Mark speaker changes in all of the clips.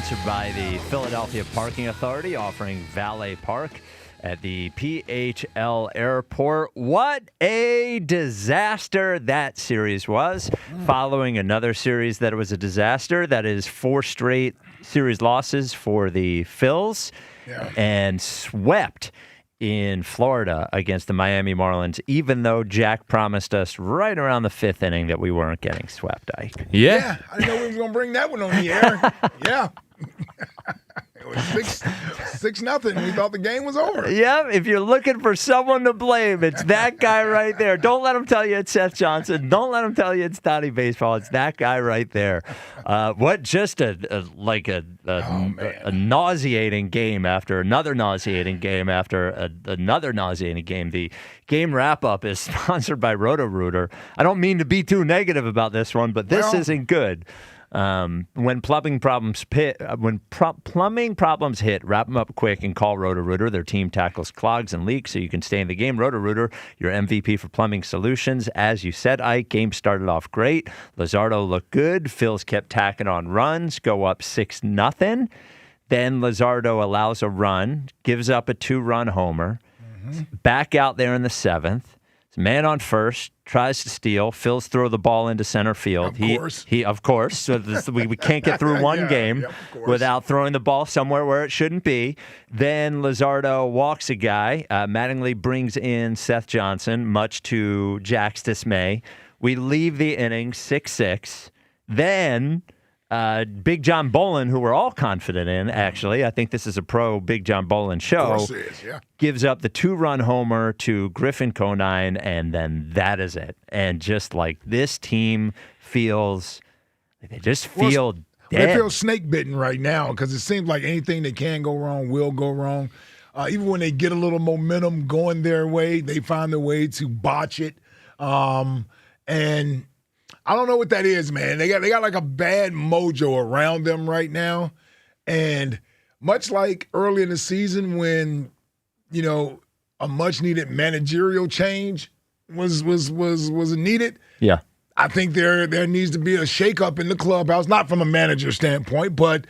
Speaker 1: sponsored by the Philadelphia Parking Authority, offering valet park at the PHL Airport. What a disaster that series was, following another series that was a disaster. That is 4 straight series losses for the Phils, and swept in Florida against the Miami Marlins, even though Jack promised us right around the 5th inning that we weren't getting swept, Ike.
Speaker 2: Yeah, I didn't know we were going to bring that one on the air. Yeah. It was 6-0. We thought the game was over.
Speaker 1: Yeah, if you're looking for someone to blame, it's that guy right there. Don't let him tell you it's Seth Johnson. Don't let him tell you it's Donnie Baseball. It's that guy right there. What just a nauseating game after another nauseating game after another nauseating game. The game wrap-up is sponsored by Roto-Rooter. I don't mean to be too negative about this one, but this isn't good. When plumbing problems hit, wrap them up quick and call Roto-Rooter. Their team tackles clogs and leaks so you can stay in the game. Roto-Rooter, your MVP for plumbing solutions. As you said, Ike, game started off great. Luzardo looked good. Phils kept tacking on runs, go up 6-0. Then Luzardo allows a run, gives up a 2-run homer. Back out there in the 7th. Man on first, tries to steal. Phils throw the ball into center field. Of course. So we can't get through one game without throwing the ball somewhere where it shouldn't be. Then Luzardo walks a guy. Mattingly brings in Seth Johnson, much to Jack's dismay. We leave the inning 6-6. Then Big John Bolin, who we're all confident in, actually, I think this is a pro Big John Bolin show,
Speaker 2: of course it is, yeah,
Speaker 1: gives up the 2-run homer to Griffin Conine, and then that is it. And just like this team feels, they just feel dead.
Speaker 2: They feel snake-bitten right now because it seems like anything that can go wrong will go wrong. Even when they get a little momentum going their way, they find a way to botch it. And I don't know what that is, man. They got like a bad mojo around them right now. And much like early in the season when, a much-needed managerial change was needed.
Speaker 1: Yeah.
Speaker 2: I think there needs to be a shakeup in the clubhouse, not from a manager standpoint, but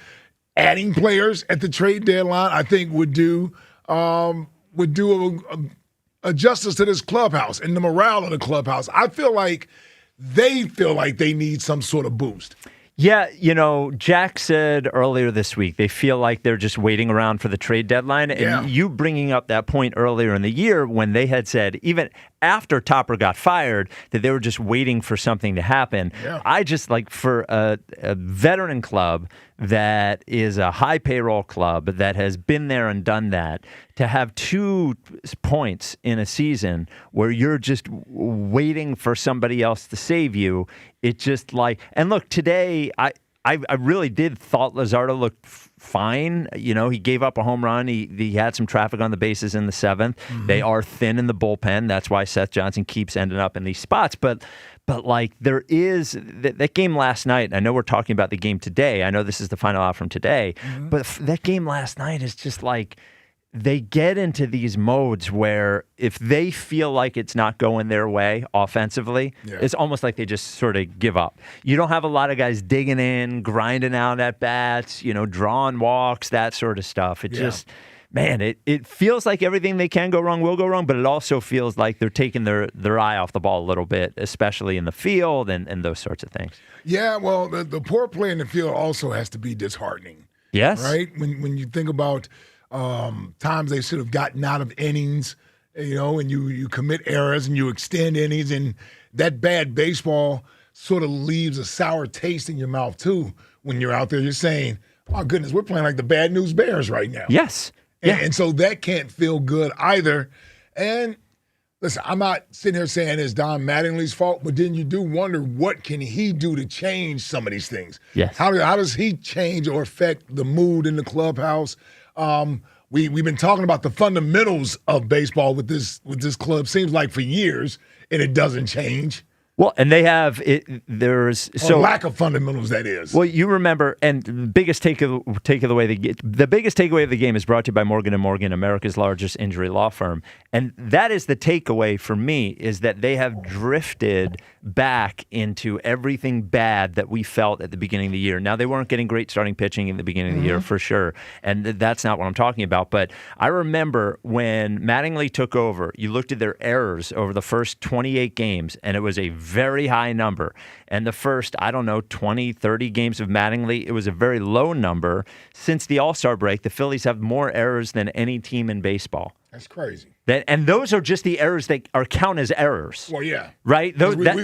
Speaker 2: adding players at the trade deadline, I think would do a justice to this clubhouse and the morale of the clubhouse. I feel like they need some sort of boost.
Speaker 1: Yeah, Jack said earlier this week they feel like they're just waiting around for the trade deadline. And you bringing up that point earlier in the year when they had said, even after Topper got fired, that they were just waiting for something to happen. Yeah. I just for a veteran club that is a high payroll club that has been there and done that, to have 2 points in a season where you're just waiting for somebody else to save you, it just and look, today I really did thought Luzardo looked fine. He gave up a home run. He had some traffic on the bases in the 7th. Mm-hmm. They are thin in the bullpen. That's why Seth Johnson keeps ending up in these spots. But there is that game last night. I know we're talking about the game today. I know this is the final out from today. Mm-hmm. But that game last night is just they get into these modes where if they feel like it's not going their way offensively, it's almost like they just sort of give up. You don't have a lot of guys digging in, grinding out at bats, drawing walks, that sort of stuff. It just, man, it feels like everything they can go wrong will go wrong, but it also feels like they're taking their eye off the ball a little bit, especially in the field and those sorts of things.
Speaker 2: Yeah, well, the poor play in the field also has to be disheartening.
Speaker 1: Yes.
Speaker 2: Right? When you think about times they should have gotten out of innings, and you commit errors and you extend innings, and that bad baseball sort of leaves a sour taste in your mouth too. When you're out there, you're saying, "Oh goodness, we're playing like the Bad News Bears right now."
Speaker 1: Yes,
Speaker 2: and so that can't feel good either. And listen, I'm not sitting here saying it's Don Mattingly's fault, but then you do wonder what can he do to change some of these things.
Speaker 1: Yes,
Speaker 2: how does he change or affect the mood in the clubhouse? We've been talking about the fundamentals of baseball with this club, seems like for years, and it doesn't change.
Speaker 1: Well, and they have there's
Speaker 2: so lack of fundamentals, that is.
Speaker 1: Well, you remember, and the biggest takeaway of the game is brought to you by Morgan & Morgan, America's largest injury law firm. And that is the takeaway for me, is that they have drifted back into everything bad that we felt at the beginning of the year. Now, they weren't getting great starting pitching in the beginning of the year, for sure. And that's not what I'm talking about. But I remember when Mattingly took over, you looked at their errors over the first 28 games, and it was a very high number. And the first, 20, 30 games of Mattingly, it was a very low number. Since the All-Star break, the Phillies have more errors than any team in baseball.
Speaker 2: That's crazy.
Speaker 1: And those are just the errors that are count as errors.
Speaker 2: Well, yeah.
Speaker 1: Right?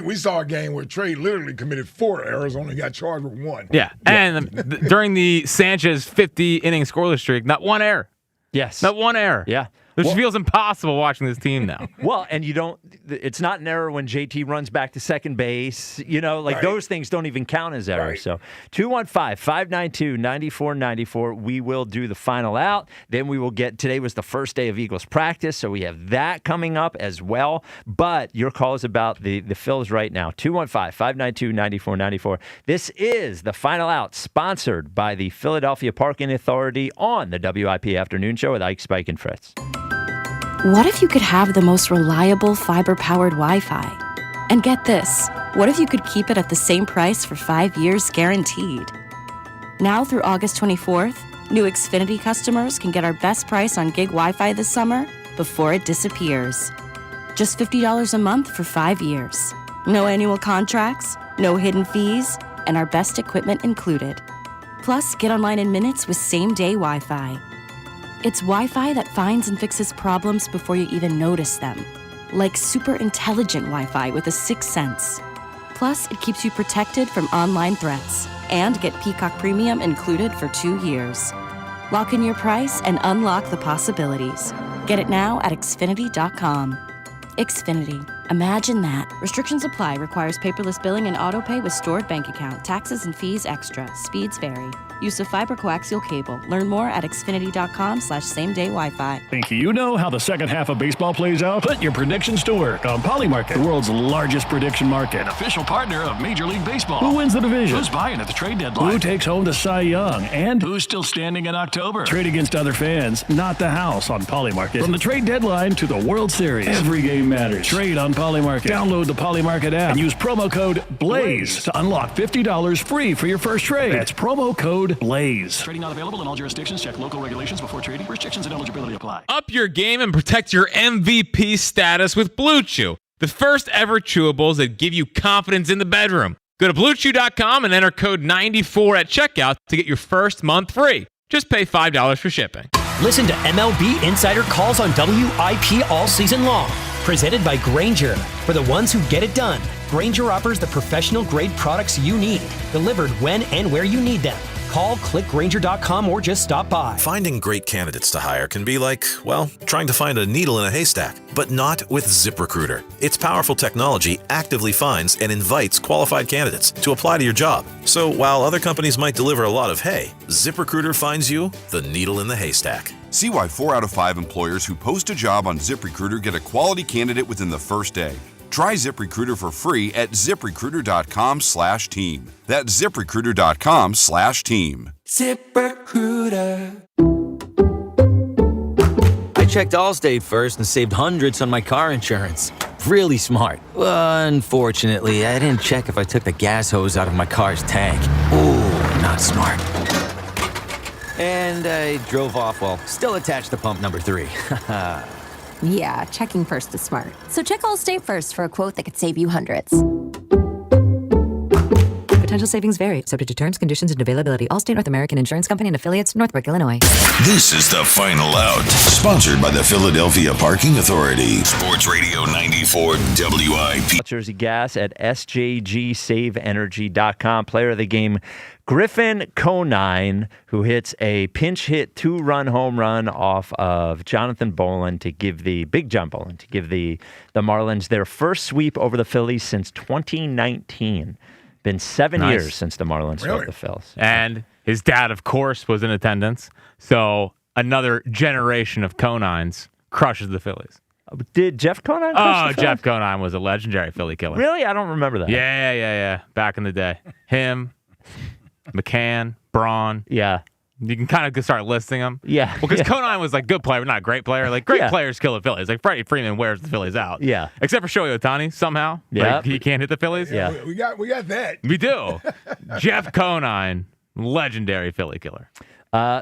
Speaker 2: We saw a game where Trey literally committed 4 errors, only got charged with 1.
Speaker 3: Yeah. And during the Sanchez 50-inning scoreless streak, not one error.
Speaker 1: Yes.
Speaker 3: Not one error.
Speaker 1: Yeah.
Speaker 3: Which feels impossible watching this team now.
Speaker 1: Well, and it's not an error when JT runs back to second base. Right. Those things don't even count as errors. Right. So 215-592-9494. We will do the final out. Then we will today was the first day of Eagles practice, so we have that coming up as well. But your call is about the Phils right now. 215-592-9494. This is the final out, sponsored by the Philadelphia Parking Authority on the WIP Afternoon Show with Ike, Spike, and Fritz.
Speaker 4: What if you could have the most reliable fiber-powered Wi-Fi? And get this, what if you could keep it at the same price for 5 years guaranteed? Now through August 24th, new Xfinity customers can get our best price on gig Wi-Fi this summer before it disappears. Just $50 a month for 5 years. No annual contracts, no hidden fees, and our best equipment included. Plus, get online in minutes with same-day Wi-Fi. It's Wi-Fi that finds and fixes problems before you even notice them. Like super intelligent Wi-Fi with a 6th sense. Plus, it keeps you protected from online threats. And get Peacock Premium included for 2 years. Lock in your price and unlock the possibilities. Get it now at Xfinity.com. Xfinity. Imagine that. Restrictions apply. Requires paperless billing and autopay with stored bank account. Taxes and fees extra. Speeds vary. Use of fiber coaxial cable. Learn more at Xfinity.com/same-day Wi-Fi.
Speaker 5: Think you know how the second half of baseball plays out? Put your predictions to work on Polymarket, the world's largest prediction market.
Speaker 6: Official partner of Major League Baseball.
Speaker 5: Who wins the division?
Speaker 6: Who's buying at the trade deadline?
Speaker 5: Who takes home the Cy Young? And
Speaker 6: who's still standing in October?
Speaker 5: Trade against other fans, not the house on Polymarket. From the trade deadline to the World Series, every game matters. Trade on Polymarket. Download the Polymarket app and use promo code BLAZE to unlock $50 free for your first trade. That's promo code BLAZE.
Speaker 6: Trading not available in all jurisdictions. Check local regulations before trading. Restrictions and eligibility apply.
Speaker 3: Up your game and protect your MVP status with Blue Chew, the first ever chewables that give you confidence in the bedroom. Go to BlueChew.com and enter code 94 at checkout to get your first month free. Just pay $5 for shipping.
Speaker 7: Listen to MLB Insider Calls on WIP all season long. Presented by Grainger. For the ones who get it done, Grainger offers the professional-grade products you need, delivered when and where you need them. Call, click Grainger.com, or just stop by.
Speaker 8: Finding great candidates to hire can be like, well, trying to find a needle in a haystack, but not with ZipRecruiter. Its powerful technology actively finds and invites qualified candidates to apply to your job. So while other companies might deliver a lot of hay, ZipRecruiter finds you the needle in the haystack.
Speaker 9: See why 4 out of 5 employers who post a job on ZipRecruiter get a quality candidate within the first day. Try ZipRecruiter for free at ZipRecruiter.com/team. That's ZipRecruiter.com/team.
Speaker 10: ZipRecruiter. I checked Allstate first and saved hundreds on my car insurance. Really smart. Unfortunately, I didn't check if I took the gas hose out of my car's tank. Ooh, not smart. And I drove off while still attached to pump number 3.
Speaker 11: Yeah, checking first is smart. So check Allstate first for a quote that could save you hundreds.
Speaker 12: Potential savings vary, subject to terms, conditions, and availability. Allstate North American Insurance Company and affiliates, Northbrook, Illinois.
Speaker 13: This is the Final Out, sponsored by the Philadelphia Parking Authority. Sports Radio 94 WIP.
Speaker 1: Jersey Gas at sjgsaveenergy.com. Player of the game, Griffin Conine, who hits a pinch hit 2-run home run off of Jonathan Boland to give the Marlins their first sweep over the Phillies since 2019. Been 7 years since the Marlins swept the Phils.
Speaker 3: And his dad, of course, was in attendance. So another generation of Conines crushes the Phillies.
Speaker 1: Did Jeff Conine?
Speaker 3: Jeff Conine was a legendary Philly killer.
Speaker 1: Really? I don't remember that.
Speaker 3: Yeah. Back in the day. Him, McCann, Braun.
Speaker 1: Yeah.
Speaker 3: You can kind of start listing them.
Speaker 1: Yeah.
Speaker 3: Because Conine was like good player, not a great player. Like great players kill the Phillies. Like Freddie Freeman wears the Phillies out.
Speaker 1: Yeah.
Speaker 3: Except for Shohei Ohtani somehow.
Speaker 1: Yeah.
Speaker 3: Like, he can't hit the Phillies.
Speaker 1: Yeah.
Speaker 2: We got that.
Speaker 3: We do. Jeff Conine, legendary Philly killer.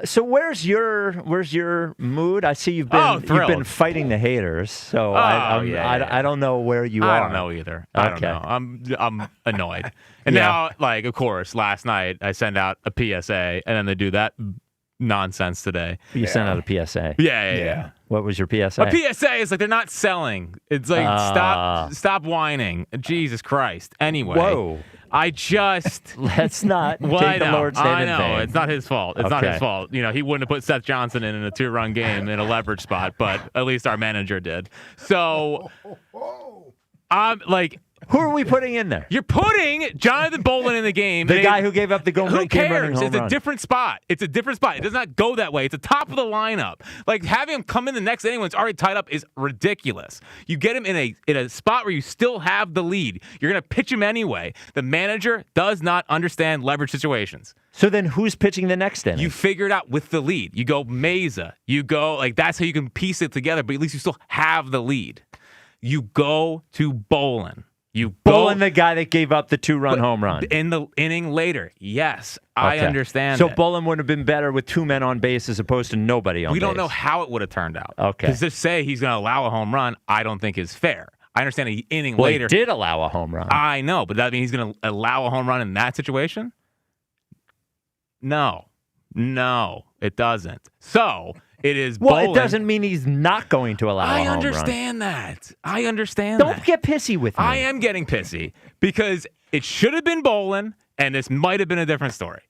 Speaker 1: So where's your mood? I see you've been fighting the haters. So I don't know where you are.
Speaker 3: I don't know either. I don't know. I'm annoyed. And now, like, of course, last night I send out a PSA, and then they do that nonsense today.
Speaker 1: You sent out a PSA.
Speaker 3: Yeah.
Speaker 1: What was your PSA?
Speaker 3: A PSA is like they're not selling. It's like stop whining. Jesus Christ. Anyway.
Speaker 1: Whoa.
Speaker 3: I just
Speaker 1: let's not take the Lord's name in vain.
Speaker 3: It's not his fault. It's not his fault. You know, he wouldn't have put Seth Johnson in a 2-run game in a leverage spot, but at least our manager did. So I'm like,
Speaker 1: who are we putting in there?
Speaker 3: You're putting Jonathan Bolin in the game.
Speaker 1: The guy who gave up the goal.
Speaker 3: Who cares? It's
Speaker 1: a
Speaker 3: different spot. It's a different spot. It does not go that way. It's the top of the lineup. Like having him come in the next inning when it's already tied up is ridiculous. You get him in a spot where you still have the lead. You're gonna pitch him anyway. The manager does not understand leverage situations.
Speaker 1: So then who's pitching the next inning?
Speaker 3: You figure it out with the lead. You go Meza. You go like that's how you can piece it together. But at least you still have the lead. You go to Bolin.
Speaker 1: Bolin, the guy that gave up the 2-run home run.
Speaker 3: In the inning later, yes. I understand
Speaker 1: So
Speaker 3: that.
Speaker 1: Bolin would have been better with 2 men on base as opposed to nobody on base.
Speaker 3: We don't know how it would have turned out.
Speaker 1: Okay.
Speaker 3: Because to say he's going to allow a home run, I don't think is fair. I understand an inning
Speaker 1: well,
Speaker 3: later.
Speaker 1: He did allow a home run.
Speaker 3: I know, but that means he's going to allow a home run in that situation? No, it doesn't. So it is.
Speaker 1: Well,
Speaker 3: Bolin.
Speaker 1: it doesn't mean he's not going to allow a home run.
Speaker 3: I understand that.
Speaker 1: Don't get pissy with me.
Speaker 3: I am getting pissy because it should have been Bolin, and this might have been a different story.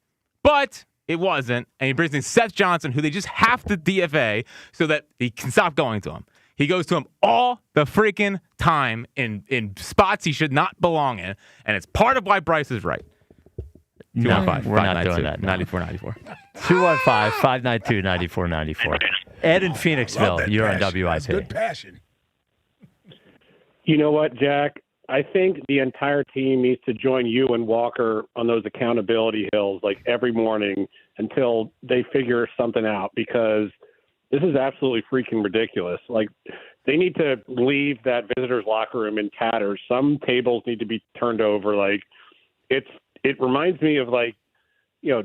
Speaker 3: But it wasn't, and he brings in Seth Johnson, who they just have to DFA so that he can stop going to him. He goes to him all the freaking time in spots he should not belong in, and it's part of why Bryce is right.
Speaker 1: No, we're not doing that.
Speaker 3: 94-94.
Speaker 1: 215-592-9494. Ed in Phoenixville, you're on WIP.
Speaker 2: That's good passion.
Speaker 14: You know what, Jack? I think the entire team needs to join you and Walker on those accountability hills like every morning until they figure something out, because this is absolutely freaking ridiculous. Like, they need to leave that visitor's locker room in tatters. Some tables need to be turned over. Like, it reminds me of, like, you know,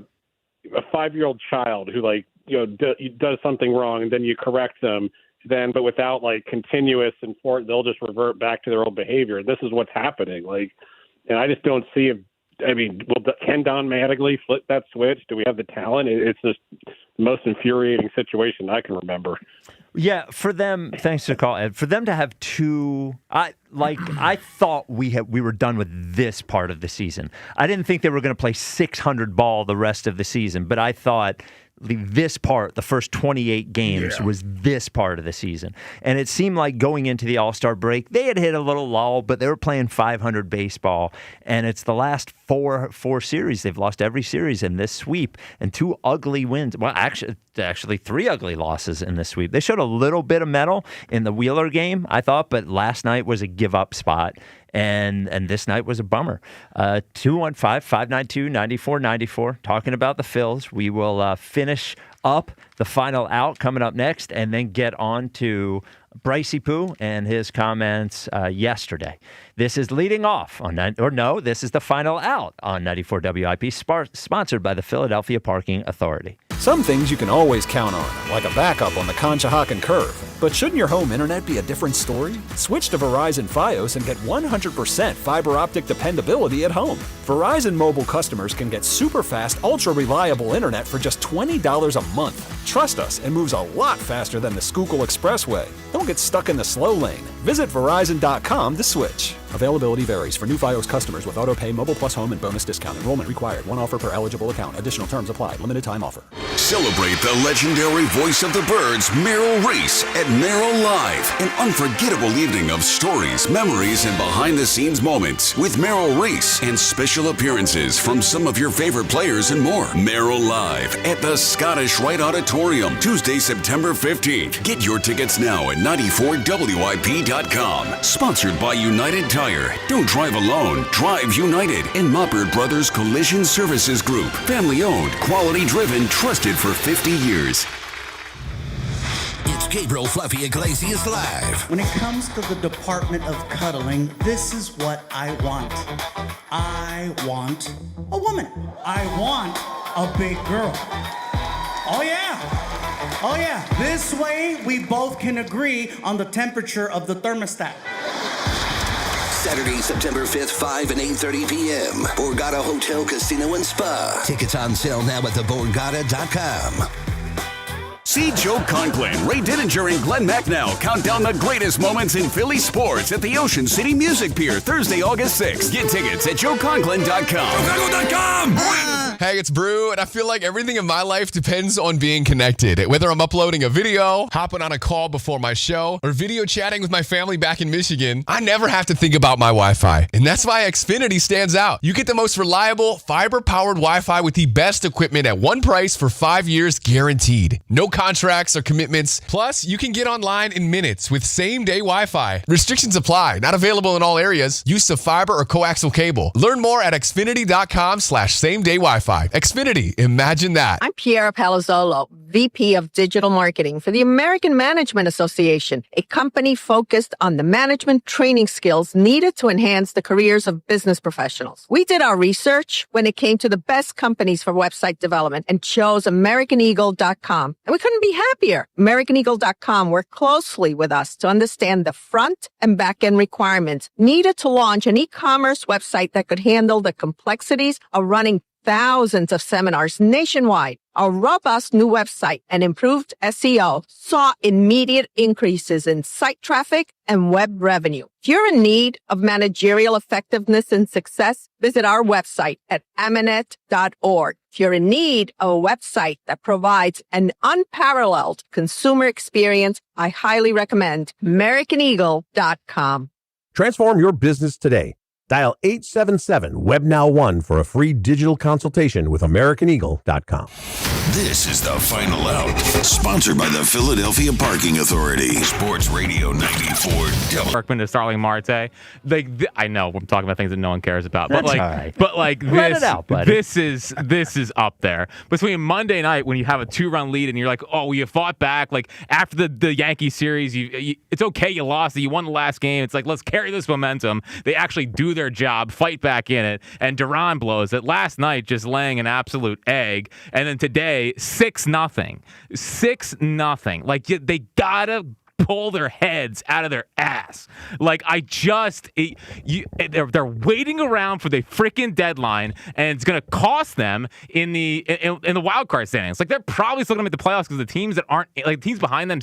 Speaker 14: a 5-year-old child who, like, you know, does something wrong and then you correct them. But without like continuous enforcement, they'll just revert back to their old behavior. This is what's happening. Like, and I just don't see it. I mean, can Don Mattingly flip that switch? Do we have the talent? It's just the most infuriating situation I can remember.
Speaker 1: Yeah, for them, thanks to the call, Ed, for them to have two, I thought we were done with this part of the season. I didn't think they were going to play 600 ball the rest of the season, but I thought this part, the first 28 games, was this part of the season. And it seemed like going into the All-Star break, they had hit a little lull, but they were playing 500 baseball. And it's the last four series. They've lost every series in this sweep, and 2 ugly wins. Well, actually 3 ugly losses in this sweep. They showed a little bit of mettle in the Wheeler game, I thought, but last night was a give-up spot. And this night was a bummer. 215-592-9494. Talking about the Phils. We will finish up the final out coming up next, and then get on to Brycey Poo and his comments yesterday. This is leading off on this is the final out on 94 WIP, sponsored by the Philadelphia Parking Authority.
Speaker 15: Some things you can always count on, like a backup on the Conshohocken Curve. But shouldn't your home internet be a different story? Switch to Verizon Fios and get 100% fiber optic dependability at home. Verizon mobile customers can get super fast, ultra reliable internet for just $20 a month. Trust us, it moves a lot faster than the Schuylkill Expressway. Don't get stuck in the slow lane. Visit Verizon.com to switch. Availability varies. For new Fios customers with AutoPay, Mobile Plus Home, and bonus discount. Enrollment required. One offer per eligible account. Additional terms apply. Limited time offer.
Speaker 13: Celebrate the legendary voice of the Birds, Merrill Reese, at Merrill Live. An unforgettable evening of stories, memories, and behind-the-scenes moments with Merrill Reese and special appearances from some of your favorite players and more. Merrill Live at the Scottish Rite Auditorium, Tuesday, September 15th. Get your tickets now at 94WIP.com. Sponsored by United Tire. Don't drive alone. Drive United. And Moppert Brothers Collision Services Group. Family-owned, quality-driven, trusted for 50 years.
Speaker 16: It's Gabriel Fluffy Iglesias Live.
Speaker 17: When it comes to the department of cuddling, this is what I want. I want a woman. I want a big girl. Oh yeah. Oh yeah. This way we both can agree on the temperature of the thermostat.
Speaker 16: Saturday, September 5th, 5 and 8:30 p.m. Borgata Hotel, Casino, and Spa. Tickets on sale now at theborgata.com.
Speaker 18: See Joe Conklin, Ray Didinger, and Glenn Macnow count down the greatest moments in Philly sports at the Ocean City Music Pier, Thursday, August 6th. Get tickets at joeconklin.com.
Speaker 19: Hey, it's Brew, and I feel like everything in my life depends on being connected. Whether I'm uploading a video, hopping on a call before my show, or video chatting with my family back in Michigan, I never have to think about my Wi-Fi. And that's why Xfinity stands out. You get the most reliable, fiber-powered Wi-Fi with the best equipment at one price for 5 years guaranteed. No contracts or commitments. Plus, you can get online in minutes with same-day Wi-Fi. Restrictions apply. Not available in all areas. Use of fiber or coaxial cable. Learn more at xfinity.com/same-day Wi-Fi. Xfinity. Imagine that.
Speaker 20: I'm Piera Palazzolo, VP of Digital Marketing for the American Management Association, a company focused on the management training skills needed to enhance the careers of business professionals. We did our research when it came to the best companies for website development and chose AmericanEagle.com. And we couldn't be happier. AmericanEagle.com worked closely with us to understand the front and back end requirements needed to launch an e-commerce website that could handle the complexities of running thousands of seminars nationwide. Our robust new website and improved SEO saw immediate increases in site traffic and web revenue. If you're in need of managerial effectiveness and success, visit our website at amanet.org. If you're in need of a website that provides an unparalleled consumer experience, I highly recommend AmericanEagle.com.
Speaker 21: Transform your business today. Dial 877-WebNow1 for a free digital consultation with AmericanEagle.com.
Speaker 13: This is The Final Out, sponsored by the Philadelphia Parking Authority. Sports Radio 94
Speaker 3: Berkman to Starling Marte. I know I'm talking about things that no one cares about, but
Speaker 1: That's all right.
Speaker 3: but like
Speaker 1: Let it out, buddy.
Speaker 3: this is up there. Between Monday night when you have a 2-run lead and you're like, oh, you fought back. Like after the Yankee series, it's okay, you lost, you won the last game. It's like, let's carry this momentum. They actually do their job, fight back in it, and Duran blows it. Last night, just laying an absolute egg, and then today, 6-0. 6-0. Like, they gotta pull their heads out of their ass. Like, they're waiting around for the freaking deadline, and it's gonna cost them in the wild card standings. Like, they're probably still gonna make the playoffs because the teams that aren't, like, teams behind them,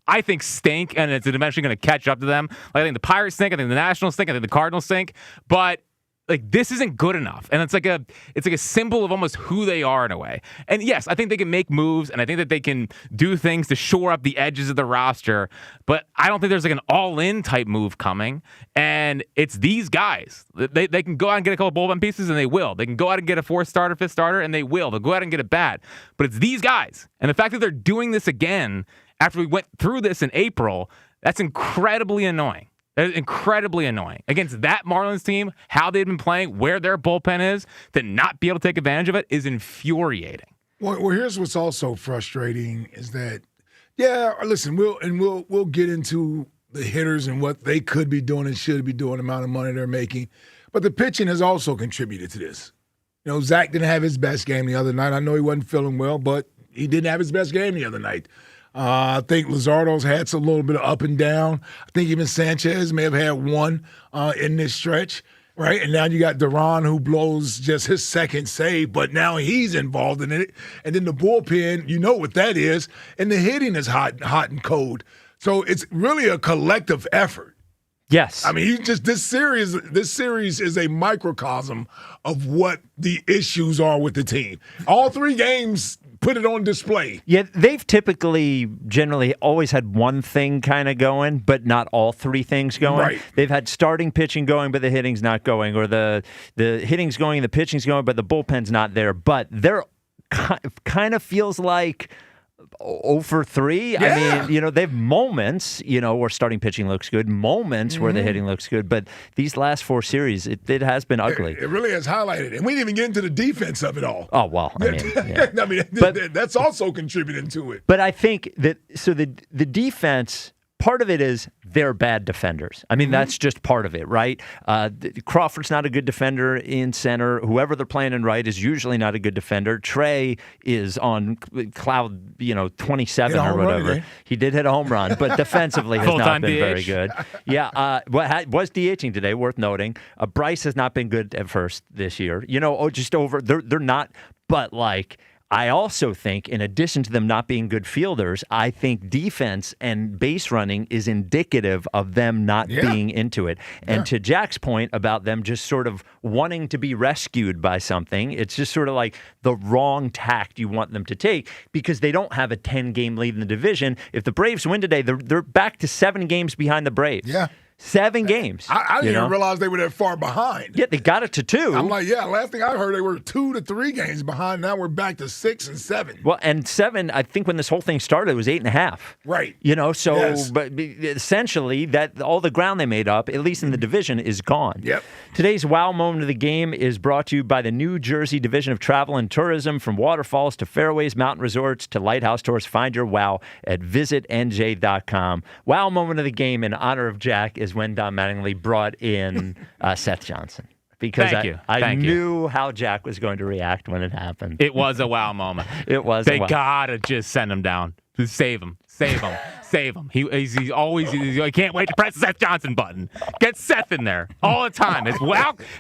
Speaker 3: I think stink, and it's eventually going to catch up to them. Like, I think the Pirates stink. I think the Nationals stink. I think the Cardinals stink. But like, this isn't good enough, and it's like a symbol of almost who they are in a way. And yes, I think they can make moves, and I think that they can do things to shore up the edges of the roster. But I don't think there's like an all-in type move coming. And it's these guys. They can go out and get a couple bullpen pieces, and they will. They can go out and get a 4th starter, 5th starter, and they will. They'll go out and get a bat. But it's these guys, and the fact that they're doing this again after we went through this in April, that's incredibly annoying. That is incredibly annoying. Against that Marlins team, how they've been playing, where their bullpen is, to not be able to take advantage of it is infuriating.
Speaker 2: Well, here's what's also frustrating is that, listen, we'll get into the hitters and what they could be doing and should be doing, the amount of money they're making. But the pitching has also contributed to this. You know, Zach didn't have his best game the other night. I know he wasn't feeling well, but he didn't have his best game the other night. I think Luzardo's had a little bit of up and down. I think even Sanchez may have had one in this stretch, right? And now you got Duran, who blows just his second save, but now he's involved in it. And then the bullpen, you know what that is. And the hitting is hot and cold. So it's really a collective effort.
Speaker 1: Yes.
Speaker 2: I mean, he's just this series is a microcosm of what the issues are with the team. All 3 games put it on display.
Speaker 1: Yeah, they've generally always had one thing kind of going, but not all 3 things going.
Speaker 2: Right.
Speaker 1: They've had starting pitching going, but the hitting's not going, or the hitting's going, the pitching's going, but the bullpen's not there. But they're kind of feels like 0 for 3.
Speaker 2: Yeah.
Speaker 1: I mean, they have moments, where starting pitching looks good, moments where the hitting looks good, but these last 4 series, it has been ugly.
Speaker 2: It really has highlighted. And we didn't even get into the defense of it all.
Speaker 1: Oh, well, yeah.
Speaker 2: But that's also contributing to it.
Speaker 1: But I think that, so the defense, part of it is they're bad defenders. I mean, that's just part of it, right? Crawford's not a good defender in center. Whoever they're playing in right is usually not a good defender. Trey is on cloud, 27 or whatever. He did hit a home run, but defensively has not been very good. Yeah, was DHing today, worth noting. Bryce has not been good at first this year. They're not, but like, I also think, in addition to them not being good fielders, I think defense and base running is indicative of them not being into it. And to Jack's point about them just sort of wanting to be rescued by something, it's just sort of like the wrong tact you want them to take because they don't have a 10-game lead in the division. If the Braves win today, they're back to 7 games behind the Braves.
Speaker 2: Yeah.
Speaker 1: 7 games.
Speaker 2: I didn't even realize they were that far behind.
Speaker 1: Yeah, they got it to 2.
Speaker 2: I'm like, last thing I heard, they were 2 to 3 games behind. Now we're back to 6 and 7.
Speaker 1: Well, and 7, I think when this whole thing started, it was 8.5.
Speaker 2: Right.
Speaker 1: But essentially, that all the ground they made up, at least in the division, is gone.
Speaker 2: Yep.
Speaker 1: Today's wow moment of the game is brought to you by the New Jersey Division of Travel and Tourism. From waterfalls to fairways, mountain resorts to lighthouse tours, find your wow at visitnj.com. Wow moment of the game in honor of Jack is when Don Mattingly brought in Seth Johnson. Because I knew how Jack was going to react when it happened.
Speaker 3: It was a wow moment.
Speaker 1: They
Speaker 3: gotta just send him down. Just save him. Save him. He's always, I can't wait to press the Seth Johnson button. Get Seth in there all the time.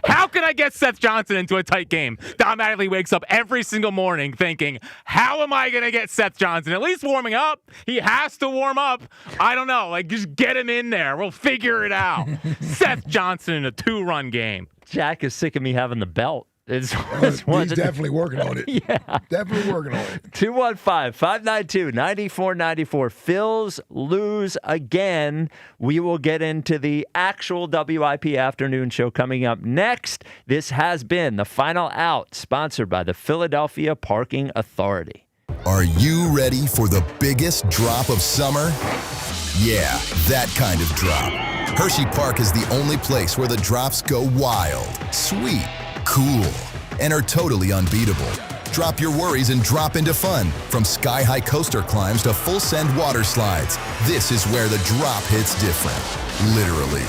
Speaker 3: How can I get Seth Johnson into a tight game? Don Mattingly wakes up every single morning thinking, how am I going to get Seth Johnson? At least warming up. He has to warm up. I don't know. Just get him in there. We'll figure it out. Seth Johnson in a 2-run game.
Speaker 1: Jack is sick of me having the belt.
Speaker 2: He's definitely working on it.
Speaker 1: Yeah.
Speaker 2: Definitely working on it.
Speaker 1: 215-592-9494. Phils lose again. We will get into the actual WIP afternoon show coming up next. This has been The Final Out, sponsored by the Philadelphia Parking Authority.
Speaker 4: Are you ready for the biggest drop of summer? Yeah, that kind of drop. Hershey Park is the only place where the drops go wild, sweet, cool, and are totally unbeatable. Drop your worries and drop into fun. From sky-high coaster climbs to full-send water slides, this is where the drop hits different. Literally.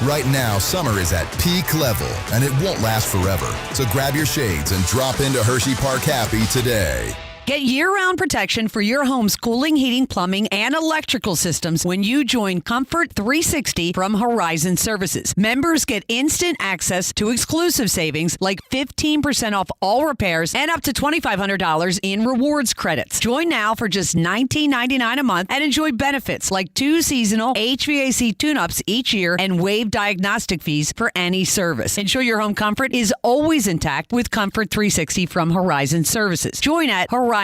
Speaker 4: Right now, summer is at peak level, and it won't last forever. So grab your shades and drop into Hershey Park happy today.
Speaker 22: Get year-round protection for your home's cooling, heating, plumbing, and electrical systems when you join Comfort 360 from Horizon Services. Members get instant access to exclusive savings like 15% off all repairs and up to $2,500 in rewards credits. Join now for just $19.99 a month and enjoy benefits like 2 seasonal HVAC tune-ups each year and waived diagnostic fees for any service. Ensure your home comfort is always intact with Comfort 360 from Horizon Services. Join at horizonservices.com.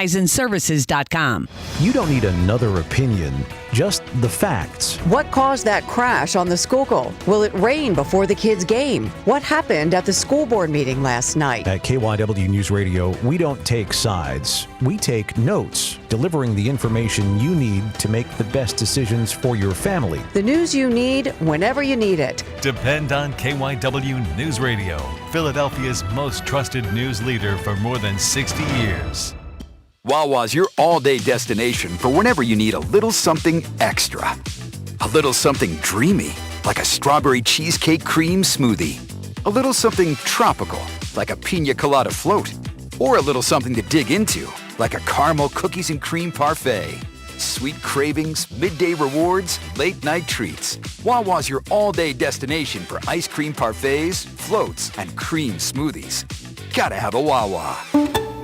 Speaker 23: You don't need another opinion, just the facts.
Speaker 24: What caused that crash on the Schuylkill? Will it rain before the kids' game? What happened at the school board meeting last night?
Speaker 23: At KYW News Radio, we don't take sides. We take notes, delivering the information you need to make the best decisions for your family.
Speaker 24: The news you need whenever you need it.
Speaker 25: Depend on KYW News Radio, Philadelphia's most trusted news leader for more than 60 years.
Speaker 26: Wawa's your all-day destination for whenever you need a little something extra. A little something dreamy, like a strawberry cheesecake cream smoothie. A little something tropical, like a piña colada float. Or a little something to dig into, like a caramel cookies and cream parfait. Sweet cravings, midday rewards, late-night treats. Wawa's your all-day destination for ice cream parfaits, floats, and cream smoothies. Gotta have a Wawa.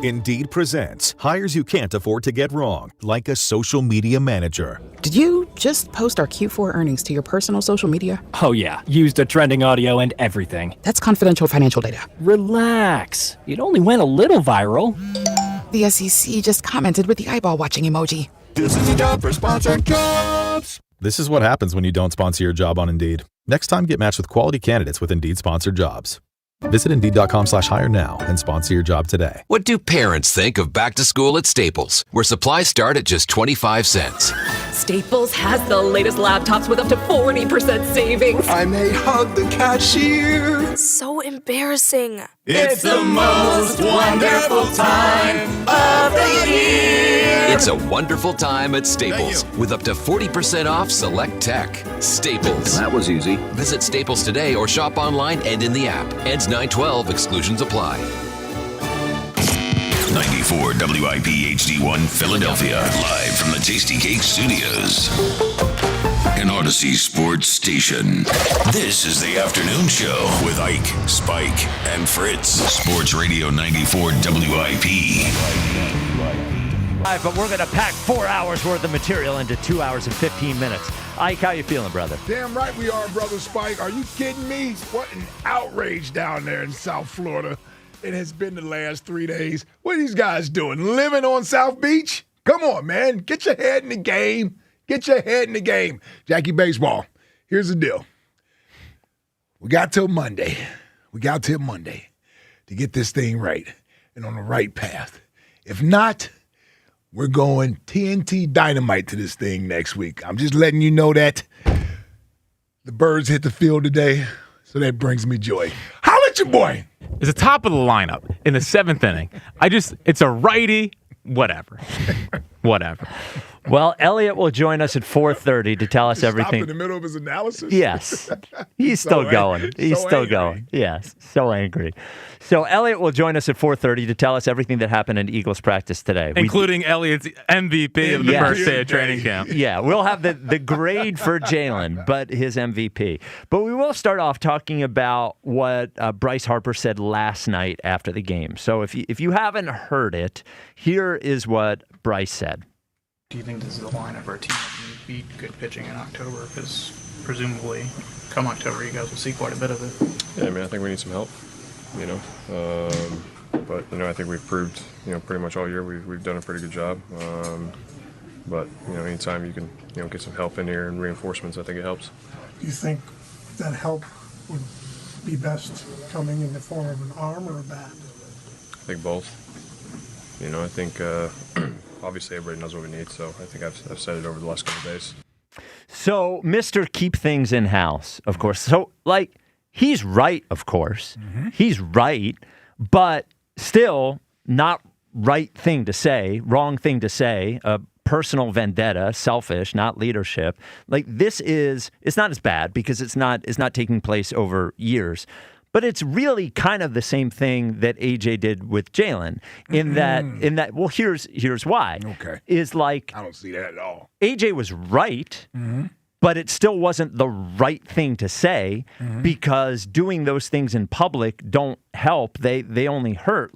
Speaker 5: Indeed presents hires you can't afford to get wrong, like a social media manager.
Speaker 6: Did you just post our Q4 earnings to your personal social media?
Speaker 7: Oh yeah, used a trending audio and everything.
Speaker 6: That's confidential financial data.
Speaker 7: Relax. It only went a little viral.
Speaker 6: The SEC just commented with the eyeball watching emoji.
Speaker 5: This is a job for Sponsored Jobs. This is what happens when you don't sponsor your job on Indeed. Next time, get matched with quality candidates with Indeed Sponsored Jobs. Visit Indeed.com/hire now and sponsor your job today.
Speaker 8: What do parents think of back to school at Staples, where supplies start at just 25 cents?
Speaker 9: Staples has the latest laptops with up to 40% savings.
Speaker 8: I may hug the cashier.
Speaker 9: So embarrassing.
Speaker 8: It's the most wonderful time of the year. It's a wonderful time at Staples with up to 40% off select tech. Staples. That was easy. Visit Staples today or shop online and in the app. Ends 9/12. Exclusions apply.
Speaker 13: 94 WIP HD1 Philadelphia, live from the Tasty Cake Studios. An Odyssey Sports Station. This is the afternoon show with Ike, Spike, and Fritz. Sports Radio 94 WIP.
Speaker 1: But we're going to pack 4 hours worth of material into 2 hours and 15 minutes. Ike, how you feeling, brother?
Speaker 2: Damn right we are, Brother Spike. Are you kidding me? What an outrage down there in South Florida. It has been the last 3 days. What are these guys doing? Living on South Beach? Come on, man. Get your head in the game. Get your head in the game. Jackie Baseball, here's the deal. We got till Monday. To get this thing right and on the right path. If not, we're going TNT Dynamite to this thing next week. I'm just letting you know that the Birds hit the field today, so that brings me joy. Holla at your boy.
Speaker 3: It's the top of the lineup in the 7th inning. It's a righty, whatever.
Speaker 1: Well, Elliot will join us at 4:30 to tell us everything.
Speaker 2: Stop in the middle of his analysis?
Speaker 1: Yes. He's still going. He's still going. Yes. So angry. So Elliot will join us at 4:30 to tell us everything that happened in Eagles practice today.
Speaker 3: Including Elliot's MVP of the first day of training camp.
Speaker 1: Yeah, we'll have the grade for Jalen, but his MVP. But we will start off talking about what Bryce Harper said last night after the game. So if you haven't heard it, here is what Bryce said.
Speaker 10: Do you think this is the line of our team that can beat good pitching in October? Because presumably, come October, you guys will see quite a bit of it.
Speaker 27: Yeah, I mean, I think we need some help, But, I think we've proved, pretty much all year we've done a pretty good job. But, anytime you can, get some help in here and reinforcements, I think it helps.
Speaker 28: Do you think that help would be best coming in the form of an arm or a bat?
Speaker 27: I think both. I think... obviously, everybody knows what we need, so I think I've said it over the last couple of days.
Speaker 1: So, Mr. Keep Things In-House, of course. So, he's right, of course. Mm-hmm. He's right, but still not right thing to say, wrong thing to say, a personal vendetta, selfish, not leadership. It's not as bad because it's not taking place over years. But it's really kind of the same thing that AJ did with Jalen in that well, here's why.
Speaker 2: Okay.
Speaker 1: I
Speaker 2: don't see that at all.
Speaker 1: AJ was right, but it still wasn't the right thing to say because doing those things in public don't help. They only hurt.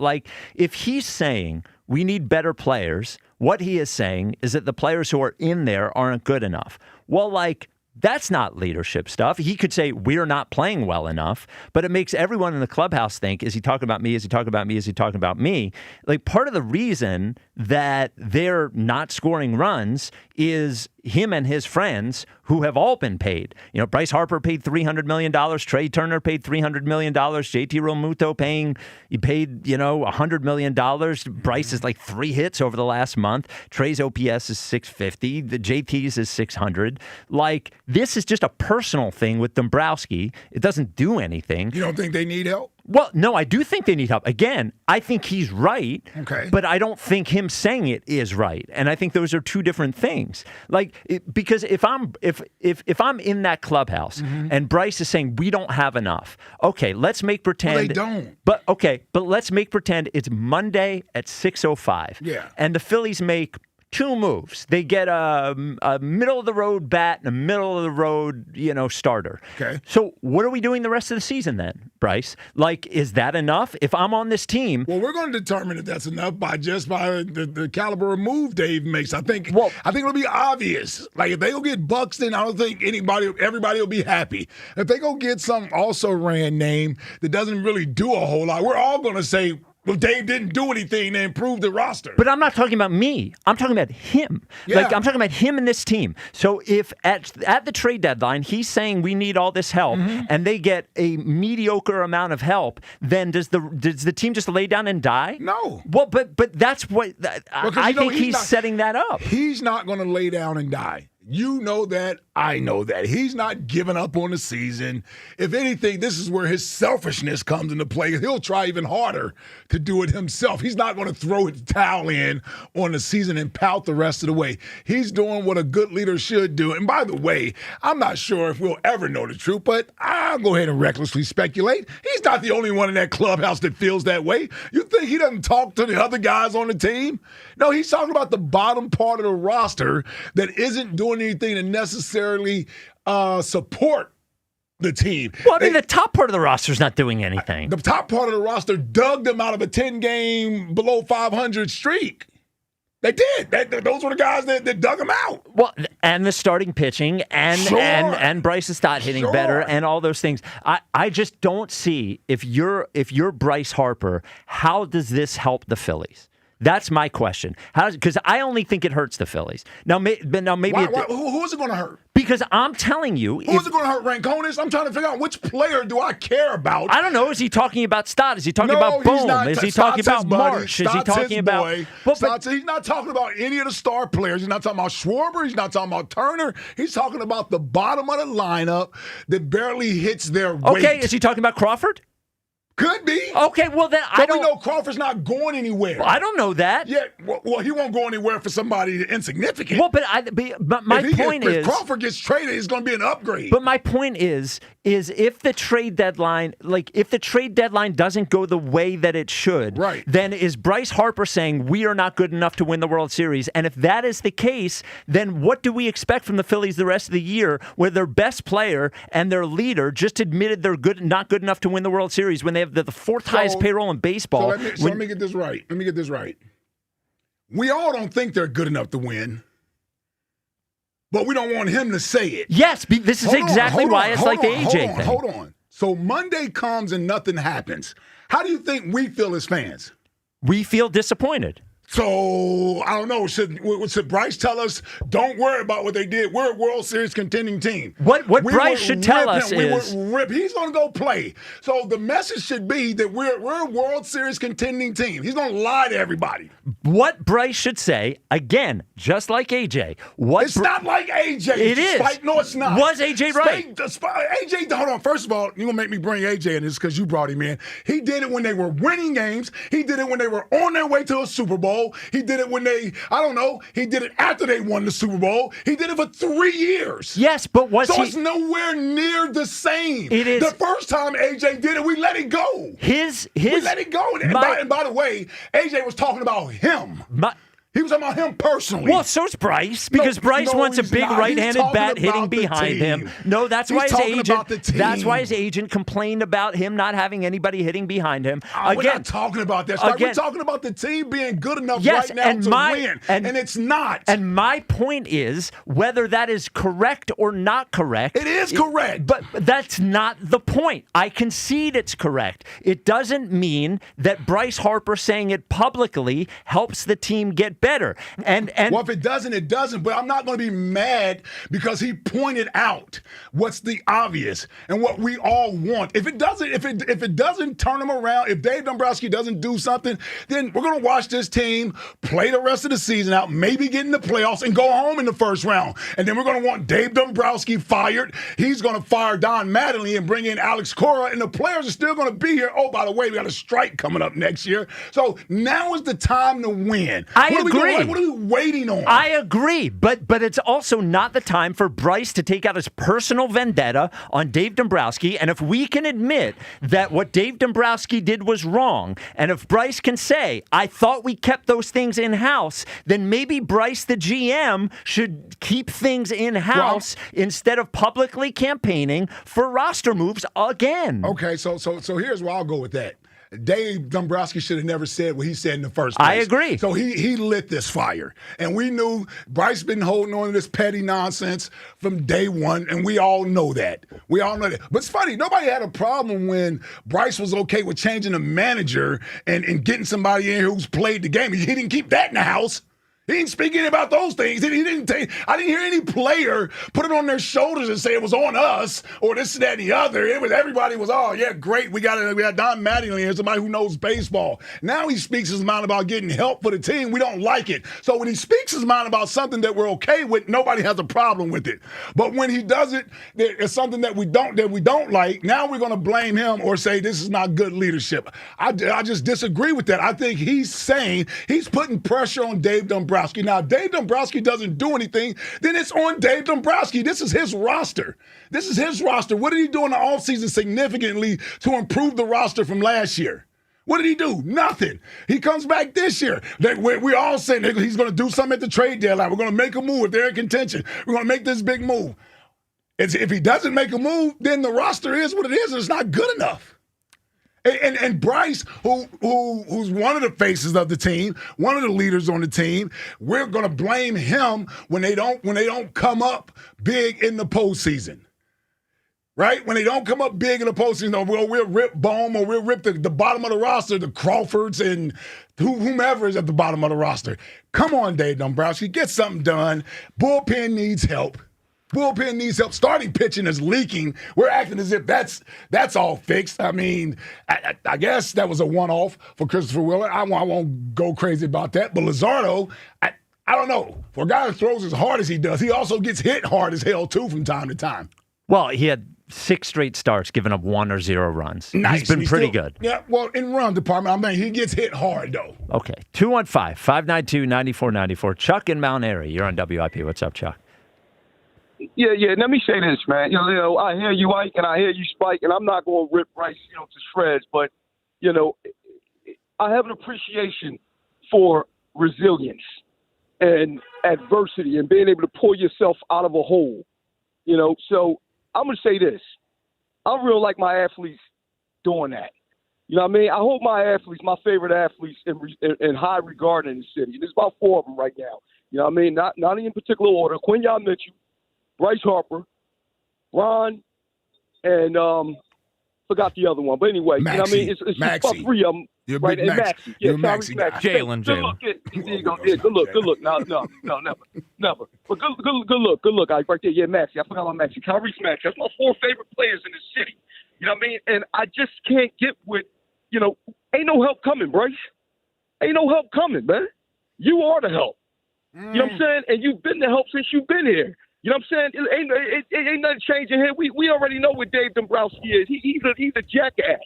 Speaker 1: If he's saying we need better players, what he is saying is that the players who are in there aren't good enough. Well, that's not leadership stuff. He could say, we're not playing well enough, but it makes everyone in the clubhouse think, is he talking about me? Is he talking about me? Is he talking about me? Part of the reason that they're not scoring runs is him and his friends who have all been paid. Bryce Harper paid $300 million. Trey Turner paid $300 million. JT Realmuto paid $100 million. Bryce is 3 hits over the last month. Trey's OPS is 650. The JT's is 600. This is just a personal thing with Dombrowski. It doesn't do anything.
Speaker 2: You don't think they need help?
Speaker 1: Well, no, I do think they need help. Again, I think he's right,
Speaker 2: okay,
Speaker 1: but I don't think him saying it is right. And I think those are two different things. Because if I'm in that clubhouse and Bryce is saying we don't have enough, okay, let's make pretend.
Speaker 2: Well, they don't.
Speaker 1: But let's make pretend it's Monday at 6:05.
Speaker 2: Yeah.
Speaker 1: And the Phillies make two moves. They get a middle-of-the-road bat and a middle-of-the-road, starter.
Speaker 2: Okay.
Speaker 1: So what are we doing the rest of the season then, Bryce? Like, is that enough? If I'm on this team...
Speaker 2: Well, we're going to determine if that's enough by the caliber of move Dave makes. I think it'll be obvious. Like, if they go get Buxton, I don't think everybody will be happy. If they go get some also-ran name that doesn't really do a whole lot, we're all going to say, well, Dave didn't do anything to improve the roster.
Speaker 1: But I'm not talking about me. I'm talking about him.
Speaker 2: Yeah.
Speaker 1: Like, I'm talking about him and this team. So if at the trade deadline he's saying we need all this help, and they get a mediocre amount of help, then does the team just lay down and die?
Speaker 2: No.
Speaker 1: Well, but that's what I think he's setting that up.
Speaker 2: He's not going to lay down and die. You know that. I know that. He's not giving up on the season. If anything, this is where his selfishness comes into play. He'll try even harder to do it himself. He's not going to throw his towel in on the season and pout the rest of the way. He's doing what a good leader should do. And by the way, I'm not sure if we'll ever know the truth, but I'll go ahead and recklessly speculate. He's not the only one in that clubhouse that feels that way. You think he doesn't talk to the other guys on the team? No, he's talking about the bottom part of the roster that isn't doing anything to necessarily support the team.
Speaker 1: Well, I mean, the top part of the roster is not doing anything.
Speaker 2: The top part of the roster dug them out of a 10-game below 500 streak. They did. Those were the guys that dug them out.
Speaker 1: Well, and the starting pitching and Bryce's start hitting better and all those things. I just don't see if you're Bryce Harper, how does this help the Phillies? That's my question. Because I only think it hurts the Phillies. Now maybe
Speaker 2: who is it going to hurt?
Speaker 1: Because I'm telling you,
Speaker 2: who is it going to hurt? Ranconis? I'm trying to figure out which player do I care about.
Speaker 1: I don't know. Is he talking about Stott? Is he talking about Bohm? Is he talking about Marsh? Is he talking about?
Speaker 2: He's not talking about any of the star players. He's not talking about Schwarber. He's not talking about Turner. He's talking about the bottom of the lineup that barely hits their weight.
Speaker 1: Okay, is he talking about Crawford?
Speaker 2: Could be.
Speaker 1: Okay, well then
Speaker 2: we know Crawford's not going anywhere.
Speaker 1: Well, I don't know that.
Speaker 2: Yeah, well, he won't go anywhere for somebody insignificant.
Speaker 1: Well, but my point is,
Speaker 2: if Crawford gets traded, it's going to be an upgrade.
Speaker 1: But my point is if the trade deadline, doesn't go the way that it should,
Speaker 2: right,
Speaker 1: then is Bryce Harper saying we are not good enough to win the World Series? And if that is the case, then what do we expect from the Phillies the rest of the year, where their best player and their leader just admitted they're not good enough to win the World Series when they have the fourth highest payroll in baseball?
Speaker 2: So let me get this right. We all don't think they're good enough to win, but we don't want him to say it.
Speaker 1: Yes, this is exactly why it's like the AJ thing.
Speaker 2: Hold on. So Monday comes and nothing happens. How do you think we feel as fans?
Speaker 1: We feel disappointed.
Speaker 2: So, I don't know. Should Bryce tell us, don't worry about what they did? We're a World Series contending team.
Speaker 1: What Bryce should tell us is...
Speaker 2: He's going to go play. So, the message should be that we're a World Series contending team. He's going to lie to everybody.
Speaker 1: What Bryce should say, again, just like AJ...
Speaker 2: It's not like AJ.
Speaker 1: It is.
Speaker 2: No, it's not.
Speaker 1: Was AJ right?
Speaker 2: AJ, hold on. First of all, you're going to make me bring AJ in this because you brought him in. He did it when they were winning games. He did it when they were on their way to a Super Bowl. He did it when he did it after they won the Super Bowl. He did it for 3 years.
Speaker 1: Yes, but
Speaker 2: it's nowhere near the same.
Speaker 1: It is.
Speaker 2: The first time AJ did it, we let it go. We let it go. And by the way, AJ was talking about him. He was talking about him personally.
Speaker 1: Well, so's Bryce, because Bryce wants a big right-handed bat hitting behind him. No, that's why his agent complained about him not having anybody hitting behind him.
Speaker 2: We're not talking about that. We're talking about the team being good enough right now to win, and it's not.
Speaker 1: And my point is, whether that is correct or not correct.
Speaker 2: It is correct.
Speaker 1: But that's not the point. I concede it's correct. It doesn't mean that Bryce Harper saying it publicly helps the team get better. And
Speaker 2: well, if it doesn't, it doesn't. But I'm not going to be mad because he pointed out what's the obvious and what we all want. If it doesn't turn him around, if Dave Dombrowski doesn't do something, then we're going to watch this team play the rest of the season out, maybe get in the playoffs and go home in the first round. And then we're going to want Dave Dombrowski fired. He's going to fire Don Mattingly and bring in Alex Cora, and the players are still going to be here. Oh, by the way, we got a strike coming up next year. So now is the time to win. What are we
Speaker 1: agree.
Speaker 2: What are we waiting on?
Speaker 1: I agree, but it's also not the time for Bryce to take out his personal vendetta on Dave Dombrowski. And if we can admit that what Dave Dombrowski did was wrong, and if Bryce can say, I thought we kept those things in-house, then maybe Bryce, the GM, should keep things in-house instead of publicly campaigning for roster moves again.
Speaker 2: Okay, so here's where I'll go with that. Dave Dombrowski should have never said what he said in the first place.
Speaker 1: I agree.
Speaker 2: So he lit this fire. And we knew Bryce been holding on to this petty nonsense from day one, and we all know that. We all know that. But it's funny, nobody had a problem when Bryce was okay with changing the manager and getting somebody in who's played the game. He didn't keep that in the house. He didn't speak any about those things. I didn't hear any player put it on their shoulders and say it was on us or this, that, and the other. Everybody was, oh yeah, great. We got Don Mattingly here, somebody who knows baseball. Now he speaks his mind about getting help for the team. We don't like it. So when he speaks his mind about something that we're okay with, nobody has a problem with it. But when he does it, it's something that we don't like. Now we're going to blame him or say this is not good leadership. I just disagree with that. I think he's putting pressure on Dave Dombrowski. Now, if Dave Dombrowski doesn't do anything, then it's on Dave Dombrowski. This is his roster. What did he do in the offseason significantly to improve the roster from last year? What did he do? Nothing. He comes back this year. We're all saying he's going to do something at the trade deadline. We're going to make a move. If they're in contention, we're going to make this big move. If he doesn't make a move, then the roster is what it is, and it's not good enough. And Bryce, who's one of the faces of the team, one of the leaders on the team, we're going to blame him when they don't come up big in the postseason. Right? When they don't come up big in the postseason, we'll rip Bohm or we'll rip the bottom of the roster, the Crawfords and whomever is at the bottom of the roster. Come on, Dave Dombrowski, get something done. Bullpen needs help. Starting pitching is leaking. We're acting as if that's all fixed. I mean, I guess that was a one-off for Christopher Wheeler. I won't go crazy about that. But Luzardo, I don't know. For a guy that throws as hard as he does, he also gets hit hard as hell, too, from time to time.
Speaker 1: Well, he had 6 straight starts, giving up 1 or 0 runs.
Speaker 2: Nice.
Speaker 1: He's been pretty good.
Speaker 2: Yeah, well, in run department, he gets hit hard, though.
Speaker 1: Okay. 215-592-9494. Chuck in Mount Airy. You're on WIP. What's up, Chuck?
Speaker 11: Yeah. Let me say this, man. You know, I hear you, Ike, and I hear you, Spike, and I'm not going to rip Bryce, to shreds, but I have an appreciation for resilience and adversity and being able to pull yourself out of a hole. So I'm going to say this: I really like my athletes doing that. You know what I mean? I hold my athletes, my favorite athletes, in high regard in the city. There's about 4 of them right now. You know what I mean? Not in particular order. Quinyon Mitchell, Bryce Harper, Ron, and forgot the other one. But anyway,
Speaker 2: Maxie.
Speaker 11: You know what I mean? It's about 3 of them.
Speaker 2: You're
Speaker 11: right,
Speaker 2: big
Speaker 11: and
Speaker 2: Maxie.
Speaker 11: Yeah,
Speaker 2: You're Maxie guy.
Speaker 11: Jalen. There you go. Yeah, good look. No, never. But good look, Ike, right there. Yeah, Maxie. I forgot about Maxie. Tyrese Maxey. That's my 4 favorite players in the city. You know what I mean? And I just can't get with, ain't no help coming, Bryce. Ain't no help coming, man. You are the help. You know what I'm saying? And you've been the help since you've been here. You know what I'm saying? It ain't nothing changing here. We already know what Dave Dombrowski is. He's a jackass.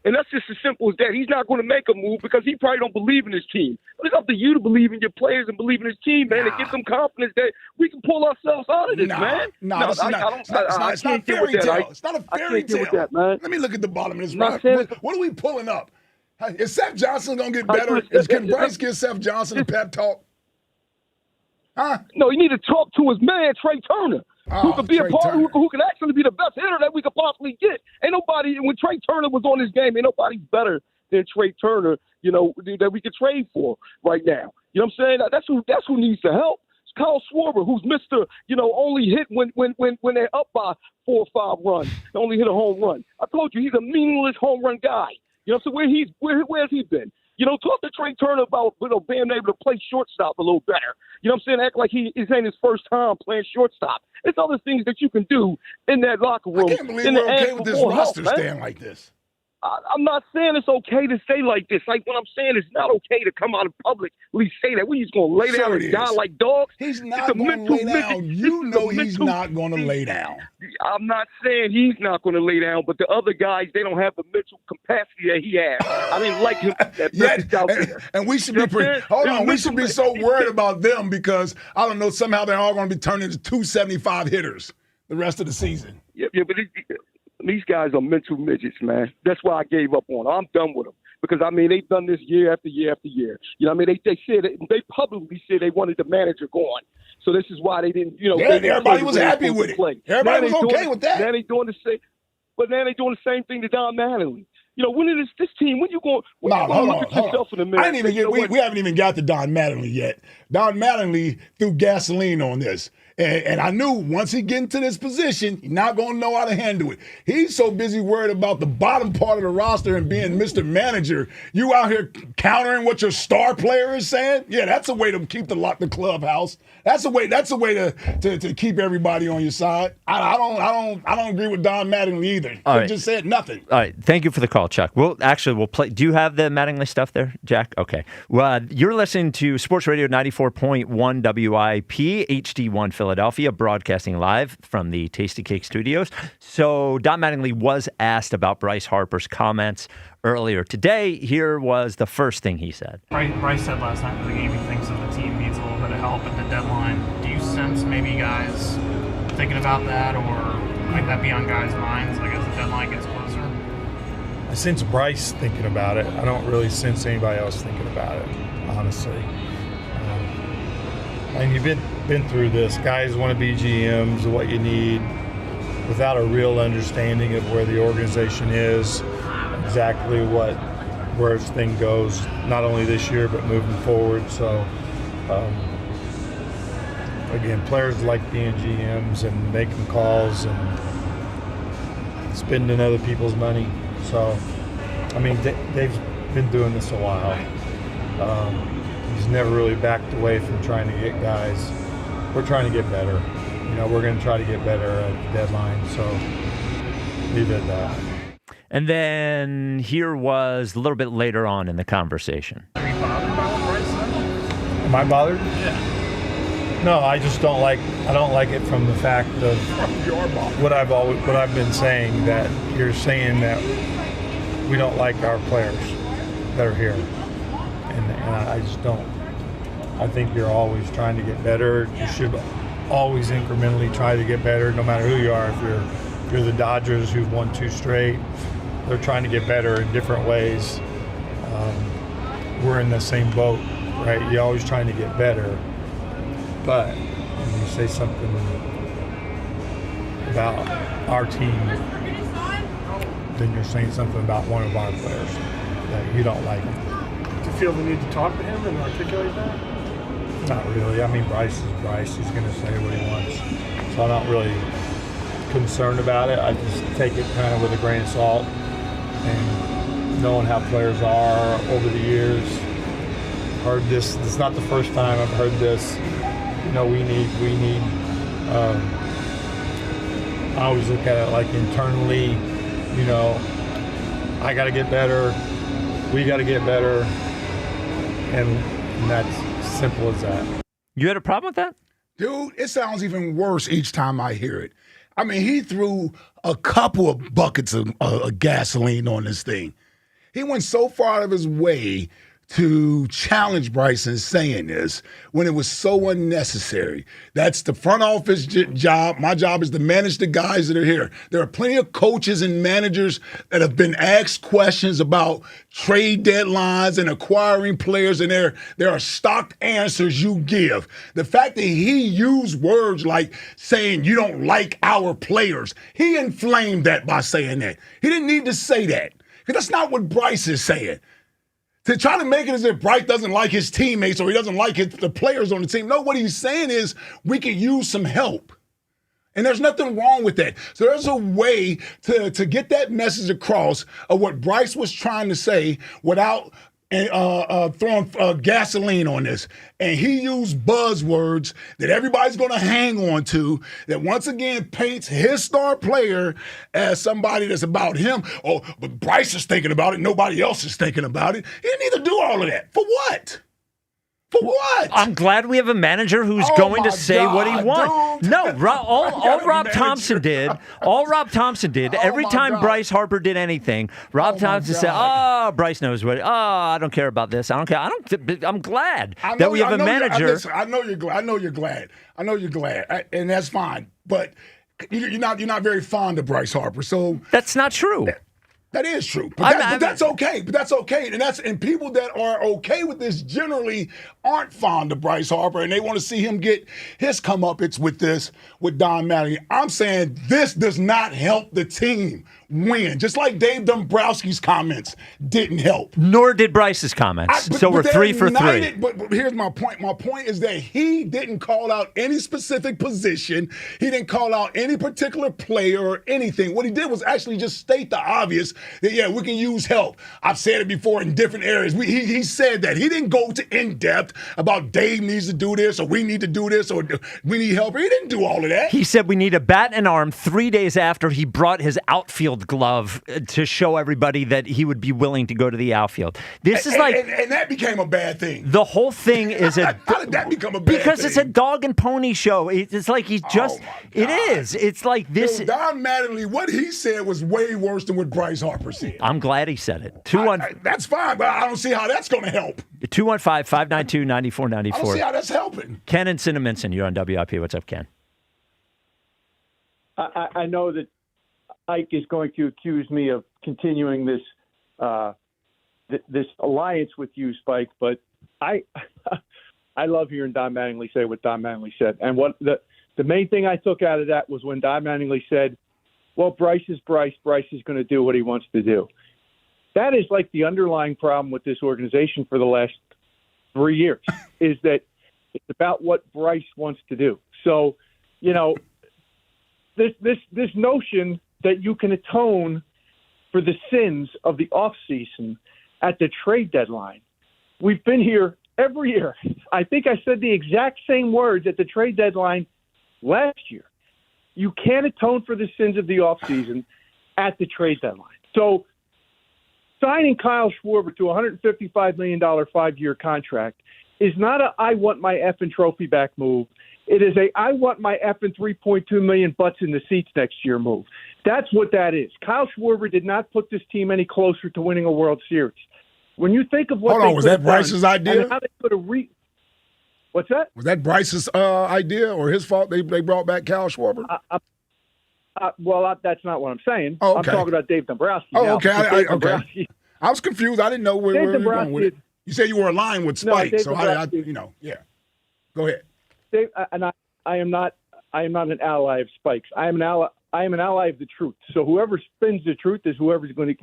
Speaker 11: And that's just as simple as that. He's not going to make a move because he probably don't believe in his team. But it's up to you to believe in your players and believe in his team, man, and give them confidence that we can pull ourselves out of this, man.
Speaker 2: It's not a fairy tale. It's not a fairy tale. Let me look at the bottom of this roster. What are we pulling up? Is Seth Johnson going to get better? Can Bryce give Seth Johnson a pep talk? Huh?
Speaker 11: No, you need to talk to his man, Trey Turner, who could be a part, who could actually be the best hitter that we could possibly get. Ain't nobody, when Trey Turner was on this game, ain't nobody better than Trey Turner, that we could trade for right now. You know what I'm saying? That's who needs the help. It's Kyle Schwarber, who's Mr. Only hit when they're up by 4 or 5 runs. They only hit a home run. I told you, he's a meaningless home run guy. You know, so where's he been? Talk to Trey Turner about being able to play shortstop a little better. You know what I'm saying? Act like it ain't his first time playing shortstop. It's other things that you can do in that locker room.
Speaker 2: I can't believe we're okay with this roster staying like this.
Speaker 11: I'm not saying it's okay to say like this. Like, what I'm saying is not okay to come out of publicly say that. We just going to lay down and die like dogs.
Speaker 2: He's not going to lay down. You know he's not going to lay down.
Speaker 11: I'm not saying he's not going to lay down, but the other guys, they don't have the mental capacity that he has. I didn't like him.
Speaker 2: And we should be we should be so worried about them because, I don't know, somehow they're all going to be turned into 275 hitters the rest of the season.
Speaker 11: Yeah, but these guys are mental midgets, man. That's why I gave up on them. I'm done with them. Because, I mean, they've done this year after year after year. You know what I mean? They publicly said they wanted the manager gone. So this is why they didn't,
Speaker 2: everybody was happy with it. Everybody was okay with that.
Speaker 11: Now they doing the same, but now they doing the same thing to Don Mattingly. When is this team? When you going? Look at yourself in the mirror.
Speaker 2: We haven't even got to Don Mattingly yet. Don Mattingly threw gasoline on this. And I knew once he get into this position, he's not going to know how to handle it. He's so busy worried about the bottom part of the roster and being Mr. Manager. You out here countering what your star player is saying? Yeah, that's a way to keep the clubhouse. That's a way to keep everybody on your side. I don't agree with Don Mattingly either. He just said nothing.
Speaker 1: All right, thank you for the call, Chuck. We'll play. Do you have the Mattingly stuff there, Jack? Okay. Well, you're listening to Sports Radio 94.1 WIP HD1 Philadelphia, broadcasting live from the Tasty Cake Studios. So Don Mattingly was asked about Bryce Harper's comments earlier today. Here was the first thing he said.
Speaker 10: Bryce said last night for the game he thinks that the team needs a little bit of help at the deadline. Do you sense maybe guys thinking about that, or might that be on guys' minds like as the deadline gets closer?
Speaker 12: I sense Bryce thinking about it. I don't really sense anybody else thinking about it, honestly. And you've been through this. Guys want to be GMs of what you need without a real understanding of where the organization is, exactly where this thing goes, not only this year but moving forward. So, again, players like being GMs and making calls and spending other people's money. So, I mean, they've been doing this a while. He's never really backed away from trying to get guys. We're trying to get better. We're going to try to get better at the deadline. So he did that.
Speaker 1: And then here was a little bit later on in the conversation.
Speaker 10: Are you bothered by what Bryce said?
Speaker 12: Am I bothered?
Speaker 10: Yeah.
Speaker 12: No, I just don't like. I don't like it from the fact of what I've been saying, that you're saying that we don't like our players that are here. And I just don't. I think you're always trying to get better. You should always incrementally try to get better, no matter who you are. If you're the Dodgers who've won 2 straight, they're trying to get better in different ways. We're in the same boat, right? You're always trying to get better. But when you say something about our team, then you're saying something about one of our players that you don't like.
Speaker 28: Do you feel the need to talk to him and articulate that?
Speaker 12: Not really. I mean, Bryce is Bryce. He's going to say what he wants. So I'm not really concerned about it. I just take it kind of with a grain of salt. And knowing how players are over the years, heard this. It's not the first time I've heard this. We need. I always look at it like internally. I got to get better. We got to get better. And that's simple as that.
Speaker 1: You had a problem with that?
Speaker 2: Dude, it sounds even worse each time I hear it. I mean, he threw a couple of buckets of gasoline on this thing. He went so far out of his way to challenge Bryson saying this when it was so unnecessary. That's the front office job. My job is to manage the guys that are here. There are plenty of coaches and managers that have been asked questions about trade deadlines and acquiring players, and there are stock answers you give. The fact that he used words like saying you don't like our players, he inflamed that by saying that. He didn't need to say that, because that's not what Bryce is saying. To try to make it as if Bryce doesn't like his teammates or he doesn't like the players on the team. No, what he's saying is we could use some help. And there's nothing wrong with that. So there's a way to get that message across of what Bryce was trying to say without and throwing gasoline on this. And he used buzzwords that everybody's going to hang on to that once again paints his star player as somebody that's about him. Oh, but Bryce is thinking about it. Nobody else is thinking about it. He didn't need to do all of that. For what? For what?
Speaker 1: I'm glad we have a manager who's going to say what he wants.
Speaker 2: Dude.
Speaker 1: No, all Rob Thompson did, every time Bryce Harper did anything, Rob Thompson said, "Oh, Bryce knows what. Oh, I don't care about this. I don't care. I'm glad that we have a manager."
Speaker 2: I know you're glad. And that's fine. But you're not very fond of Bryce Harper. So
Speaker 1: that's not true.
Speaker 2: That is true, but that's okay. And people that are okay with this generally aren't fond of Bryce Harper, and they want to see him get his comeuppance with Don Mattingly. I'm saying this does not help the team win, just like Dave Dombrowski's comments didn't help.
Speaker 1: Nor did Bryce's comments. So we're 3 for 3.
Speaker 2: But here's my point. My point is that he didn't call out any specific position. He didn't call out any particular player or anything. What he did was actually just state the obvious. That, we can use help. I've said it before in different areas. He said that. He didn't go to in-depth about Dave needs to do this or we need to do this or we need help. He didn't do all of that.
Speaker 1: He said we need a bat and arm 3 days after he brought his outfield glove to show everybody that he would be willing to go to the outfield. This is
Speaker 2: and that became a bad thing.
Speaker 1: The whole thing is
Speaker 2: how did that become a bad thing?
Speaker 1: Because it's a dog and pony show. It's like he's just, it is. It's like this.
Speaker 2: Dude, Don Mattingly, what he said was way worse than what Bryce Harper said.
Speaker 1: I'm glad he said it.
Speaker 2: That's fine, but I don't see how that's going to help.
Speaker 1: 215-592-9494.
Speaker 2: I don't see how that's helping.
Speaker 1: Ken and Cinnaminson, you're on WIP. What's up, Ken?
Speaker 14: I know that Ike is going to accuse me of continuing this this alliance with you, Spike, but I love hearing Don Mattingly say what Don Mattingly said. And what the main thing I took out of that was when Don Mattingly said, well, Bryce is Bryce. Bryce is going to do what he wants to do. That is like the underlying problem with this organization for the last 3 years, is that it's about what Bryce wants to do. So, this notion that you can atone for the sins of the offseason at the trade deadline. We've been here every year. I think I said the exact same words at the trade deadline last year. You can't atone for the sins of the offseason at the trade deadline. So signing Kyle Schwarber to a $155 million 5-year contract is not a I want my effing trophy back move. It is a I want my effing 3.2 million butts in the seats next year move. That's what that is. Kyle Schwarber did not put this team any closer to winning a World Series. When you think of what
Speaker 2: Hold on, was that Bryce's idea?
Speaker 14: How they could have What's that?
Speaker 2: Was that Bryce's idea or his fault they brought back Kyle Schwarber?
Speaker 14: That's not what I'm saying.
Speaker 2: Oh, okay.
Speaker 14: I'm talking about Dave Dombrowski.
Speaker 2: Oh,
Speaker 14: now.
Speaker 2: okay. Okay. I was confused. I didn't know where you were going with it. You said you were aligned with Spike, so yeah. Go ahead.
Speaker 14: Dave, and I am not an ally of Spike's. I am an ally of the truth. So whoever spins the truth is who I'm going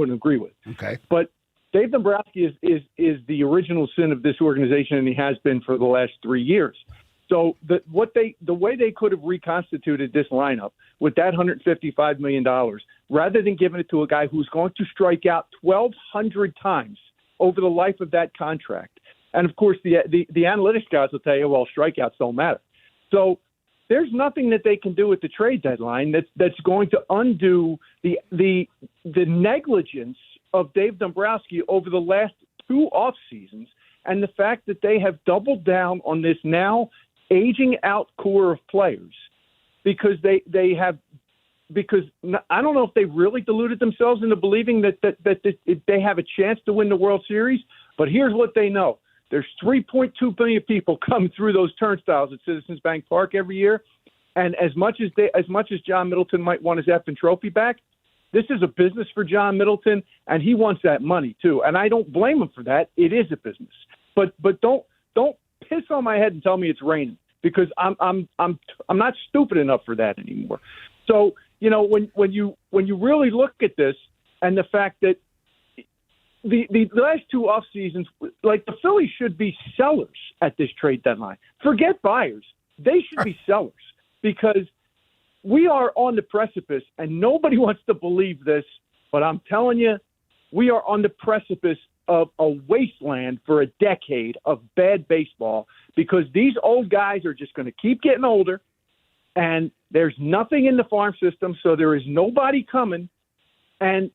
Speaker 14: to agree with.
Speaker 2: Okay.
Speaker 14: But Dave Dombrowski is the original sin of this organization, and he has been for the last 3 years. So the way they could have reconstituted this lineup with that $155 million, rather than giving it to a guy who's going to strike out 1,200 times over the life of that contract. And of course, the analytics guys will tell you, well, strikeouts don't matter. So there's nothing that they can do at the trade deadline that's going to undo the negligence of Dave Dombrowski over the last 2 off seasons, and the fact that they have doubled down on this now aging out core of players because they have. Because I don't know if they really deluded themselves into believing that they have a chance to win the World Series. But here's what they know: there's 3.2 billion people coming through those turnstiles at Citizens Bank Park every year, and as much as John Middleton might want his effing trophy back, this is a business for John Middleton, and he wants that money too. And I don't blame him for that. It is a business. But don't piss on my head and tell me it's raining, because I'm not stupid enough for that anymore. So. When you really look at this and the fact that the last 2 off seasons, like, the Phillies should be sellers at this trade deadline. Forget buyers. They should be sellers, because we are on the precipice, and nobody wants to believe this, but I'm telling you, we are on the precipice a wasteland for a decade of bad baseball because these old guys are just going to keep getting older, and there's nothing in the farm system, so there is nobody coming. And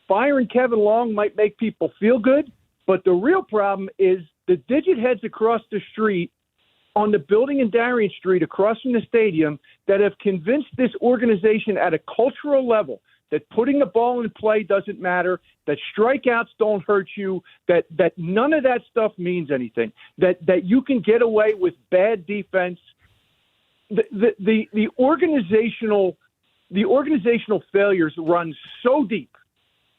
Speaker 14: firing Kevin Long might make people feel good, but the real problem is the digit heads across the street on the building in Darien Street across from the stadium that have convinced this organization at a cultural level that putting the ball in play doesn't matter, that strikeouts don't hurt you, that none of that stuff means anything, that you can get away with bad defense. The organizational failures run so deep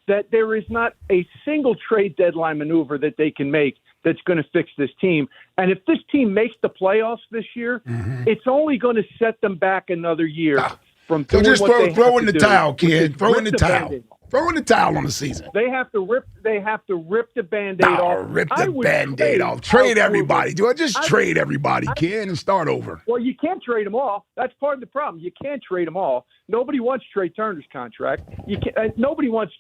Speaker 14: that there is not a single trade deadline maneuver that they can make that's going to fix this team. And if this team makes the playoffs this year, it's only going to set them back another year from doing
Speaker 2: just
Speaker 14: what they
Speaker 2: throw
Speaker 14: have
Speaker 2: in
Speaker 14: to
Speaker 2: the
Speaker 14: do,
Speaker 2: towel,
Speaker 14: which is
Speaker 2: kid. Throw in the
Speaker 14: rip
Speaker 2: towel.
Speaker 14: Band-Aid.
Speaker 2: Throw in the towel on the season.
Speaker 14: They have to rip the Band-Aid off.
Speaker 2: Rip the Band-Aid off. Trade everybody. Do I just trade everybody, kid, and start over?
Speaker 14: Well, you can't trade them all. That's part of the problem. You can't trade them all. Nobody wants Trey Turner's contract. You can't. Nobody wants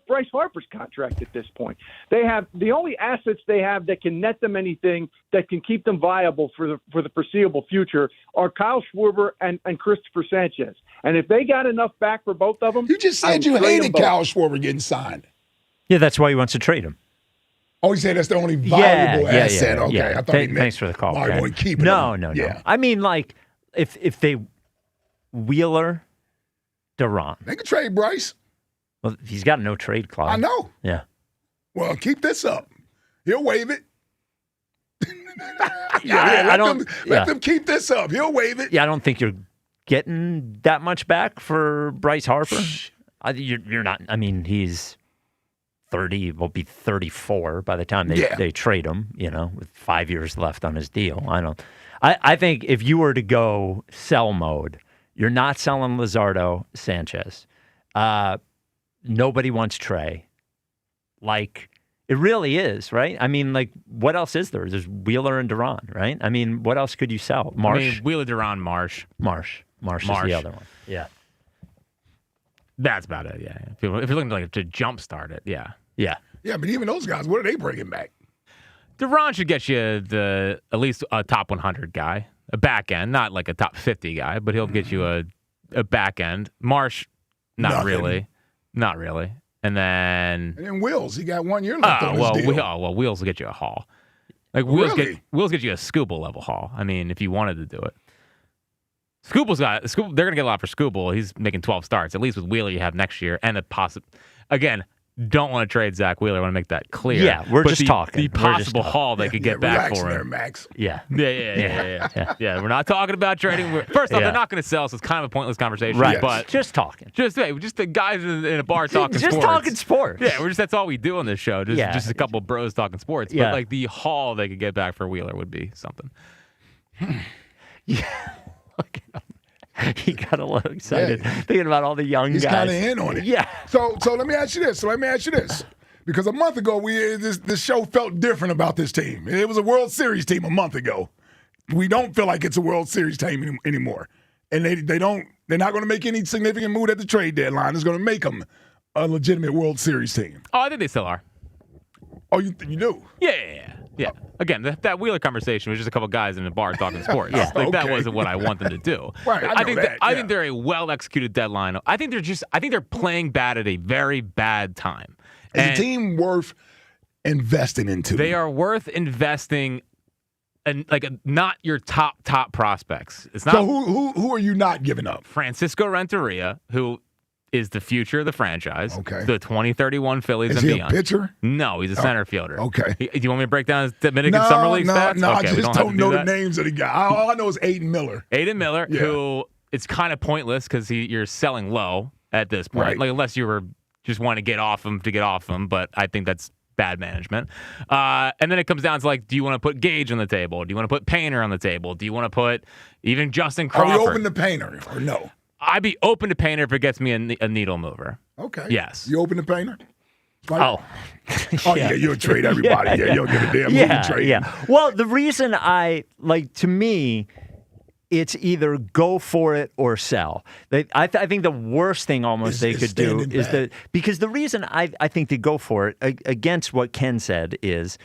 Speaker 14: Bryce Harper's contract at this point. They have the only assets they have that can net them anything that can keep them viable for the foreseeable future are Kyle Schwarber and Christopher Sanchez. And if they got enough back for both of them,
Speaker 2: you just said you hated Kyle Schwarber getting signed.
Speaker 1: Yeah, that's why he wants to trade him.
Speaker 2: Oh, you say that's the only valuable asset.
Speaker 1: Yeah,
Speaker 2: okay,
Speaker 1: yeah.
Speaker 2: I thought he meant
Speaker 1: Thanks for the call.
Speaker 2: Mario
Speaker 1: Okay.
Speaker 2: keeping
Speaker 1: No.
Speaker 2: him.
Speaker 1: I mean, like, if they Wheeler, Duran.
Speaker 2: They could trade Bryce.
Speaker 1: Well, he's got no trade clause.
Speaker 2: I know.
Speaker 1: Yeah.
Speaker 2: Well, keep this up. He'll waive it. Let them keep this up. He'll waive it.
Speaker 1: Yeah, I don't think you're getting that much back for Bryce Harper. You're not. I mean, he's 30. Will be 34 by the time they trade him. With 5 years left on his deal. I think if you were to go sell mode, you're not selling Luzardo, Sanchez. Nobody wants Trey. Like, it really is, right? I mean, like, what else is there? There's Wheeler and Duran, right? I mean, what else could you sell? Marsh?
Speaker 3: I mean, Wheeler, Duran, Marsh.
Speaker 1: Marsh is the other one. Yeah.
Speaker 3: That's about it, yeah. If you're looking to jumpstart it, yeah.
Speaker 1: Yeah.
Speaker 2: Yeah, but even those guys, what are they bringing back?
Speaker 3: Duran should get you at least a top 100 guy, a back end, not like a top 50 guy, but he'll get you a back end. Marsh, not really. And then
Speaker 2: Wills, he got 1 year left on his deal.
Speaker 3: Wills will get you a haul. Like Wills get you a Skubal level haul. I mean, if you wanted to do it. They're gonna get a lot for Skubal. He's making 12 starts. At least with Wheeler you have next year and again, don't want to trade Zach Wheeler. I want to make that clear.
Speaker 1: Yeah, we're just talking.
Speaker 3: The possible haul they could get back for him.
Speaker 2: There, Max.
Speaker 1: Yeah.
Speaker 3: Yeah. We're not talking about trading. First off, they're not going to sell, so it's kind of a pointless conversation.
Speaker 1: Right.
Speaker 3: But
Speaker 1: just talking.
Speaker 3: Just the guys in a bar talking sports.
Speaker 1: Just talking sports.
Speaker 3: Yeah, that's all we do on this show. Just a couple of bros talking sports. But like the haul they could get back for Wheeler would be something.
Speaker 2: Yeah.
Speaker 1: He got a little excited thinking about all the young
Speaker 2: He's
Speaker 1: guys.
Speaker 2: He's kind of in on it.
Speaker 1: Yeah.
Speaker 2: So let me ask you this. Because a month ago, this show felt different about this team. It was a World Series team a month ago. We don't feel like it's a World Series team anymore. And they're not going to make any significant move at the trade deadline. It's going to make them a legitimate World Series team.
Speaker 3: Oh, I think they still are.
Speaker 2: Oh, you do?
Speaker 3: Yeah. Again, that Wheeler conversation was just a couple guys in a bar talking sports. That wasn't what I want them to do.
Speaker 2: Right, I
Speaker 3: think they're a well-executed deadline. I think they're playing bad at a very bad time.
Speaker 2: Is a team worth investing into?
Speaker 3: They are worth investing in, not your top prospects. It's not.
Speaker 2: So who are you not giving up?
Speaker 3: Francisco Renteria, who is the future of the franchise.
Speaker 2: Okay.
Speaker 3: The 2030 Phillies
Speaker 2: and
Speaker 3: beyond.
Speaker 2: Is he a pitcher?
Speaker 3: No, he's a center fielder.
Speaker 2: Okay.
Speaker 3: Do you want me to break down his Dominican Summer League stats?
Speaker 2: No,
Speaker 3: okay,
Speaker 2: I just don't know the names of the guy. All I know is Aiden Miller.
Speaker 3: Who it's kind of pointless because you're selling low at this point.
Speaker 2: Right.
Speaker 3: Like, unless you were just want to get off him, but I think that's bad management. And then it comes down to do you want to put Gage on the table? Do you want to put Painter on the table? Do you want to put even Justin Crawford?
Speaker 2: Are we open to Painter or no?
Speaker 3: I'd be open to Painter if it gets me a needle mover.
Speaker 2: Okay.
Speaker 3: Yes.
Speaker 2: You open to Painter?
Speaker 1: Oh.
Speaker 2: You'll trade everybody. Yeah, you'll give a damn who you trade.
Speaker 1: Yeah. Well, the reason to me, it's either go for it or sell. I think the worst thing almost they could do is because the reason I think to go for it against what Ken said is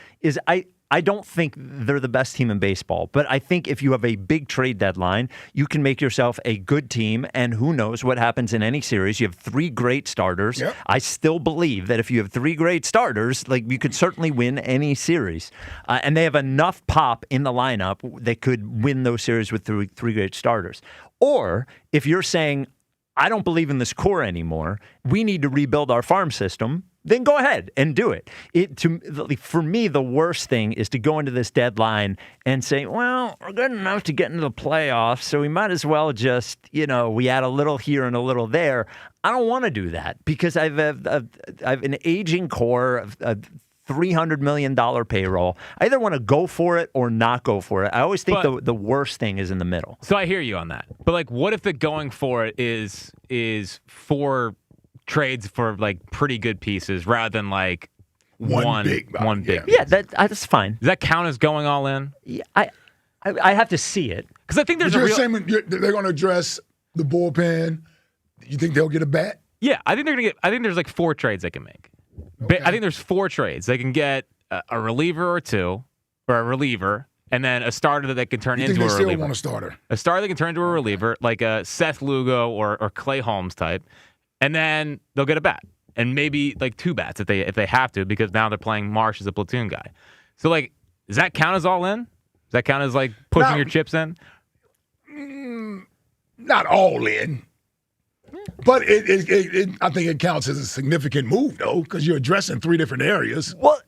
Speaker 1: I don't think they're the best team in baseball, but I think if you have a big trade deadline, you can make yourself a good team, and who knows what happens in any series. You have 3 great starters. Yep. I still believe that if you have 3 great starters, like you could certainly win any series. And they have enough pop in the lineup that could win those series with 3 great starters. Or if you're saying, I don't believe in this core anymore, we need to rebuild our farm system, then go ahead and do it. For me, the worst thing is to go into this deadline and say, well, we're good enough to get into the playoffs, so we might as well just, we add a little here and a little there. I don't want to do that because I've an aging core of $300 million payroll. I either want to go for it or not go for it. I always think the worst thing is in the middle.
Speaker 3: So I hear you on that. But like, what if the going for it is for trades for like pretty good pieces rather than like one big.
Speaker 1: Yeah, that's fine.
Speaker 3: Does that count as going all in?
Speaker 1: Yeah, I have to see it
Speaker 3: because I think there's
Speaker 2: saying they're going to address the bullpen. You think they'll get a bat?
Speaker 3: Yeah, I think they're going to get. I think there's like 4 trades they can make. Okay. I think there's 4 trades they can get: a reliever or 2, or a reliever, and then a starter that they can turn into a reliever.
Speaker 2: Still want a starter.
Speaker 3: A starter they can turn into a reliever, like a Seth Lugo or Clay Holmes type. And then they'll get a bat, and maybe like 2 bats if they have to, because now they're playing Marsh as a platoon guy. So like, does that count as all in? Does that count as like pushing your chips in?
Speaker 2: Not all in, but I think it counts as a significant move though, because you're addressing 3 different areas.
Speaker 1: Well,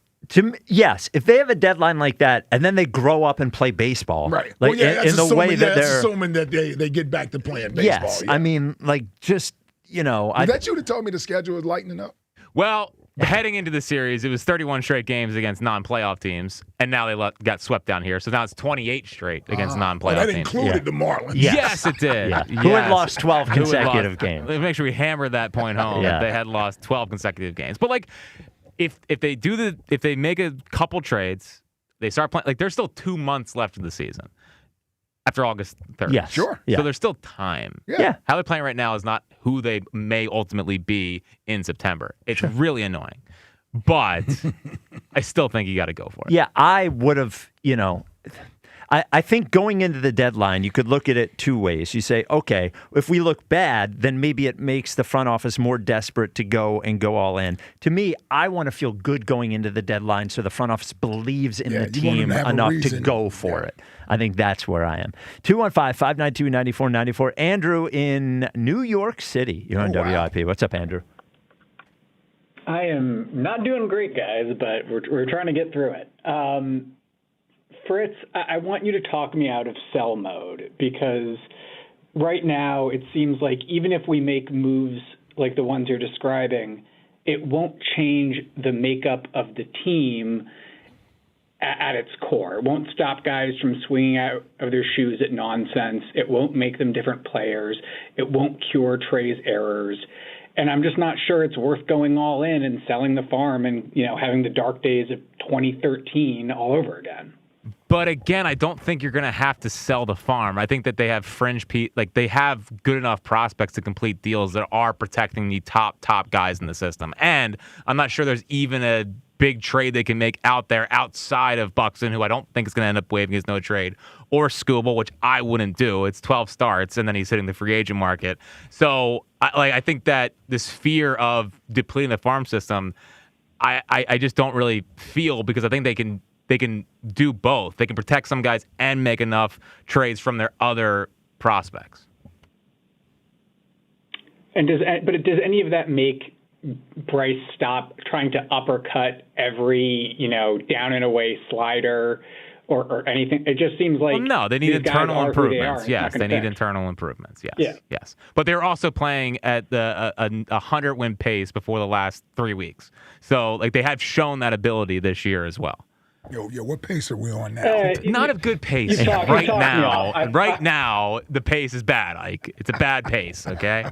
Speaker 1: yes, if they have a deadline like that, and then they grow up and play baseball,
Speaker 2: right?
Speaker 1: Like in the way that they're
Speaker 2: assuming that they get back to playing baseball.
Speaker 1: Yes,
Speaker 2: yeah.
Speaker 1: I mean, like just.
Speaker 2: Was that you that told me the schedule is lightening up?
Speaker 3: Well, heading into the series, it was 31 straight games against non-playoff teams, and now they got swept down here. So now it's 28 straight against non-playoff teams.
Speaker 2: That included the Marlins.
Speaker 3: Yes, it did.
Speaker 1: Yeah. Yes. Who had lost 12 consecutive games.
Speaker 3: Let's make sure we hammer that point home. Yeah. They had lost 12 consecutive games. But like, if they make a couple trades, they start playing. Like, there's still 2 months left of the season. After August 3rd.
Speaker 1: Yes.
Speaker 2: Sure.
Speaker 1: Yeah.
Speaker 3: So there's still time.
Speaker 1: Yeah.
Speaker 3: How they're playing right now is not who they may ultimately be in September. It's really annoying. But I still think you got to go for it.
Speaker 1: Yeah, I would have, I think going into the deadline, you could look at it 2 ways. You say, okay, if we look bad, then maybe it makes the front office more desperate to go all in. To me, I want to feel good going into the deadline so the front office believes in the team enough to go for it. I think that's where I am. 215-592-9494. Andrew in New York City. You're on WIP. What's up, Andrew?
Speaker 4: I am not doing great, guys, but we're trying to get through it. Fritz, I want you to talk me out of sell mode, because right now it seems like even if we make moves like the ones you're describing, it won't change the makeup of the team at its core. It won't stop guys from swinging out of their shoes at nonsense. It won't make them different players. It won't cure Trey's errors. And I'm just not sure it's worth going all in and selling the farm and, having the dark days of 2013 all over again.
Speaker 3: But again, I don't think you're going to have to sell the farm. I think that they have they have good enough prospects to complete deals that are protecting the top guys in the system. And I'm not sure there's even a big trade they can make out there outside of Buxton, who I don't think is going to end up waiving his no trade, or Skubal, which I wouldn't do. It's 12 starts, and then he's hitting the free agent market. So I think that this fear of depleting the farm system, I just don't really feel, because I think they can do both. They can protect some guys and make enough trades from their other prospects.
Speaker 4: And does any of that make Bryce stop trying to uppercut every, down and away slider or anything? It just seems like
Speaker 3: no, they need internal improvements. Yes, they need internal improvements. Yes. But they're also playing at a 100-win pace before the last 3 weeks. So they have shown that ability this year as well.
Speaker 2: Yo, what pace are we on now?
Speaker 3: Not a good pace right now. Right now, the pace is bad, Ike. It's a bad pace, okay?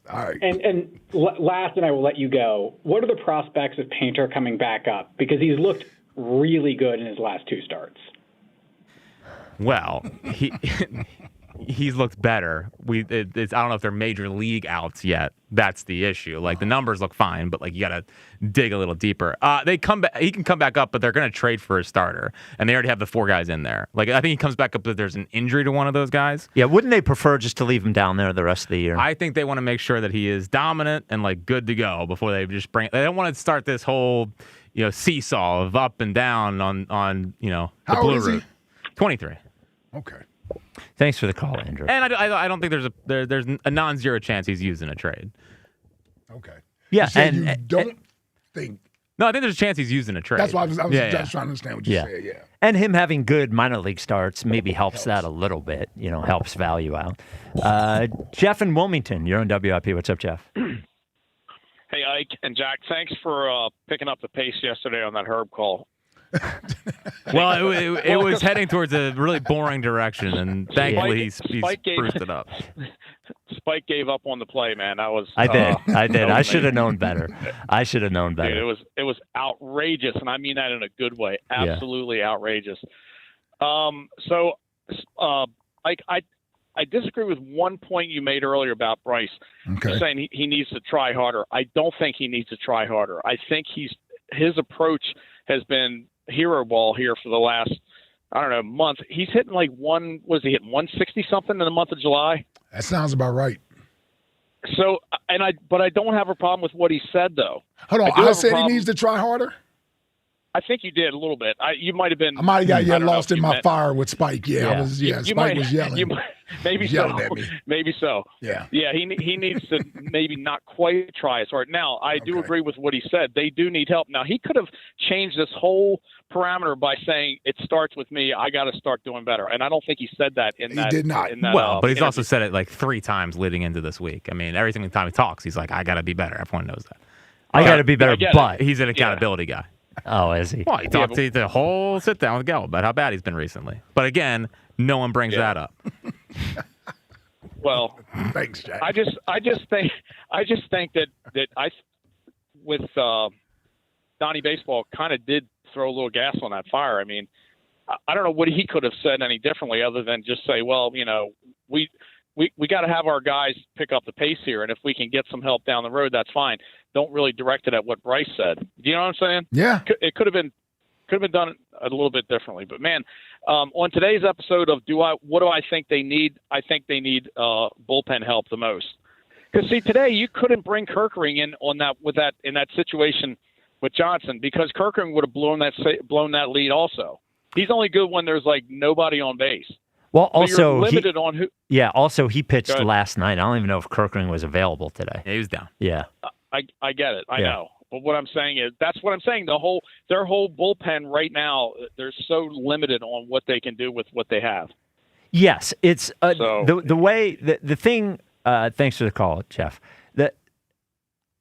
Speaker 2: All right.
Speaker 4: And last, and I will let you go, what are the prospects of Painter coming back up? Because he's looked really good in his last 2 starts.
Speaker 3: Well, he's looked better. I don't know if they're major league outs yet. That's the issue. Like the numbers look fine, but like you got to dig a little deeper. He can come back up, but they're going to trade for a starter, and they already have the 4 guys in there. Like I think he comes back up if there's an injury to one of those guys.
Speaker 1: Yeah, wouldn't they prefer just to leave him down there the rest of the year?
Speaker 3: I think they want to make sure that he is dominant and like good to go before they just bring. They don't want to start this whole seesaw of up and down on the
Speaker 2: How
Speaker 3: blue
Speaker 2: old is he?
Speaker 3: route. 23.
Speaker 2: Okay.
Speaker 1: Thanks for the call, Andrew.
Speaker 3: And I don't think there's a non-zero chance he's used in a trade.
Speaker 2: Okay.
Speaker 1: Yeah,
Speaker 2: you don't think.
Speaker 3: No, I think there's a chance he's used in a trade.
Speaker 2: That's why I was just trying to understand what you said. Yeah.
Speaker 1: And him having good minor league starts maybe helps that a little bit. Helps value out. Jeff in Wilmington, you're on WIP. What's up, Jeff?
Speaker 15: Hey, Ike and Jack, thanks for picking up the pace yesterday on that Herb call.
Speaker 3: Well, it was heading towards a really boring direction, and thankfully he's spruced it up.
Speaker 15: Spike gave up on the play, man. That was
Speaker 1: I did. I should have known better.
Speaker 15: Dude, it was outrageous, and I mean that in a good way. Absolutely outrageous. So, Ike, I disagree with one point you made earlier about Bryce.
Speaker 2: Okay.
Speaker 15: You're saying he needs to try harder. I don't think he needs to try harder. I think his approach has been hero ball here for the last, month. He's hitting like 160 something in the month of July?
Speaker 2: That sounds about right.
Speaker 15: So, but I don't have a problem with what he said though.
Speaker 2: Hold on, I said he needs to try harder?
Speaker 15: I think you did a little bit. You might have been.
Speaker 2: I might have got lost in my fire with Spike. Yeah. Spike was yelling.
Speaker 15: Maybe
Speaker 2: so.
Speaker 15: At me. Maybe so.
Speaker 2: Yeah.
Speaker 15: Yeah, he needs to maybe not quite try as hard. Now, I do agree with what he said. They do need help. Now, he could have changed this whole parameter by saying it starts with me. I got to start doing better. And I don't think he said that in that.
Speaker 2: He did not.
Speaker 3: But he's also said it like 3 times leading into this week. I mean, every single time he talks, he's like, I got to be better. Everyone knows that.
Speaker 1: I got to be better, but
Speaker 3: he's an accountability guy.
Speaker 1: Oh, is he?
Speaker 3: Well, he talked to the whole sit down with Gal about how bad he's been recently. But again, no one brings that up.
Speaker 15: Well,
Speaker 2: thanks, Jack.
Speaker 15: I just think that with Donnie Baseball kind of did throw a little gas on that fire. I mean, I don't know what he could have said any differently other than just say, well, we got to have our guys pick up the pace here, and if we can get some help down the road, that's fine. Don't really direct it at what Bryce said. Do you know what I'm saying?
Speaker 2: Yeah.
Speaker 15: It could have been done a little bit differently. But man, on today's episode of what do I think they need? I think they need bullpen help the most. Because see, today you couldn't bring Kerkering in in that situation with Johnson because Kerkering would have blown that lead also. He's only good when there's like nobody on base.
Speaker 1: Well,
Speaker 15: so
Speaker 1: also
Speaker 15: you're limited on who.
Speaker 1: Yeah. Also, he pitched last night. I don't even know if Kerkering was available today.
Speaker 3: Yeah, he was down.
Speaker 1: Yeah.
Speaker 15: I get it. I know. But what I'm saying is that's what I'm saying. Their whole bullpen right now, they're so limited on what they can do with what they have.
Speaker 1: Yes, it's the way the thing. Thanks for the call, Jeff.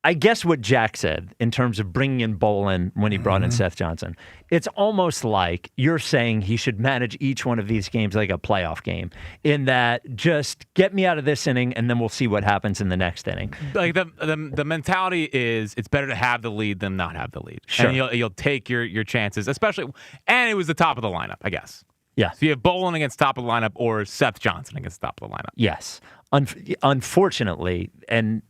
Speaker 1: I guess what Jack said in terms of bringing in Bolin when he brought in Seth Johnson, it's almost like you're saying he should manage each one of these games like a playoff game in that just get me out of this inning and then we'll see what happens in the next inning.
Speaker 3: Like the mentality is it's better to have the lead than not have the lead.
Speaker 1: Sure.
Speaker 3: And you'll take your chances, especially, and it was the top of the lineup, I guess.
Speaker 1: Yeah.
Speaker 3: So you have Bolin against top of the lineup or Seth Johnson against top of the lineup.
Speaker 1: Yes. Unfortunately, and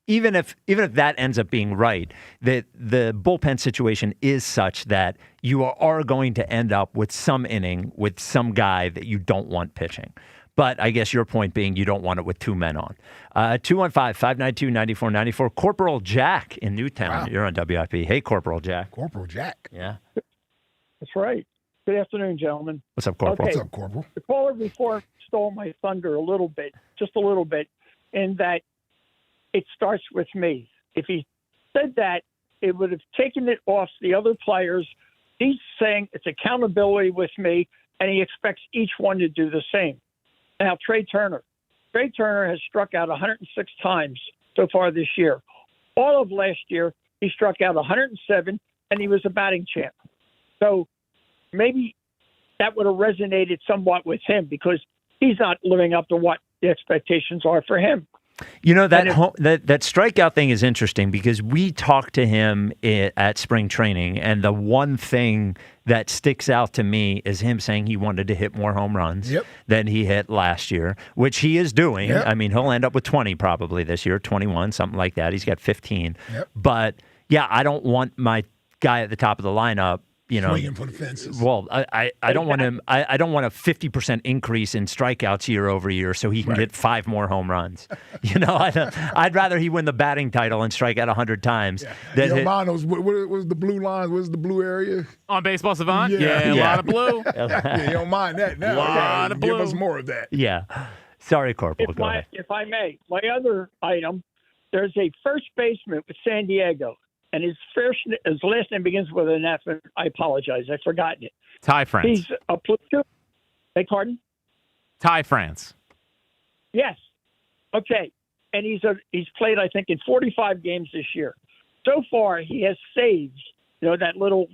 Speaker 1: even if that ends up being right, that the bullpen situation is such that you are going to end up with some inning with some guy that you don't want pitching. But I guess your point being you don't want it with 2 men on. 215-592-9494. Corporal Jack in Newtown. Wow. You're on WIP. Hey, Corporal Jack.
Speaker 2: Corporal Jack.
Speaker 1: Yeah.
Speaker 16: That's right. Good afternoon, gentlemen.
Speaker 1: What's up, Corporal?
Speaker 16: Okay.
Speaker 2: What's up, Corporal?
Speaker 16: The caller before stole my thunder a little bit, just a little bit, in that it starts with me. If he said that, it would have taken it off the other players. He's saying it's accountability with me, and he expects each one to do the same. Now, Trey Turner. Trey Turner has struck out 106 times so far this year. All of last year, he struck out 107, and he was a batting champ. So maybe that would have resonated somewhat with him because he's not living up to what the expectations are for him.
Speaker 1: You know, that strikeout thing is interesting because we talked to him at spring training, and the one thing that sticks out to me is him saying he wanted to hit more home runs than he hit last year, which he is doing.
Speaker 2: Yep.
Speaker 1: I mean, he'll end up with 20 probably this year, 21, something like that. He's got 15.
Speaker 2: Yep.
Speaker 1: But, yeah, I don't want my guy at the top of the lineup,
Speaker 2: swinging for the fences.
Speaker 1: Well, I don't want him. I don't want a 50% increase in strikeouts year over year so he can get 5 more home runs. I'd rather he win the batting title and strike out 100 times.
Speaker 2: What was the blue lines? What's the blue area?
Speaker 3: On Baseball Savant?
Speaker 2: Yeah.
Speaker 3: A lot of blue.
Speaker 2: You don't mind that now.
Speaker 3: A lot of blue.
Speaker 2: Give us more of that.
Speaker 1: Yeah. Sorry, Corporal. Go ahead.
Speaker 16: If I may, my other item, there's a first baseman with San Diego. And his last name begins with an F, and I apologize. I've forgotten it.
Speaker 3: Ty France.
Speaker 16: He's a platoon. Beg pardon?
Speaker 3: Ty France.
Speaker 16: Yes. Okay. And he's played, I think, in 45 games this year. So far, he has saved, that little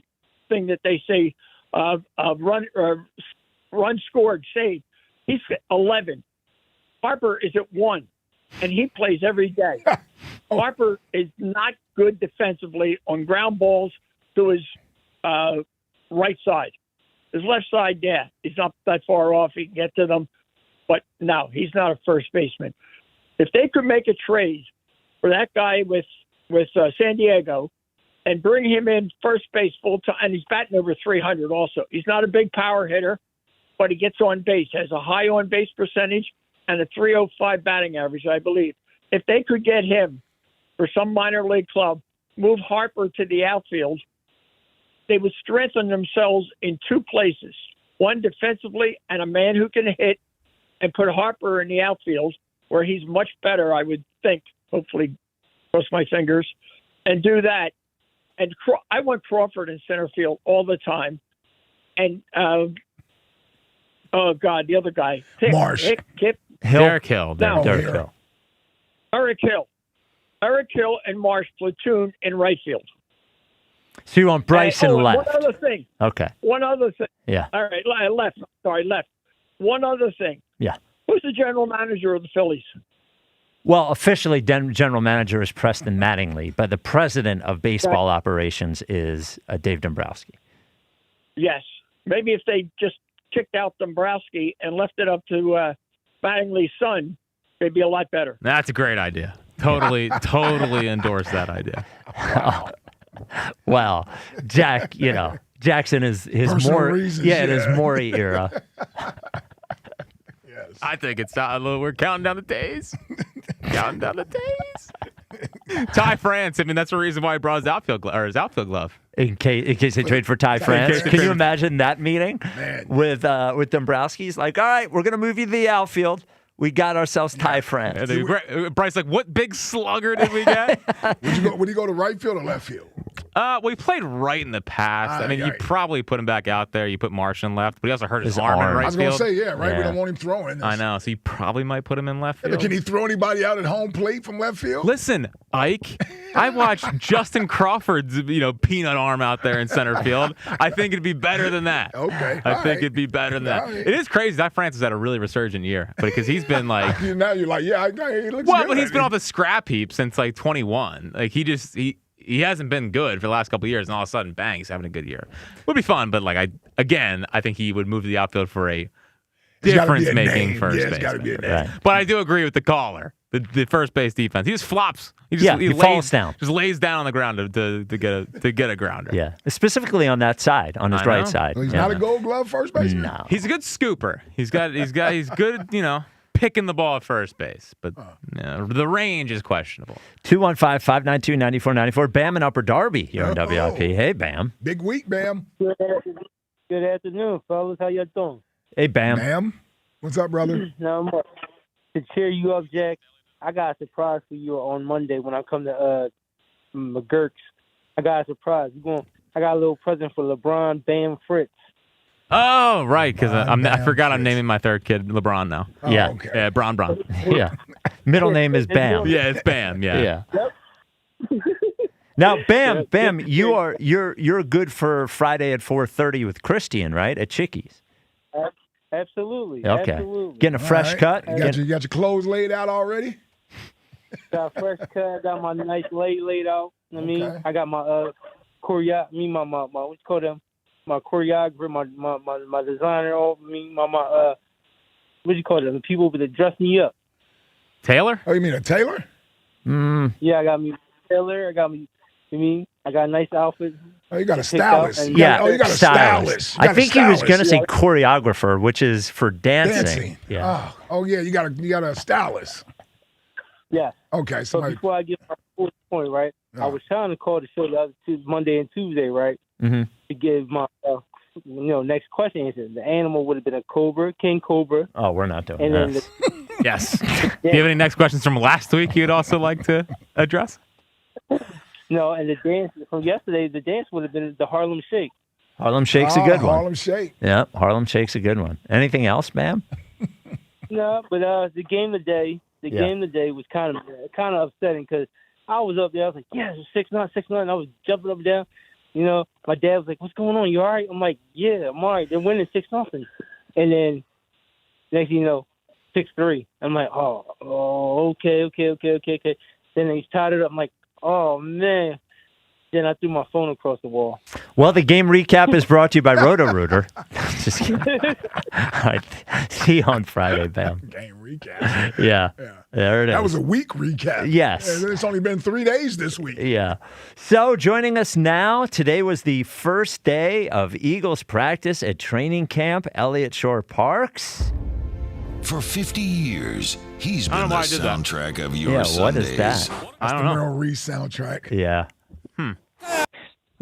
Speaker 16: thing that they say, run scored, saved. He's 11. Harper is at 1, and he plays every day. Harper is not good defensively on ground balls to his right side. His left side, he's not that far off. He can get to them. But no, he's not a first baseman. If they could make a trade for that guy with San Diego and bring him in first base full time, and he's batting over 300 also. He's not a big power hitter, but he gets on base, has a high on base percentage, and a 305 batting average, I believe. If they could get him for some minor league club, move Harper to the outfield, they would strengthen themselves in 2 places. One, defensively, and a man who can hit, and put Harper in the outfield where he's much better, I would think, hopefully, cross my fingers, and do that. And I want Crawford in center field all the time. And, the other guy.
Speaker 2: Marsh.
Speaker 3: Derek Hill.
Speaker 1: Derek Hill.
Speaker 16: Eric Hill and Marsh platoon in right field.
Speaker 1: So you want Bryson left?
Speaker 16: One other thing.
Speaker 1: Okay.
Speaker 16: One other thing.
Speaker 1: Yeah.
Speaker 16: All right, left. Sorry, left. One other thing.
Speaker 1: Yeah.
Speaker 16: Who's the general manager of the Phillies?
Speaker 1: Well, officially, general manager is Preston Mattingly, but the president of baseball operations is Dave Dombrowski.
Speaker 16: Yes. Maybe if they just kicked out Dombrowski and left it up to Mattingly's son, they'd be a lot better.
Speaker 3: That's a great idea. Totally endorse that idea.
Speaker 1: Well, Jack, Jackson is his Maury era.
Speaker 2: Yes.
Speaker 3: I think it's we're counting down the days. Ty France. I mean, that's the reason why he brought his outfield glove.
Speaker 1: In case they trade for Ty France. Can you imagine that meeting with Dombrowski? He's like, all right, we're going to move you to the outfield. We got ourselves Ty France.
Speaker 3: Bryce, what big slugger did we get?
Speaker 2: Would he go to right field or left field?
Speaker 3: Well, he played right in the past. You probably put him back out there. You put Marsh in left, but he also hurt his arm in right field.
Speaker 2: I was going to say, right? We don't want him throwing.
Speaker 3: I know, so you probably might put him in left field.
Speaker 2: But can he throw anybody out at home plate from left field?
Speaker 3: Listen, Ike, I watched Justin Crawford's peanut arm out there in center field. I think it'd be better than that.
Speaker 2: Okay.
Speaker 3: I think it'd be better than that. It is crazy that France has had a really resurgent year, because he's been like.
Speaker 2: Now you're like, he looks
Speaker 3: well,
Speaker 2: good.
Speaker 3: But he's been off the scrap heap since 21. Like he hasn't been good for the last couple of years, and all of a sudden, bang, he's having a good year. Would be fun, but I think he would move to the outfield for a difference-making first base.
Speaker 2: It's got to be a name.
Speaker 3: Right. But I do agree with the caller. The first base defense, he just flops. He
Speaker 1: falls down.
Speaker 3: Just lays down on the ground to get a grounder.
Speaker 1: Yeah, specifically on that side, on his right side.
Speaker 2: Well, he's not a Gold Glove first baseman.
Speaker 1: No,
Speaker 3: he's a good scooper. He's good. Picking the ball at first base, but the range is questionable.
Speaker 1: 215-592-9494. Bam in Upper Darby here on WIP. Hey, Bam.
Speaker 2: Big week, Bam.
Speaker 17: Good afternoon, fellas. How y'all doing?
Speaker 1: Hey, Bam.
Speaker 2: Bam. What's up, brother?
Speaker 17: To cheer you up, Jack, I got a surprise for you on Monday when I come to McGurk's. I got a surprise. I got a little present for LeBron Bam Fritz.
Speaker 3: Oh, right, because I forgot I'm naming my third kid LeBron now.
Speaker 2: Oh,
Speaker 1: yeah.
Speaker 2: Okay.
Speaker 3: Yeah, Bron.
Speaker 1: Yeah. Middle name is Bam.
Speaker 3: Yeah, it's Bam. Yeah.
Speaker 17: Yep.
Speaker 1: Now, Bam, you're good for Friday at 4:30 with Christian, right? At Chickies.
Speaker 17: Absolutely.
Speaker 1: Okay.
Speaker 17: Absolutely.
Speaker 1: Getting a fresh cut.
Speaker 2: You got your clothes laid out already?
Speaker 17: Got a fresh cut. Got my nice laid out. I mean, I got my what you call them? My choreographer, my designer, what do you call them? The people that dress me up.
Speaker 3: Taylor?
Speaker 2: Oh, you mean a tailor?
Speaker 17: Yeah, I got me a tailor. I got a nice outfit.
Speaker 2: Oh, you got a stylist.
Speaker 1: You
Speaker 2: got a stylist.
Speaker 1: I think he was going to say choreographer, which is for dancing.
Speaker 2: Yeah. Oh, yeah. You got a stylist.
Speaker 17: Yeah.
Speaker 2: Okay.
Speaker 17: So before I get my fourth point, right? I was trying to call the show the other Monday and Tuesday, right?
Speaker 1: Mm-hmm.
Speaker 17: To give my next question answer. The animal would have been a cobra, king cobra.
Speaker 1: Oh, we're not doing
Speaker 17: and
Speaker 1: this.
Speaker 3: Yes. Do you have any next questions from last week you'd also like to address?
Speaker 17: No, and the dance from yesterday, the dance would have been the Harlem Shake.
Speaker 1: Harlem Shake's a good one.
Speaker 2: Harlem Shake.
Speaker 1: Yeah, Harlem Shake's a good one. Anything else, ma'am?
Speaker 17: No, but the game today was kind of upsetting because I was up there. I was like, yeah, it's 6-0, 6-0. I was jumping up and down. You know, my dad was like, "What's going on? You all right?" I'm like, "Yeah, I'm all right." They're winning 6-0, and then next thing you know, 6-3. I'm like, "Oh, okay." Then they tied it up. I'm like, "Oh man." Then I threw my phone across the wall.
Speaker 1: Well, the game recap is brought to you by Roto-Rooter. Just kidding. All right. See you on Friday, Bam.
Speaker 2: Game recap.
Speaker 1: Yeah. There it is.
Speaker 2: That was a week recap.
Speaker 1: Yes.
Speaker 2: It's only been 3 days this week.
Speaker 1: Yeah. So joining us now, today was the first day of Eagles practice at training camp, Elliott Shore-Parks.
Speaker 13: For 50 years, he's been the soundtrack of your Sundays.
Speaker 1: What is that?
Speaker 2: I don't know. Merrill Reese soundtrack.
Speaker 1: Yeah.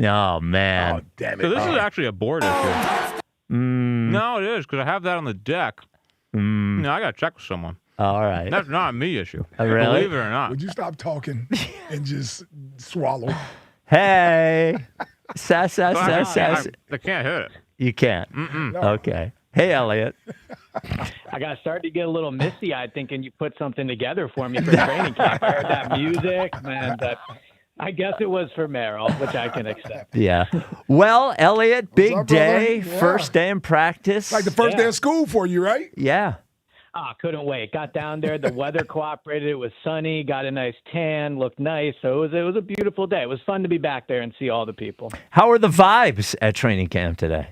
Speaker 1: Oh, man.
Speaker 2: Oh, damn it.
Speaker 3: So this is actually a board issue. No, it is, because I have that on the deck. No, I got to check with someone.
Speaker 1: All right.
Speaker 3: That's not a me issue.
Speaker 1: Really?
Speaker 3: Believe it or not.
Speaker 2: Would you stop talking and just swallow?
Speaker 1: Hey. Sass.
Speaker 3: I can't hit it.
Speaker 1: You can't?
Speaker 3: No.
Speaker 1: Okay. Hey, Elliott.
Speaker 18: I got started to get a little misty-eyed thinking you put something together for me for training camp. I heard that music, man. I guess it was for Merrill, which I can accept.
Speaker 1: Yeah. Well, Elliott, big
Speaker 2: up,
Speaker 1: day,
Speaker 2: brother? Yeah.
Speaker 1: first day in practice.
Speaker 2: Like the first day of school for you, right?
Speaker 1: Yeah.
Speaker 18: Couldn't wait. Got down there. The weather cooperated. It was sunny. Got a nice tan. Looked nice. So it was a beautiful day. It was fun to be back there and see all the people.
Speaker 1: How are the vibes at training camp today?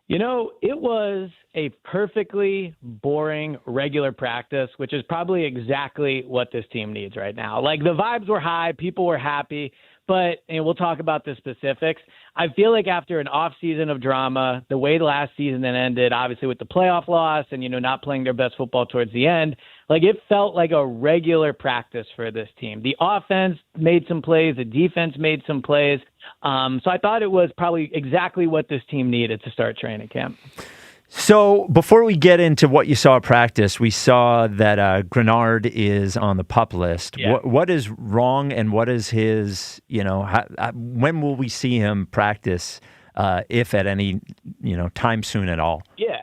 Speaker 18: You know, it was a perfectly boring regular practice, which is probably exactly what this team needs right now. Like, the vibes were high, people were happy, but and we'll talk about the specifics. I feel like after an off season of drama, the way the last season then ended, obviously with the playoff loss and, not playing their best football towards the end, like it felt like a regular practice for this team. The offense made some plays, the defense made some plays. So I thought it was probably exactly what this team needed to start training camp.
Speaker 1: So before we get into what you saw at practice, we saw that Grenard is on the PUP list.
Speaker 18: Yeah.
Speaker 1: What is wrong, and what is his, when will we see him practice, if at any, time soon at all?
Speaker 18: Yeah.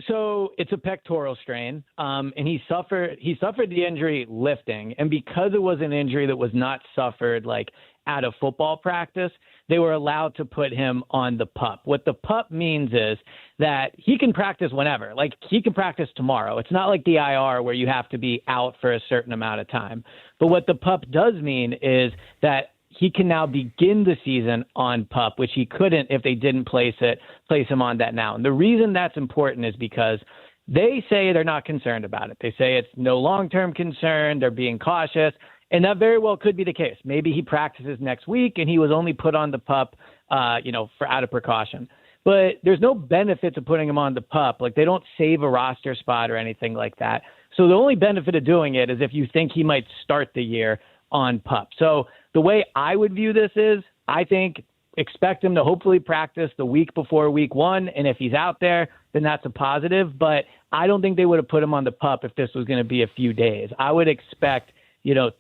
Speaker 18: So it's a pectoral strain, and he suffered the injury lifting. And because it was an injury that was not suffered like out of football practice, they were allowed to put him on the PUP. What the PUP means is that he can practice whenever. Like, he can practice tomorrow. It's not like the IR where you have to be out for a certain amount of time. But what the PUP does mean is that he can now begin the season on PUP, which he couldn't if they didn't place him on that now. And the reason that's important is because they say they're not concerned about it. They say it's no long-term concern. They're being cautious. And that very well could be the case. Maybe he practices next week and he was only put on the PUP, for out of precaution. But there's no benefit to putting him on the PUP. Like, they don't save a roster spot or anything like that. So the only benefit of doing it is if you think he might start the year on PUP. So the way I would view this is, I think expect him to hopefully practice the week before week one. And if he's out there, then that's a positive. But I don't think they would have put him on the PUP if this was going to be a few days. I would expect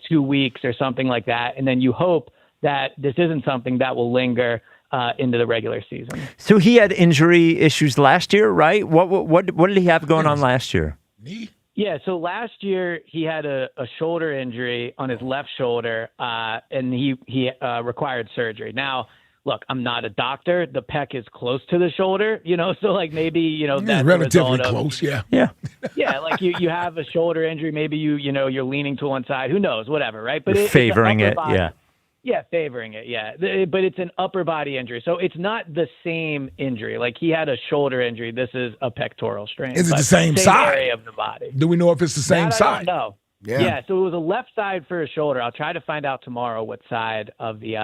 Speaker 18: 2 weeks or something like that. And then you hope that this isn't something that will linger into the regular season.
Speaker 1: So he had injury issues last year, right? What did he have going on last year?
Speaker 2: Knee?
Speaker 18: Yeah, so last year he had a shoulder injury on his left shoulder, and he required surgery. Now, look, I'm not a doctor. The pec is close to the shoulder, so like maybe, that's
Speaker 2: relatively close. Yeah.
Speaker 1: Yeah.
Speaker 18: Yeah. Like you have a shoulder injury. Maybe you're leaning to one side. Who knows? Whatever. Right. But
Speaker 1: You're favoring
Speaker 18: it's an
Speaker 1: it.
Speaker 18: upper body.
Speaker 1: Yeah.
Speaker 18: Yeah. Favoring it. Yeah. But it's an upper body injury. So it's not the same injury. Like he had a shoulder injury. This is a pectoral strain.
Speaker 2: Is it the same side?
Speaker 18: Area of the body.
Speaker 2: Do we know if it's the same side?
Speaker 18: No.
Speaker 2: Yeah.
Speaker 18: So it was a left side for his shoulder. I'll try to find out tomorrow what side of the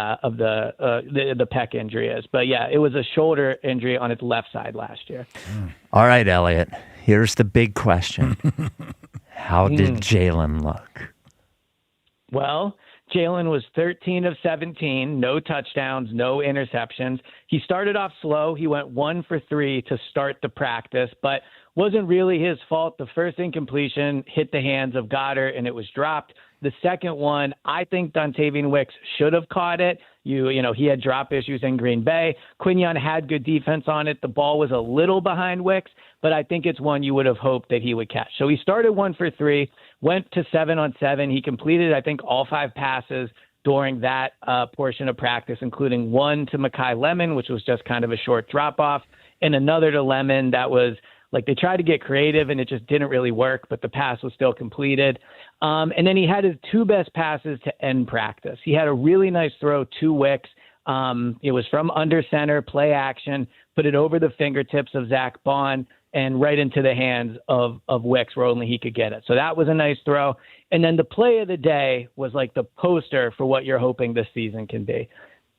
Speaker 18: pec injury is. But yeah, it was a shoulder injury on its left side last year.
Speaker 1: All right, Elliot. Here's the big question. How did Jalen look?
Speaker 18: Well, Jalen was 13 of 17, no touchdowns, no interceptions. He started off slow. He went 1 for 3 to start the practice, but wasn't really his fault. The first incompletion hit the hands of Goddard, and it was dropped. The second one, I think Dontavian Wicks should have caught it. He had drop issues in Green Bay. Quinion had good defense on it. The ball was a little behind Wicks, but I think it's one you would have hoped that he would catch. So he started 1 for 3, went to 7 on 7. He completed, I think, all 5 passes during that portion of practice, including one to Mekhi Lemon, which was just kind of a short drop-off, and another to Lemon that was like they tried to get creative and it just didn't really work, but the pass was still completed. And then he had his 2 best passes to end practice. He had a really nice throw to Wicks. It was from under center, play action, put it over the fingertips of Zach Bond and right into the hands of Wicks where only he could get it. So that was a nice throw. And then the play of the day was like the poster for what you're hoping this season can be.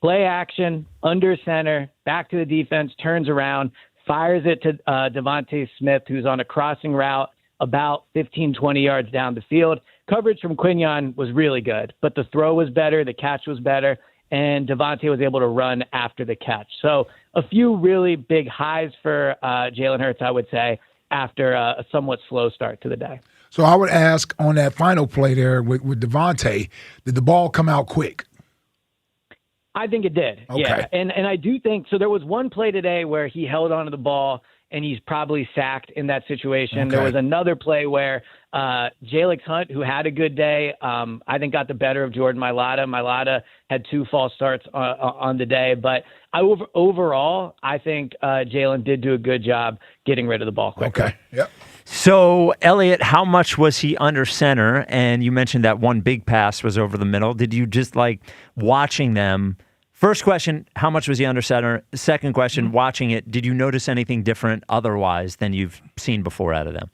Speaker 18: Play action, under center, back to the defense, turns around, fires it to Devontae Smith, who's on a crossing route about 15, 20 yards down the field. Coverage from Quinion was really good, but the throw was better, the catch was better, and Devontae was able to run after the catch. So a few really big highs for Jalen Hurts, I would say, after a somewhat slow start to the day.
Speaker 2: So I would ask on that final play there with Devontae, did the ball come out quick?
Speaker 18: I think it did.
Speaker 2: Okay.
Speaker 18: Yeah. And I do think so. There was one play today where he held onto the ball and he's probably sacked in that situation.
Speaker 2: Okay.
Speaker 18: There was another play where Jalix Hunt, who had a good day, I think got the better of Jordan Mailata. Mailata had 2 false starts on the day. But overall, I think Jalen did do a good job getting rid of the ball quickly.
Speaker 2: Okay. Yep.
Speaker 1: So, Elliot, how much was he under center? And you mentioned that one big pass was over the middle. Did you just like watching them? First question, how much was he under center? Second question, watching it, did you notice anything different otherwise than you've seen before out of them?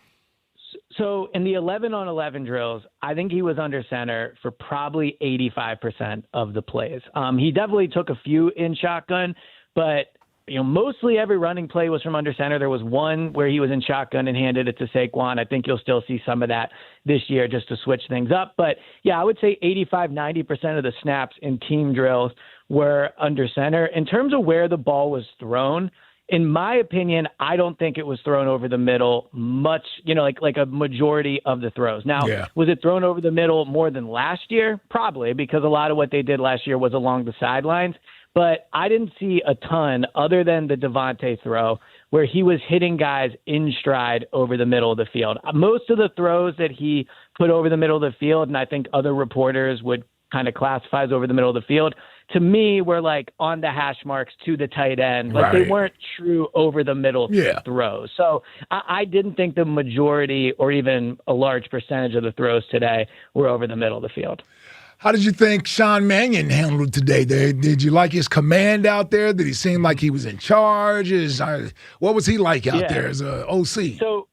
Speaker 18: So in the 11-on-11 drills, I think he was under center for probably 85% of the plays. He definitely took a few in shotgun, but mostly every running play was from under center. There was one where he was in shotgun and handed it to Saquon. I think you'll still see some of that this year just to switch things up. But yeah, I would say 85-90% of the snaps in team drills were under center. In terms of where the ball was thrown, in my opinion, I don't think it was thrown over the middle much, like a majority of the throws. Now, Was it thrown over the middle more than last year? Probably, because a lot of what they did last year was along the sidelines. But I didn't see a ton other than the Devontae throw where he was hitting guys in stride over the middle of the field. Most of the throws that he put over the middle of the field, and I think other reporters would kind of classify as over the middle of the field, to me were like on the hash marks to the tight end. Like they weren't true over the middle throws. So I didn't think the majority or even a large percentage of the throws today were over the middle of the field.
Speaker 2: How did you think Sean Mannion handled today? Did you like his command out there? Did he seem like he was in charge? What was he like out there as a OC?
Speaker 18: So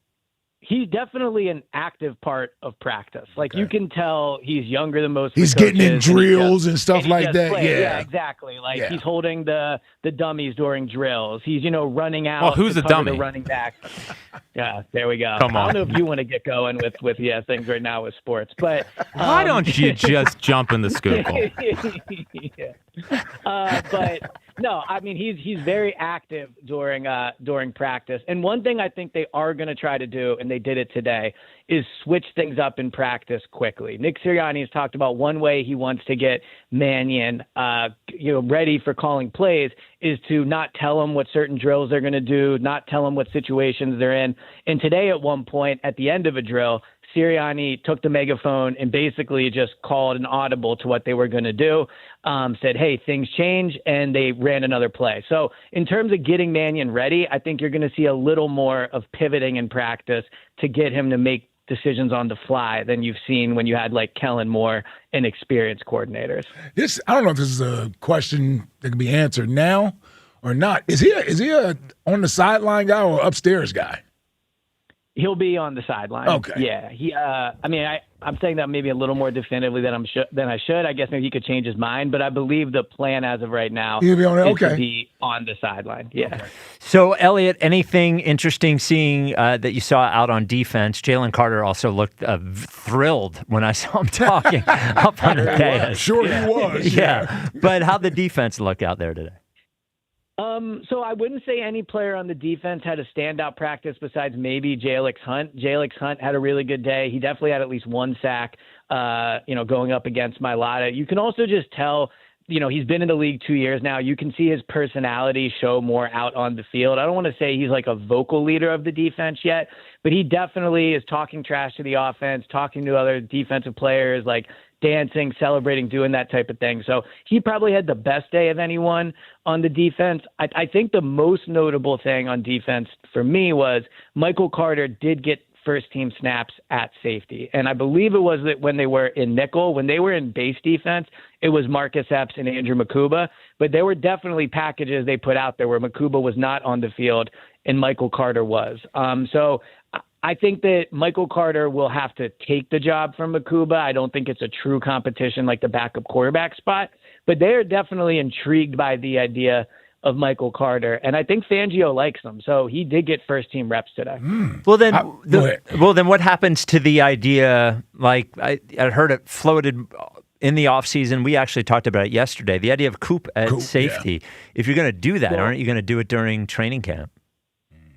Speaker 18: he's definitely an active part of practice. Like you can tell he's younger than most.
Speaker 2: He's getting in drills and stuff like that.
Speaker 18: Yeah, exactly. Like he's holding the dummies during drills. He's running out.
Speaker 3: Well, who's the dummy?
Speaker 18: The running back. Yeah, there we go.
Speaker 3: Come on.
Speaker 18: I don't know if you want to get going with things right now with sports, but
Speaker 3: why don't you just jump in the scoop?
Speaker 18: But no, I mean he's very active during practice. And one thing I think they are going to try to do, and they did it today, is switch things up in practice quickly. Nick Sirianni has talked about one way he wants to get Mannion, ready for calling plays is to not tell him what certain drills they're going to do, not tell him what situations they're in. And today, at one point, at the end of a drill, Sirianni took the megaphone and basically just called an audible to what they were going to do, said, hey, things change, and they ran another play. So in terms of getting Mannion ready, I think you're going to see a little more of pivoting in practice to get him to make decisions on the fly than you've seen when you had like Kellen Moore and experienced coordinators.
Speaker 2: I don't know if this is a question that can be answered now or not. Is he a on the sideline guy or upstairs guy?
Speaker 18: He'll be on the sideline.
Speaker 2: Okay.
Speaker 18: Yeah. I'm saying that maybe a little more definitively than I should. I guess maybe he could change his mind, but I believe the plan as of right now
Speaker 2: He'll be on it?
Speaker 18: is
Speaker 2: Okay.
Speaker 18: to be on the sideline. Yeah.
Speaker 2: Okay.
Speaker 1: So, Elliot, anything interesting seeing that you saw out on defense? Jalen Carter also looked thrilled when I saw him talking up on the dais.
Speaker 2: Sure he was.
Speaker 1: Yeah. But how'd the defense look out there today?
Speaker 18: So I wouldn't say any player on the defense had a standout practice besides maybe Jalix Hunt. Jalix Hunt had a really good day. He definitely had at least one sack, going up against Mailata. You can also just tell, he's been in the league 2 years now. You can see his personality show more out on the field. I don't want to say he's like a vocal leader of the defense yet, but he definitely is talking trash to the offense, talking to other defensive players, like dancing, celebrating, doing that type of thing. So he probably had the best day of anyone on the defense. I think the most notable thing on defense for me was Michael Carter did get first-team snaps at safety. And I believe it was that when they were in nickel, when they were in base defense, it was Marcus Epps and Andrew Makuba. But there were definitely packages they put out there where Makuba was not on the field and Michael Carter was. So I think that Michael Carter will have to take the job from Makuba. I don't think it's a true competition like the backup quarterback spot, but they're definitely intrigued by the idea of Michael Carter, and I think Fangio likes him. So he did get first-team reps today.
Speaker 1: Well, then what happens to the idea, like I heard it floated in the offseason, we actually talked about it yesterday, the idea of Coop at safety. Yeah. If you're going to do that, aren't you going to do it during training camp?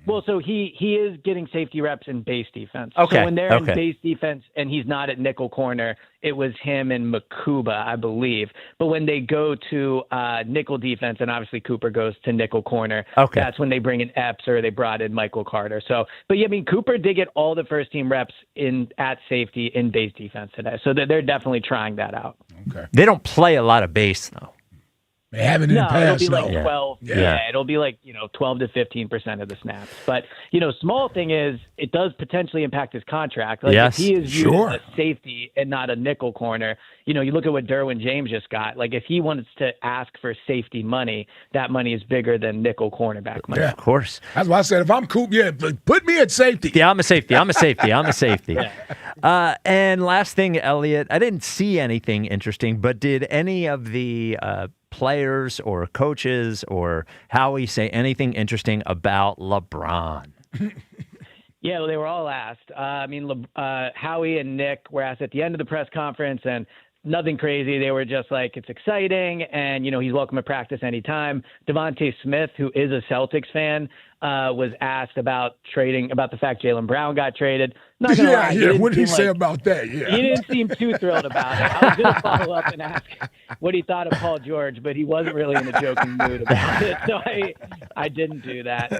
Speaker 18: Well, so he is getting safety reps in base defense.
Speaker 1: Okay.
Speaker 18: So when they're in base defense and he's not at nickel corner, it was him and Makuba, I believe. But when they go to nickel defense, and obviously Cooper goes to nickel corner, that's when they bring in Epps or they brought in Michael Carter. So, but yeah, I mean, Cooper did get all the first team reps at safety in base defense today. So they're definitely trying that out.
Speaker 2: Okay.
Speaker 1: They don't play a lot of base though.
Speaker 2: They haven't in the past.
Speaker 18: It'll be like 12. Yeah, it'll be like 12 to 15% of the snaps. But small thing is, it does potentially impact his contract. Like if he is viewed as a safety and not a nickel corner, you look at what Derwin James just got. Like if he wants to ask for safety money, that money is bigger than nickel cornerback money.
Speaker 1: Yeah, of course.
Speaker 2: That's why I said if I'm Coop, put me at safety.
Speaker 1: Yeah, I'm a safety. I'm a safety. And last thing, Elliot, I didn't see anything interesting, but did any of the players or coaches or Howie say anything interesting about LeBron?
Speaker 18: Yeah, well, they were all asked. Howie and Nick were asked at the end of the press conference, and nothing crazy. They were just like, it's exciting, and, he's welcome to practice anytime. Devontae Smith, who is a Celtics fan, was asked about the fact Jaylen Brown got traded. Not gonna lie,
Speaker 2: what did he say about that? Yeah.
Speaker 18: He didn't seem too thrilled about it. I was going to follow up and ask what he thought of Paul George, but he wasn't really in a joking mood about it, so I didn't do that.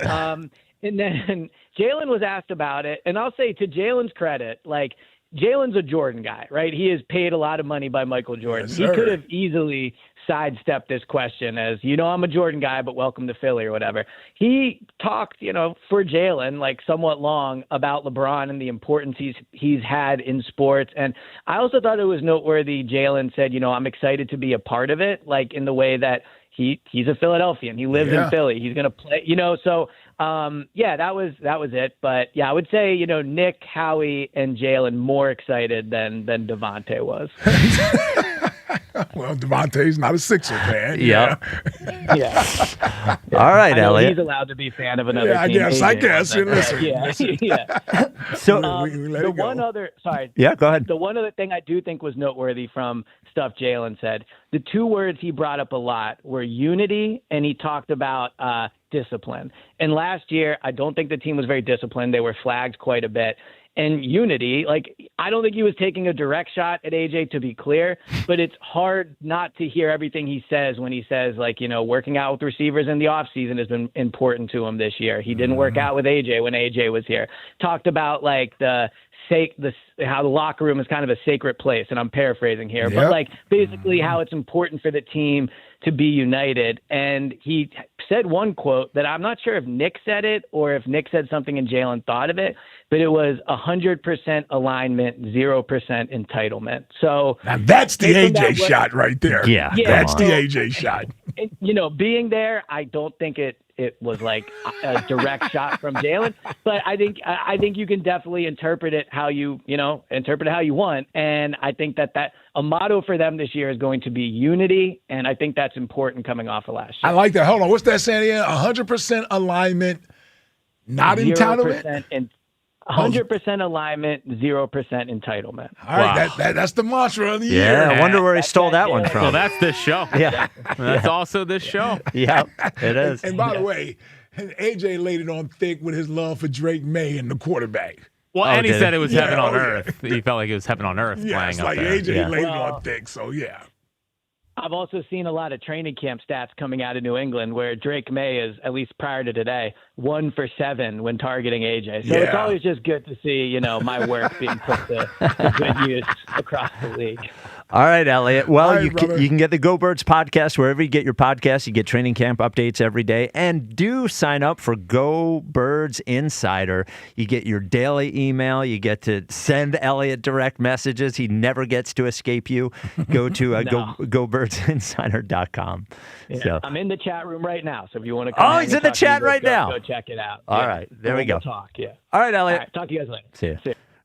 Speaker 18: And then Jalen was asked about it, and I'll say to Jalen's credit, like, Jalen's a Jordan guy, right? He is paid a lot of money by Michael Jordan.
Speaker 2: Yes,
Speaker 18: he could have easily sidestepped this question as, I'm a Jordan guy, but welcome to Philly or whatever. He talked, for Jalen, like somewhat long about LeBron and the importance he's had in sports. And I also thought it was noteworthy. Jalen said, I'm excited to be a part of it, like in the way that he's a Philadelphian. He lives in Philly. He's going to play, so that was it. But yeah, I would say, Nick, Howie, and Jalen more excited than Devontae was.
Speaker 2: Well, Devontae's not a Sixer fan.
Speaker 1: Yeah. All right, Elliot.
Speaker 18: He's allowed to be a fan of another team.
Speaker 2: I guess. Listen.
Speaker 1: So
Speaker 18: the one other, sorry.
Speaker 1: Yeah, go ahead.
Speaker 18: The one other thing I do think was noteworthy from stuff Jalen said, the two words he brought up a lot were unity, and he talked about discipline. And last year, I don't think the team was very disciplined. They were flagged quite a bit. and unity. Like, I don't think he was taking a direct shot at AJ, to be clear, but it's hard not to hear everything he says when he says, like, working out with receivers in the offseason has been important to him this year. He didn't work out with AJ when AJ was here. Talked about, like, how the locker room is kind of a sacred place, and I'm paraphrasing here, but like basically how it's important for the team to be united. And he said one quote that I'm not sure if Nick said it or if Nick said something and Jalen thought of it, but it was 100% alignment, 0% entitlement. So
Speaker 2: now that's the AJ shot right there.
Speaker 1: Yeah,
Speaker 2: that's the AJ shot.
Speaker 18: Being there, I don't think it was like a direct shot from Jalen, but I think you can definitely interpret it how you want. And I think that a motto for them this year is going to be unity. And I think that's important coming off of last year.
Speaker 2: I like that. Hold on. What's that saying again? 100% alignment, not entitlement?
Speaker 18: 100% alignment, 0% entitlement.
Speaker 2: All right, that's the mantra of the year.
Speaker 1: Yeah, I wonder where he stole that one from.
Speaker 3: Well, that's this show.
Speaker 1: Yeah.
Speaker 3: That's also this show.
Speaker 1: Yeah, it is.
Speaker 2: And by the way, AJ laid it on thick with his love for Drake May and the quarterback.
Speaker 3: Well, and he said it was heaven on earth. He felt like it was heaven on earth playing up
Speaker 2: like
Speaker 3: there.
Speaker 2: AJ laid it on thick, so yeah.
Speaker 18: I've also seen a lot of training camp stats coming out of New England where Drake May is, at least prior to today, 1 for 7 when targeting AJ. So it's always just good to see, my work being put to good use across the league.
Speaker 1: All right, Elliot. Well,
Speaker 2: you
Speaker 1: can get the Go Birds podcast wherever you get your podcasts. You get training camp updates every day. And do sign up for Go Birds Insider. You get your daily email. You get to send Elliot direct messages. He never gets to escape you. Go to GoBirdsInsider.com.
Speaker 18: Yeah,
Speaker 1: so.
Speaker 18: I'm in the chat room right now. So if you want to come
Speaker 1: he's in the chat right now.
Speaker 18: Go check it out.
Speaker 1: All right. There we go.
Speaker 18: We'll talk, yeah.
Speaker 1: All right, Elliot.
Speaker 18: All right, talk to you guys later.
Speaker 1: See you.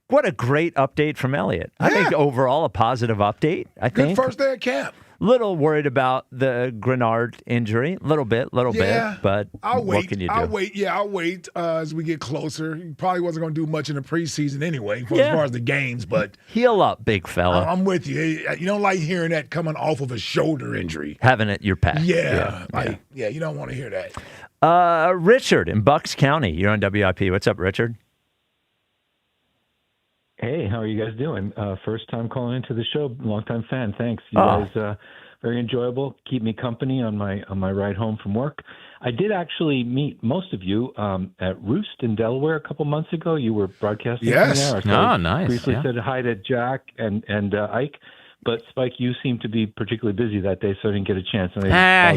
Speaker 1: What a great update from Elliot. I think overall a positive update.
Speaker 2: Good first day of camp.
Speaker 1: Little worried about the Grenard injury. Little bit. But what can you do?
Speaker 2: I'll wait as we get closer. He probably wasn't going to do much in the preseason anyway, as far as the games. But
Speaker 1: heal up, big fella.
Speaker 2: I'm with you. You don't like hearing that coming off of a shoulder injury.
Speaker 1: Having it your pack.
Speaker 2: Yeah, you don't want to hear that.
Speaker 1: Richard in Bucks County. You're on WIP. What's up, Richard?
Speaker 19: Hey, how are you guys doing? First time calling into the show, long-time fan. Thanks. You guys very enjoyable. Keep me company on my ride home from work. I did actually meet most of you at Roost in Delaware a couple months ago. You were broadcasting from there.
Speaker 3: So nice.
Speaker 19: Briefly said hi to Jack and Ike. But, Spike, you seem to be particularly busy that day, so I didn't get a chance.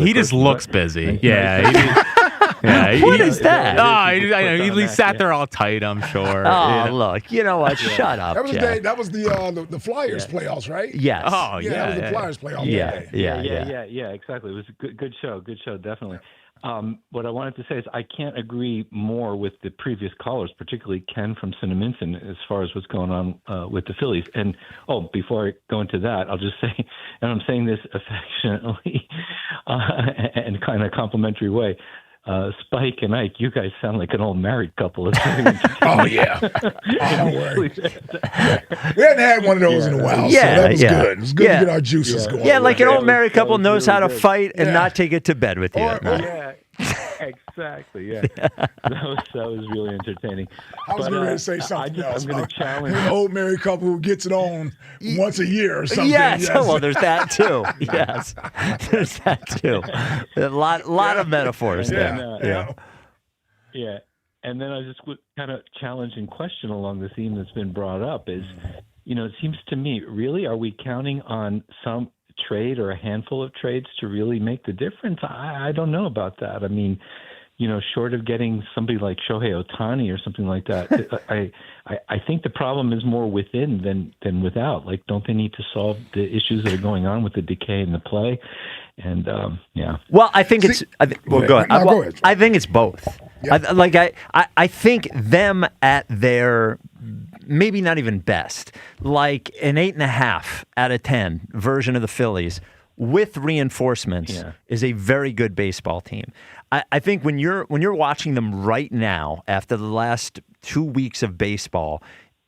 Speaker 3: He just looks busy. Yeah.
Speaker 1: What is that?
Speaker 3: He sat there all tight, I'm sure.
Speaker 1: Look, you know what? Shut up, Jack.
Speaker 2: That was the Flyers playoffs, right?
Speaker 1: Yes.
Speaker 2: That was the Flyers playoffs.
Speaker 19: Yeah, exactly. It was a good show, definitely. What I wanted to say is I can't agree more with the previous callers, particularly Ken from Cinnaminson, as far as what's going on with the Phillies. And, before I go into that, I'll just say, and I'm saying this affectionately and kind of complimentary way, Spike and Ike, you guys sound like an old married couple.
Speaker 2: Oh, yeah. Don't worry. We hadn't had one of those in a while, so that was good. It was good to get our juices going.
Speaker 1: Yeah, like an old married couple knows how to fight and not take it to bed with you at night.
Speaker 19: Yeah, exactly. Yeah, that was really entertaining.
Speaker 2: I was going to say something else.
Speaker 19: I'm going to challenge
Speaker 2: an old married couple who gets it on once a year or something.
Speaker 1: Yes. Well, there's that too. Yes, there's that too. A lot of metaphors there.
Speaker 19: Yeah. And then I just would kind of challenge and question along the theme that's been brought up is, it seems to me, really, are we counting on some trade or a handful of trades to really make the difference? I don't know about that. I mean, short of getting somebody like Shohei Ohtani or something like that, I think the problem is more within than without. Like, don't they need to solve the issues that are going on with the decay in the play? And
Speaker 1: Well, I think it's. Go ahead.
Speaker 2: Go ahead.
Speaker 1: I think it's both. Yep. I think them at their maybe not even best, like an 8.5 out of 10 version of the Phillies with reinforcements is a very good baseball team. I think when you're watching them right now after the last 2 weeks of baseball,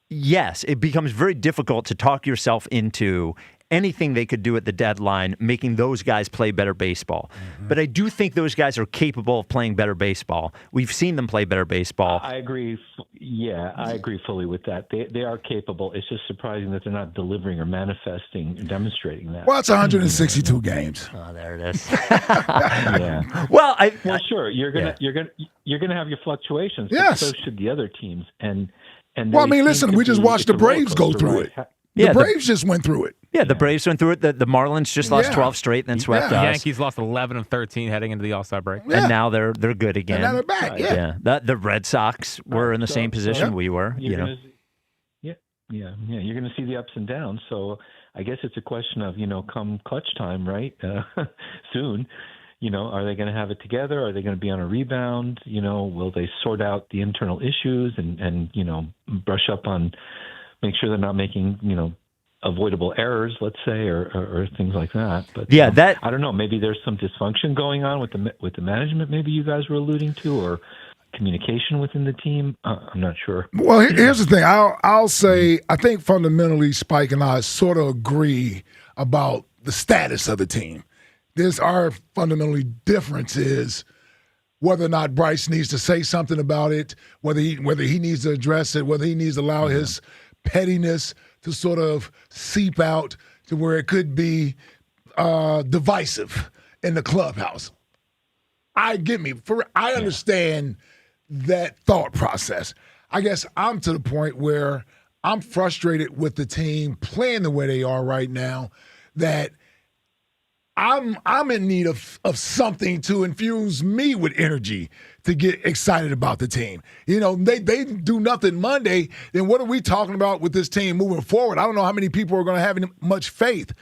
Speaker 1: yes, it becomes very difficult to talk yourself into anything they could do at the deadline, making those guys play better baseball. But I do think those guys are capable of playing better baseball. We've seen them play better baseball.
Speaker 19: I agree. Yeah, I agree fully with that. They are capable. It's just surprising that they're not delivering or manifesting and demonstrating that.
Speaker 2: Well, it's 162 games.
Speaker 1: Oh, there it is.
Speaker 19: Yeah.
Speaker 1: Well,
Speaker 19: sure. You're gonna have your fluctuations.
Speaker 2: Yes.
Speaker 19: But so should the other teams. And
Speaker 2: Well, I mean, listen, we just watched the Braves go through it. The Braves just went through it.
Speaker 1: Yeah, the Braves went through it. The Marlins just lost 12 straight and then swept us.
Speaker 3: The Yankees lost 11 of 13 heading into the All-Star break.
Speaker 1: And now they're good again.
Speaker 2: And now they're back,
Speaker 1: The Red Sox were in the same position we were.
Speaker 19: You're going to see the ups and downs. So I guess it's a question of, come clutch time, right? Soon, are they going to have it together? Are they going to be on a rebound? Will they sort out the internal issues and brush up on, make sure they're not making, avoidable errors, let's say, or things like that. But I don't know. Maybe there's some dysfunction going on with the management. Maybe you guys were alluding to, or communication within the team. I'm not sure.
Speaker 2: Well, here's the thing. I'll say I think fundamentally, Spike and I sort of agree about the status of the team. Our fundamentally difference is whether or not Bryce needs to say something about it, whether he needs to address it, whether he needs to allow his pettiness to sort of seep out to where it could be divisive in the clubhouse. I understand that thought process. I guess I'm to the point where I'm frustrated with the team playing the way they are right now, that I'm in need of something to infuse me with energy to get excited about the team. They do nothing Monday, then what are we talking about with this team moving forward? I don't know how many people are going to have much faith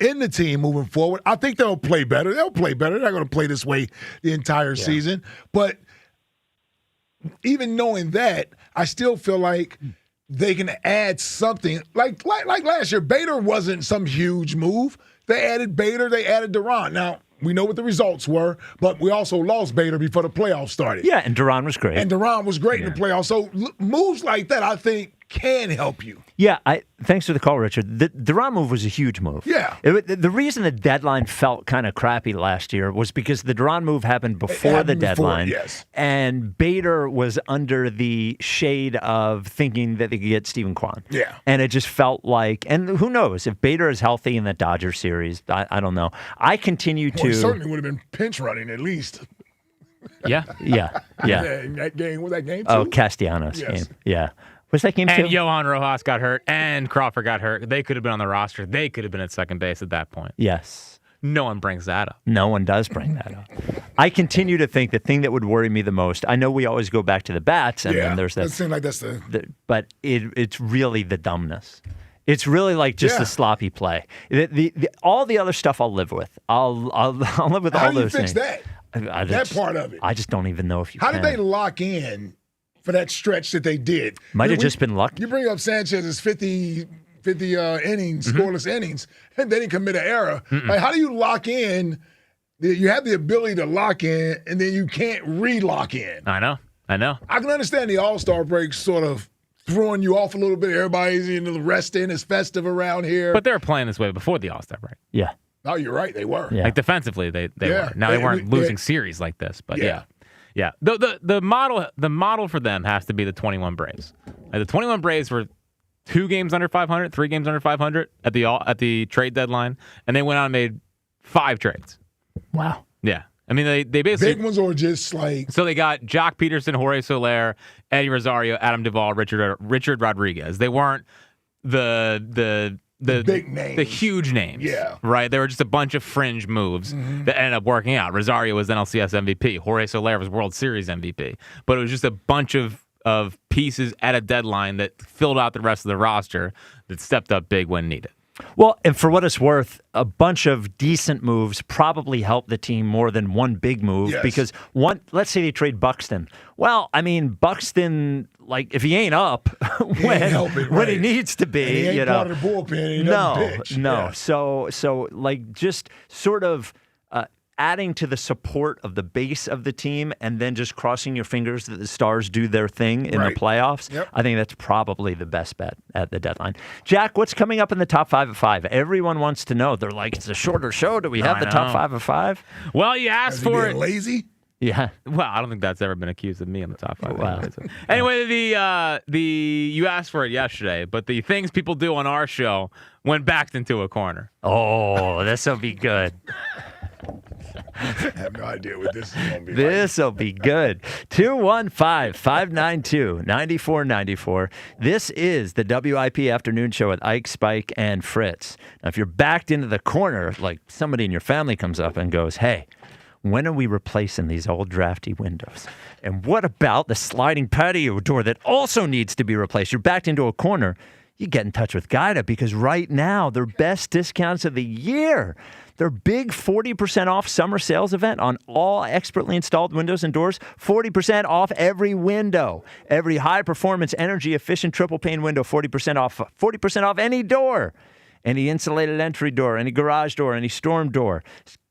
Speaker 2: in the team moving forward. I think they'll play better. They'll play better. They're not going to play this way the entire season. But even knowing that, I still feel like they can add something. Like last year, Bader wasn't some huge move. They added Bader, they added Duran. Now, we know what the results were, but we also lost Bader before the playoffs started.
Speaker 1: Yeah, and Duran was great.
Speaker 2: In the playoffs. So moves like that, I think, can help you.
Speaker 1: Yeah, thanks for the call, Richard. The Duran move was a huge move.
Speaker 2: Yeah.
Speaker 1: The reason the deadline felt kind of crappy last year was because the Duran move happened before the deadline.
Speaker 2: Yes.
Speaker 1: And Bader was under the shade of thinking that they could get Stephen Kwan.
Speaker 2: Yeah.
Speaker 1: And it just felt like, and who knows, if Bader is healthy in the Dodger series, I don't know. I continue to.
Speaker 2: He certainly would have been pinch running at least.
Speaker 1: Yeah.
Speaker 2: In that game, was that game 2?
Speaker 1: Oh, Castellanos game. Yeah. Was that game 2?
Speaker 3: And Johan Rojas got hurt, and Crawford got hurt. They could have been on the roster. They could have been at second base at that point.
Speaker 1: Yes.
Speaker 3: No one brings that up.
Speaker 1: No one does bring that up. I continue to think the thing that would worry me the most, I know we always go back to the bats, and then there's that.
Speaker 2: It seems like that's
Speaker 1: but it's really the dumbness. It's really like just the sloppy play. All the other stuff I'll live with. I'll live with all those things.
Speaker 2: How do you fix that? That part of it.
Speaker 1: I just don't even know if you can.
Speaker 2: How did they lock in for that stretch that they did?
Speaker 1: Might have just been lucky.
Speaker 2: You bring up Sanchez's 50 innings, scoreless innings, and they didn't commit an error. Like, how do you lock in? You have the ability to lock in, and then you can't re-lock in.
Speaker 3: I know.
Speaker 2: I can understand the All-Star break sort of throwing you off a little bit. Everybody's in the resting. It's festive around here.
Speaker 3: But they were playing this way before the All-Star break.
Speaker 1: Yeah.
Speaker 2: Oh, you're right. They were.
Speaker 1: Yeah.
Speaker 3: Like defensively, they were. Now they weren't losing series like this, but yeah. The model for them has to be the 21 Braves. Like the 21 Braves were 2 games under 500, 3 games under 500 at the trade deadline, and they went out and made 5 trades.
Speaker 1: Wow.
Speaker 3: Yeah. I mean, they basically
Speaker 2: big ones or just like.
Speaker 3: So they got Jock Peterson, Jorge Soler, Eddie Rosario, Adam Duvall, Richard Rodriguez. They weren't the
Speaker 2: big names,
Speaker 3: the huge names.
Speaker 2: Yeah.
Speaker 3: Right. They were just a bunch of fringe moves that ended up working out. Rosario was NLCS MVP. Jorge Soler was World Series MVP. But it was just a bunch of pieces at a deadline that filled out the rest of the roster that stepped up big when needed.
Speaker 1: Well, and for what it's worth, a bunch of decent moves probably helped the team more than one big move because let's say they trade Buxton. Well, I mean, Buxton, like if he ain't up when he needs to be,
Speaker 2: and he ain't part of the bullpen. He doesn't pitch.
Speaker 1: No. So like just sort of adding to the support of the base of the team and then just crossing your fingers that the Stars do their thing in the playoffs, I think that's probably the best bet at the deadline. Jack, what's coming up in the top 5 at 5? Everyone wants to know. They're like, it's a shorter show. Do we have the top 5 at 5
Speaker 3: Well, you asked for it.
Speaker 2: Lazy?
Speaker 1: Yeah.
Speaker 3: Well, I don't think that's ever been accused of me on the top 5.
Speaker 1: Wow.
Speaker 3: Anyway, you asked for it yesterday, but the things people do on our show went backed into a corner.
Speaker 1: Oh, this will be good.
Speaker 2: I have no idea what this is going to be.
Speaker 1: This will be good. 215-592-9494. This is the WIP Afternoon Show with Ike, Spike, and Fritz. Now, if you're backed into the corner, like somebody in your family comes up and goes, hey, when are we replacing these old drafty windows? And what about the sliding patio door that also needs to be replaced? You're backed into a corner. You get in touch with Guida because right now, their best discounts of the year. Their big 40% off summer sales event on all expertly installed windows and doors. 40% off every window. Every high-performance, energy-efficient triple-pane window, 40% off. 40% off any door. Any insulated entry door, any garage door, any storm door.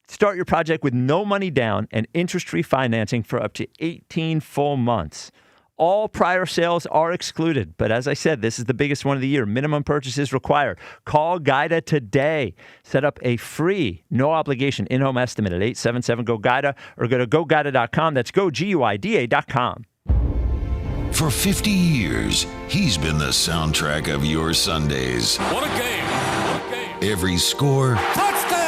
Speaker 1: Start your project with no money down and interest-free financing for up to 18 full months. All prior sales are excluded, but as I said, this is the biggest one of the year. Minimum purchases required. Call Guida today. Set up a free, no-obligation in-home estimate at 877-GO-GUIDA or go to GoGuida.com. That's GoGuida.com.
Speaker 13: For 50 years, he's been the soundtrack of your Sundays.
Speaker 7: What a game! What a game!
Speaker 13: Every score,
Speaker 7: Touchdown!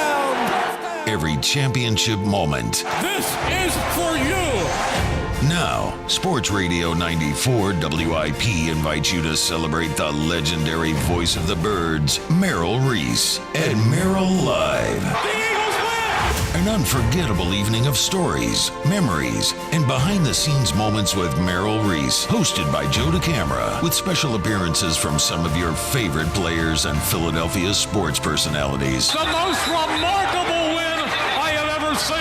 Speaker 13: every championship moment.
Speaker 7: This is for you!
Speaker 13: Now, Sports Radio 94 WIP invites you to celebrate the legendary voice of the Birds, Merrill Reese, at Merrill Live.
Speaker 7: The Eagles win!
Speaker 13: An unforgettable evening of stories, memories, and behind-the-scenes moments with Merrill Reese, hosted by Joe DeCamara, with special appearances from some of your favorite players and Philadelphia sports personalities.
Speaker 7: The most remarkable win I have ever seen!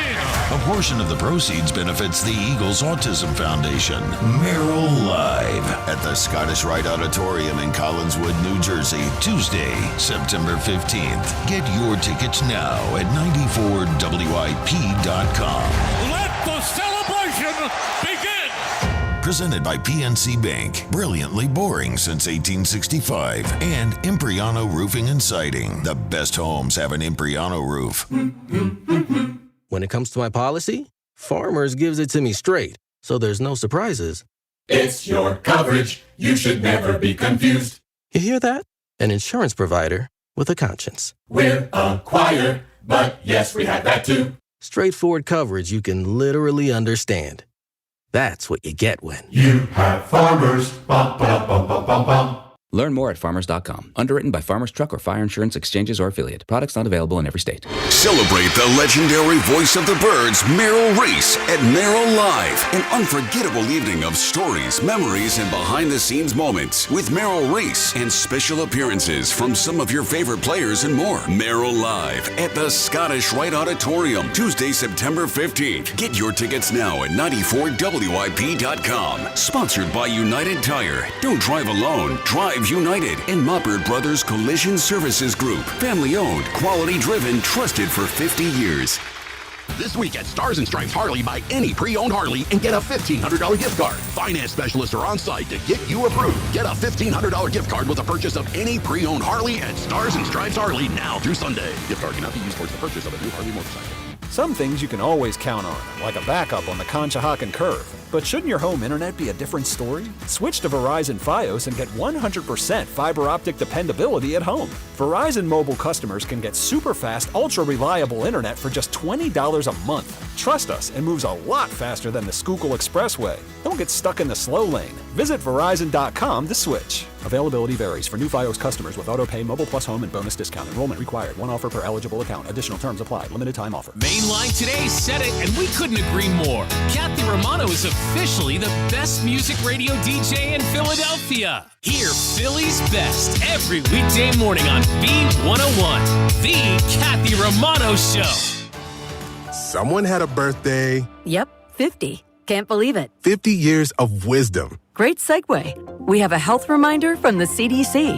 Speaker 13: A portion of the proceeds benefits the Eagles Autism Foundation. Merrill Live at the Scottish Rite Auditorium in Collinswood, New Jersey, Tuesday, September 15th. Get your tickets now at 94WIP.com.
Speaker 7: Let the celebration begin!
Speaker 13: Presented by PNC Bank. Brilliantly boring since 1865. And Impriano Roofing and Siding. The best homes have an Impriano roof.
Speaker 20: When it comes to my policy, Farmers gives it to me straight, so there's no surprises.
Speaker 7: It's your coverage. You should never be confused.
Speaker 20: You hear that? An insurance provider with a conscience.
Speaker 7: We're a choir, but yes, we have that too.
Speaker 20: Straightforward coverage you can literally understand. That's what you get when
Speaker 7: you have Farmers. Bum, ba, bum, bum, bum, bum.
Speaker 21: Learn more at farmers.com. Underwritten by Farmers Truck or Fire Insurance Exchanges or Affiliate. Products not available in every state.
Speaker 13: Celebrate the legendary voice of the Birds, Merrill Reese, at Merrill Live. An unforgettable evening of stories, memories, and behind-the-scenes moments with Merrill Reese and special appearances from some of your favorite players and more. Merrill Live at the Scottish Rite Auditorium, Tuesday, September 15th. Get your tickets now at 94WIP.com. Sponsored by United Tire. Don't drive alone. Drive United and Moppert Brothers Collision Services Group. Family owned, quality driven, trusted for 50 years.
Speaker 22: This week at Stars and Stripes Harley, buy any pre-owned Harley and get a $1,500 gift card. Finance specialists are on site to get you approved. Get a $1,500 gift card with the purchase of any pre-owned Harley at Stars and Stripes Harley now through Sunday. Gift card cannot be used towards the purchase of a new Harley motorcycle.
Speaker 23: Some things you can always count on, like a backup on the Conshohocken Curve. But shouldn't your home internet be a different story? Switch to Verizon Fios and get 100% fiber optic dependability at home. Verizon mobile customers can get super fast, ultra reliable internet for just $20 a month. Trust us, it moves a lot faster than the Schuylkill Expressway. Don't get stuck in the slow lane. Visit Verizon.com to switch. Availability varies for new Fios customers with AutoPay, Mobile Plus Home, and bonus discount. Enrollment required. One offer per eligible account. Additional terms apply. Limited time offer.
Speaker 24: Mainline Today said it, and we couldn't agree more. Kathy Romano is officially the best music radio DJ in Philadelphia. Hear Philly's best every weekday morning on B101, the Kathy Romano Show.
Speaker 25: Someone had a birthday.
Speaker 26: Yep, 50. Can't believe it.
Speaker 25: 50 years of wisdom.
Speaker 26: Great segue. We have a health reminder from the CDC.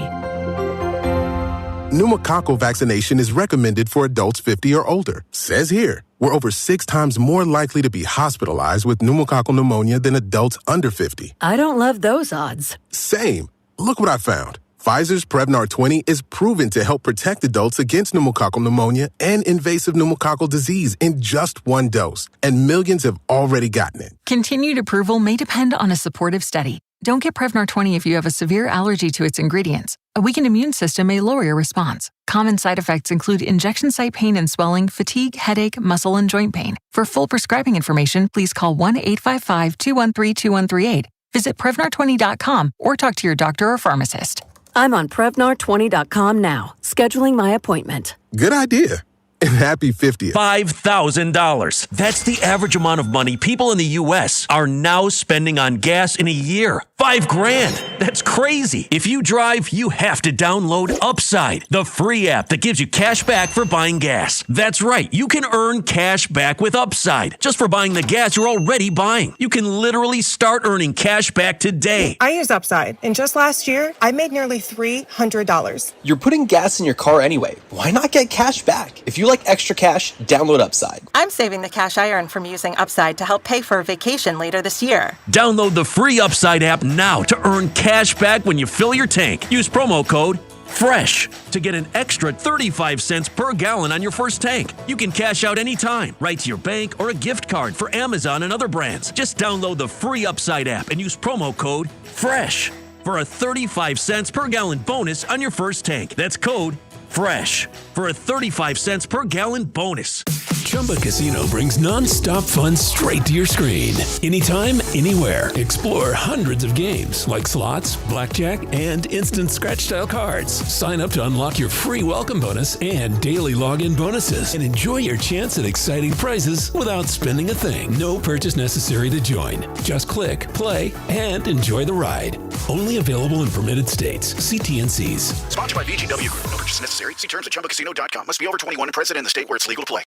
Speaker 25: Pneumococcal vaccination is recommended for adults 50 or older. Says here, we're over 6 times more likely to be hospitalized with pneumococcal pneumonia than adults under 50.
Speaker 26: I don't love those odds.
Speaker 25: Same. Look what I found. Pfizer's Prevnar 20 is proven to help protect adults against pneumococcal pneumonia and invasive pneumococcal disease in just 1 dose. And millions have already gotten it.
Speaker 5: Continued approval may depend on a supportive study. Don't get Prevnar 20 if you have a severe allergy to its ingredients. A weakened immune system may lower your response. Common side effects include injection site pain and swelling, fatigue, headache, muscle, and joint pain. For full prescribing information, please call 1-855-213-2138. Visit Prevnar20.com or talk to your doctor or pharmacist.
Speaker 26: I'm on Prevnar20.com now, scheduling my appointment.
Speaker 25: Good idea. And happy 50th.
Speaker 6: $5,000. That's the average amount of money people in the U.S. are now spending on gas in a year. $5,000. That's crazy. If you drive, you have to download Upside, the free app that gives you cash back for buying gas. That's right. You can earn cash back with Upside just for buying the gas you're already buying. You can literally start earning cash back today.
Speaker 8: I use Upside, and just last year, I made nearly $300.
Speaker 9: You're putting gas in your car anyway. Why not get cash back? If you like extra cash, download Upside.
Speaker 8: I'm saving the cash I earn from using Upside to help pay for a vacation later this year.
Speaker 6: Download the free Upside app now to earn cash back when you fill your tank. Use promo code FRESH to get an extra 35 cents per gallon on your first tank. You can cash out anytime, right to your bank or a gift card for Amazon and other brands. Just download the free Upside app and use promo code FRESH for a 35 cents per gallon bonus on your first tank. That's code FRESH for a 35 cents per gallon bonus.
Speaker 24: Chumba Casino brings non-stop fun straight to your screen. Anytime, anywhere. Explore hundreds of games like slots, blackjack, and instant scratch-style cards. Sign up to unlock your free welcome bonus and daily login bonuses. And enjoy your chance at exciting prizes without spending a thing. No purchase necessary to join. Just click, play, and enjoy the ride. Only available in permitted states. See T&Cs.
Speaker 10: Sponsored by VGW Group. No purchase necessary. See terms at ChumbaCasino.com. Must be over 21 and present in the state where it's legal to play.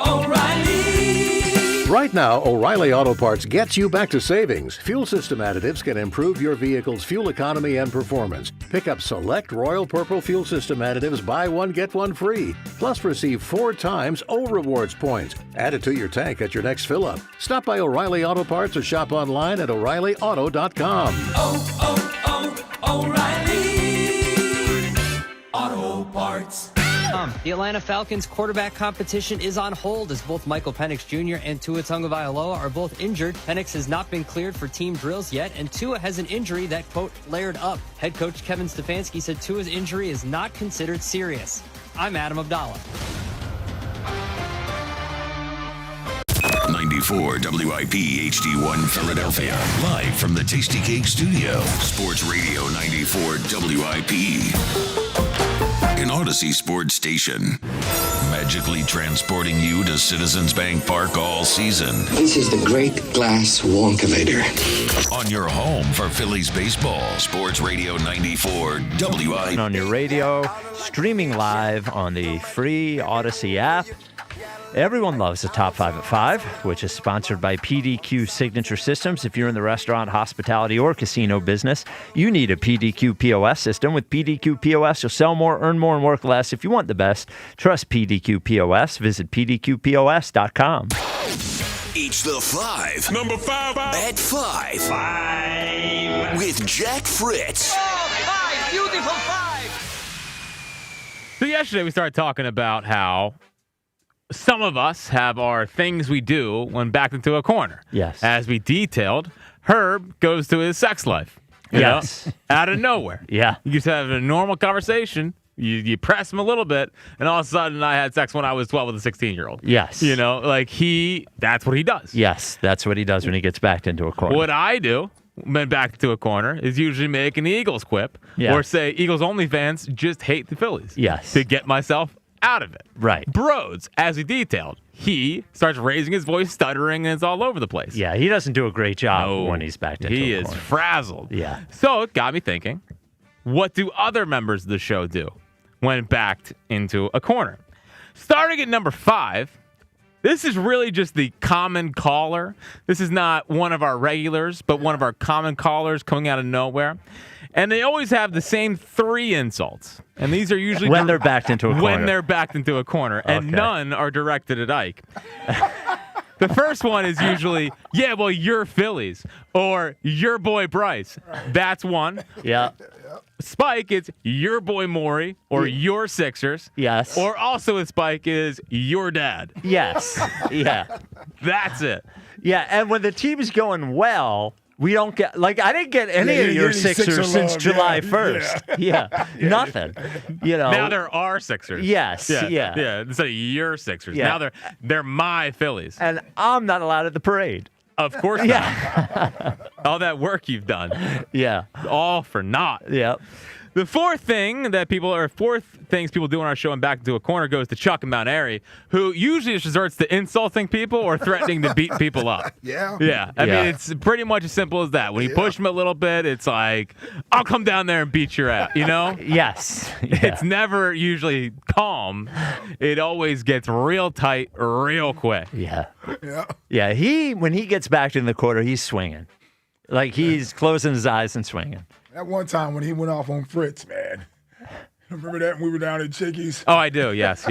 Speaker 11: O'Reilly. Right now, O'Reilly Auto Parts gets you back to savings. Fuel system additives can improve your vehicle's fuel economy and performance. Pick up select Royal Purple fuel system additives, buy one, get one free. Plus, receive 4 times O Rewards points. Add it to your tank at your next fill-up. Stop by O'Reilly Auto Parts or shop online at O'ReillyAuto.com.
Speaker 24: O'Reilly Auto Parts.
Speaker 27: The Atlanta Falcons quarterback competition is on hold as both Michael Penix Jr. and Tua Tagovailoa are both injured. Penix has not been cleared for team drills yet, and Tua has an injury that, quote, flared up. Head coach Kevin Stefanski said Tua's injury is not considered serious. I'm Adam Abdallah.
Speaker 13: 94 WIP HD1 Philadelphia. Live from the Tasty Cake Studio. Sports Radio 94 WIP. An Odyssey sports station. Magically transporting you to Citizens Bank Park all season.
Speaker 28: This is the Great Glass Wonkavator.
Speaker 13: On your home for Phillies baseball. Sports Radio 94 WIP.
Speaker 1: On your radio, streaming live on the free Odyssey app. Everyone loves the Top 5 at 5, which is sponsored by PDQ Signature Systems. If you're in the restaurant, hospitality, or casino business, you need a PDQ POS system. With PDQ POS, you'll sell more, earn more, and work less. If you want the best, trust PDQ POS. Visit PDQPOS.com.
Speaker 13: It's the 5. Number 5 at 5. 5. With Jack Fritz.
Speaker 28: 5, beautiful 5.
Speaker 3: So yesterday we started talking about how some of us have our things we do when backed into a corner.
Speaker 1: Yes.
Speaker 3: As we detailed, Herb goes to his sex life. You know, out of nowhere.
Speaker 1: Yeah.
Speaker 3: You just have a normal conversation. You press him a little bit, and all of a sudden I had sex when I was 12 with a 16-year-old.
Speaker 1: Yes.
Speaker 3: You know, like that's what he does.
Speaker 1: Yes, that's what he does when he gets backed into a corner.
Speaker 3: What I do when backed into a corner is usually make an Eagles quip or say Eagles only fans just hate the Phillies.
Speaker 1: Yes.
Speaker 3: To get myself out of it.
Speaker 1: Right.
Speaker 3: Broads, as he detailed, he starts raising his voice, stuttering, and it's all over the place.
Speaker 1: Yeah, he doesn't do a great job when he's backed into a corner.
Speaker 3: He is frazzled.
Speaker 1: Yeah.
Speaker 3: So it got me thinking, what do other members of the show do when backed into a corner? Starting at number 5, this is really just the common caller. This is not one of our regulars, but one of our common callers coming out of nowhere. And they always have the same 3 insults. And these are usually
Speaker 1: when they're backed into a corner.
Speaker 3: When they're backed into a corner. And none are directed at Ike. The first one is usually, yeah, well, you're Phillies. Or your boy Bryce. That's one.
Speaker 1: Yeah.
Speaker 3: Spike, it's your boy Maury or your Sixers.
Speaker 1: Yes.
Speaker 3: Or also with Spike is your dad.
Speaker 1: Yes. Yeah.
Speaker 3: That's it.
Speaker 1: Yeah, and when the team's going well, we don't get, like, I didn't get any of your Sixers since July 1st. Yeah. Nothing.
Speaker 3: Now there are Sixers.
Speaker 1: Yes.
Speaker 3: Yeah. Instead of your Sixers.
Speaker 1: Yeah.
Speaker 3: Now they're my Phillies.
Speaker 1: And I'm not allowed at the parade.
Speaker 3: Of course not. All that work you've done.
Speaker 1: Yeah.
Speaker 3: All for naught.
Speaker 1: Yeah.
Speaker 3: The fourth things people do on our show and back into a corner goes to Chuck and Mount Airy, who usually just resorts to insulting people or threatening to beat people up.
Speaker 2: Yeah.
Speaker 3: I mean, it's pretty much as simple as that. When you push them a little bit, it's like, I'll come down there and beat your ass,
Speaker 1: Yes. Yeah.
Speaker 3: It's never usually calm. It always gets real tight real quick.
Speaker 1: Yeah. When he gets back in the corner, he's swinging. Like, he's closing his eyes and swinging.
Speaker 2: That one time when he went off on Fritz, man. Remember that when we were down at Chickies?
Speaker 3: Oh, I do. Yes.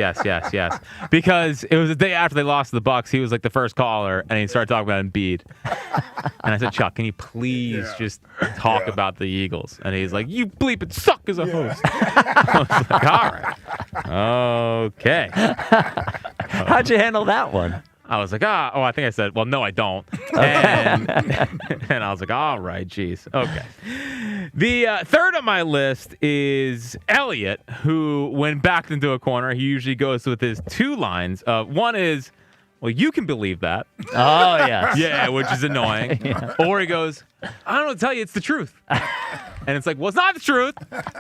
Speaker 3: Because it was the day after they lost to the Bucks. He was like the first caller, and he started talking about Embiid. And I said, Chuck, can you please just talk about the Eagles? And he's like, you bleep it suck as a host. I was like, all right. Okay.
Speaker 1: How'd you handle that one?
Speaker 3: I was like, I think I said, well, no, I don't. And I was like, all right, geez. Okay. The third on my list is Elliot, who, when backed into a corner, he usually goes with his 2 lines. One is, well, you can believe that.
Speaker 1: Oh, yes.
Speaker 3: Yeah, which is annoying.
Speaker 1: Yeah.
Speaker 3: Or he goes, I don't know what to tell you, it's the truth. And it's like, well, it's not the truth.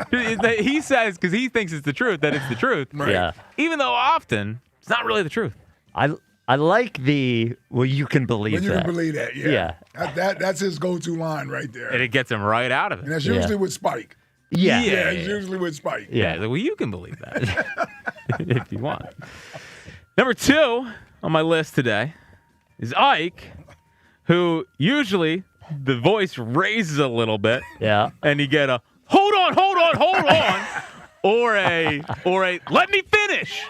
Speaker 3: He says, because he thinks it's the truth, that it's the truth.
Speaker 1: Right. Yeah.
Speaker 3: Even though often, it's not really the truth.
Speaker 1: I like well, you can believe that.
Speaker 2: You can believe that, yeah. That's his go-to line right there.
Speaker 3: And it gets him right out of it.
Speaker 2: And that's usually with Spike.
Speaker 1: Yeah.
Speaker 2: It's usually with Spike.
Speaker 3: Yeah. Well, you can believe that if you want. Number 2 on my list today is Ike, who usually the voice raises a little bit.
Speaker 1: Yeah.
Speaker 3: And you get a, hold on. or a, let me finish.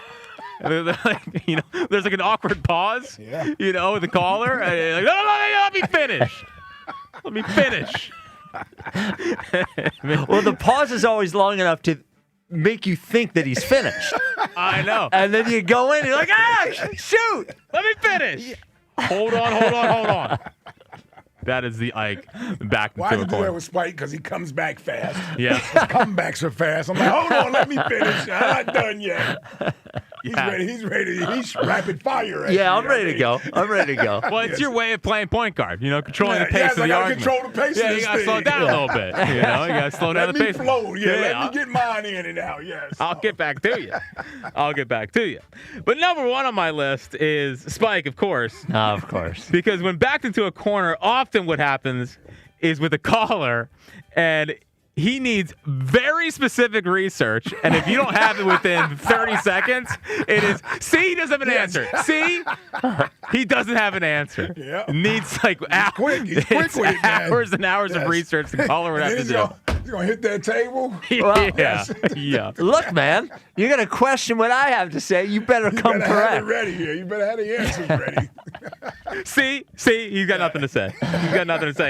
Speaker 3: There's like an awkward pause, with the caller. And like, no, let me finish. Let me finish.
Speaker 1: Well, the pause is always long enough to make you think that he's finished.
Speaker 3: I know.
Speaker 1: And then you go in, you're like, shoot.
Speaker 3: Let me finish. Hold on. That is the Ike back into a corner.
Speaker 2: Why do you do that with Spike? Because he comes back fast.
Speaker 3: Yeah.
Speaker 2: His comebacks are fast. I'm like, hold on, let me finish. I'm not done yet. He's ready. He's rapid fire.
Speaker 1: I'm ready to go.
Speaker 3: Well, it's your way of playing point guard, controlling the pace of the argument.
Speaker 2: Control the pace of this
Speaker 3: you got to slow it down a little bit. You got to slow down the pace.
Speaker 2: Let me flow. Let me get mine in and out, yes.
Speaker 3: I'll get back to you. But number 1 on my list is Spike, of course.
Speaker 1: Of course.
Speaker 3: Because when backed into a corner, often what happens is with a caller, and he needs very specific research, and if you don't have it within 30 seconds, it is, see, he doesn't have an answer. See? He doesn't have an answer.
Speaker 2: Yeah.
Speaker 3: It needs like hours and hours of research the caller would have to do.
Speaker 2: You gonna hit that table?
Speaker 3: Yeah.
Speaker 1: Look, man, you're gonna question what I have to say. You better come correct.
Speaker 2: Have it ready here. You better have the answers ready.
Speaker 3: See, he's got nothing to say.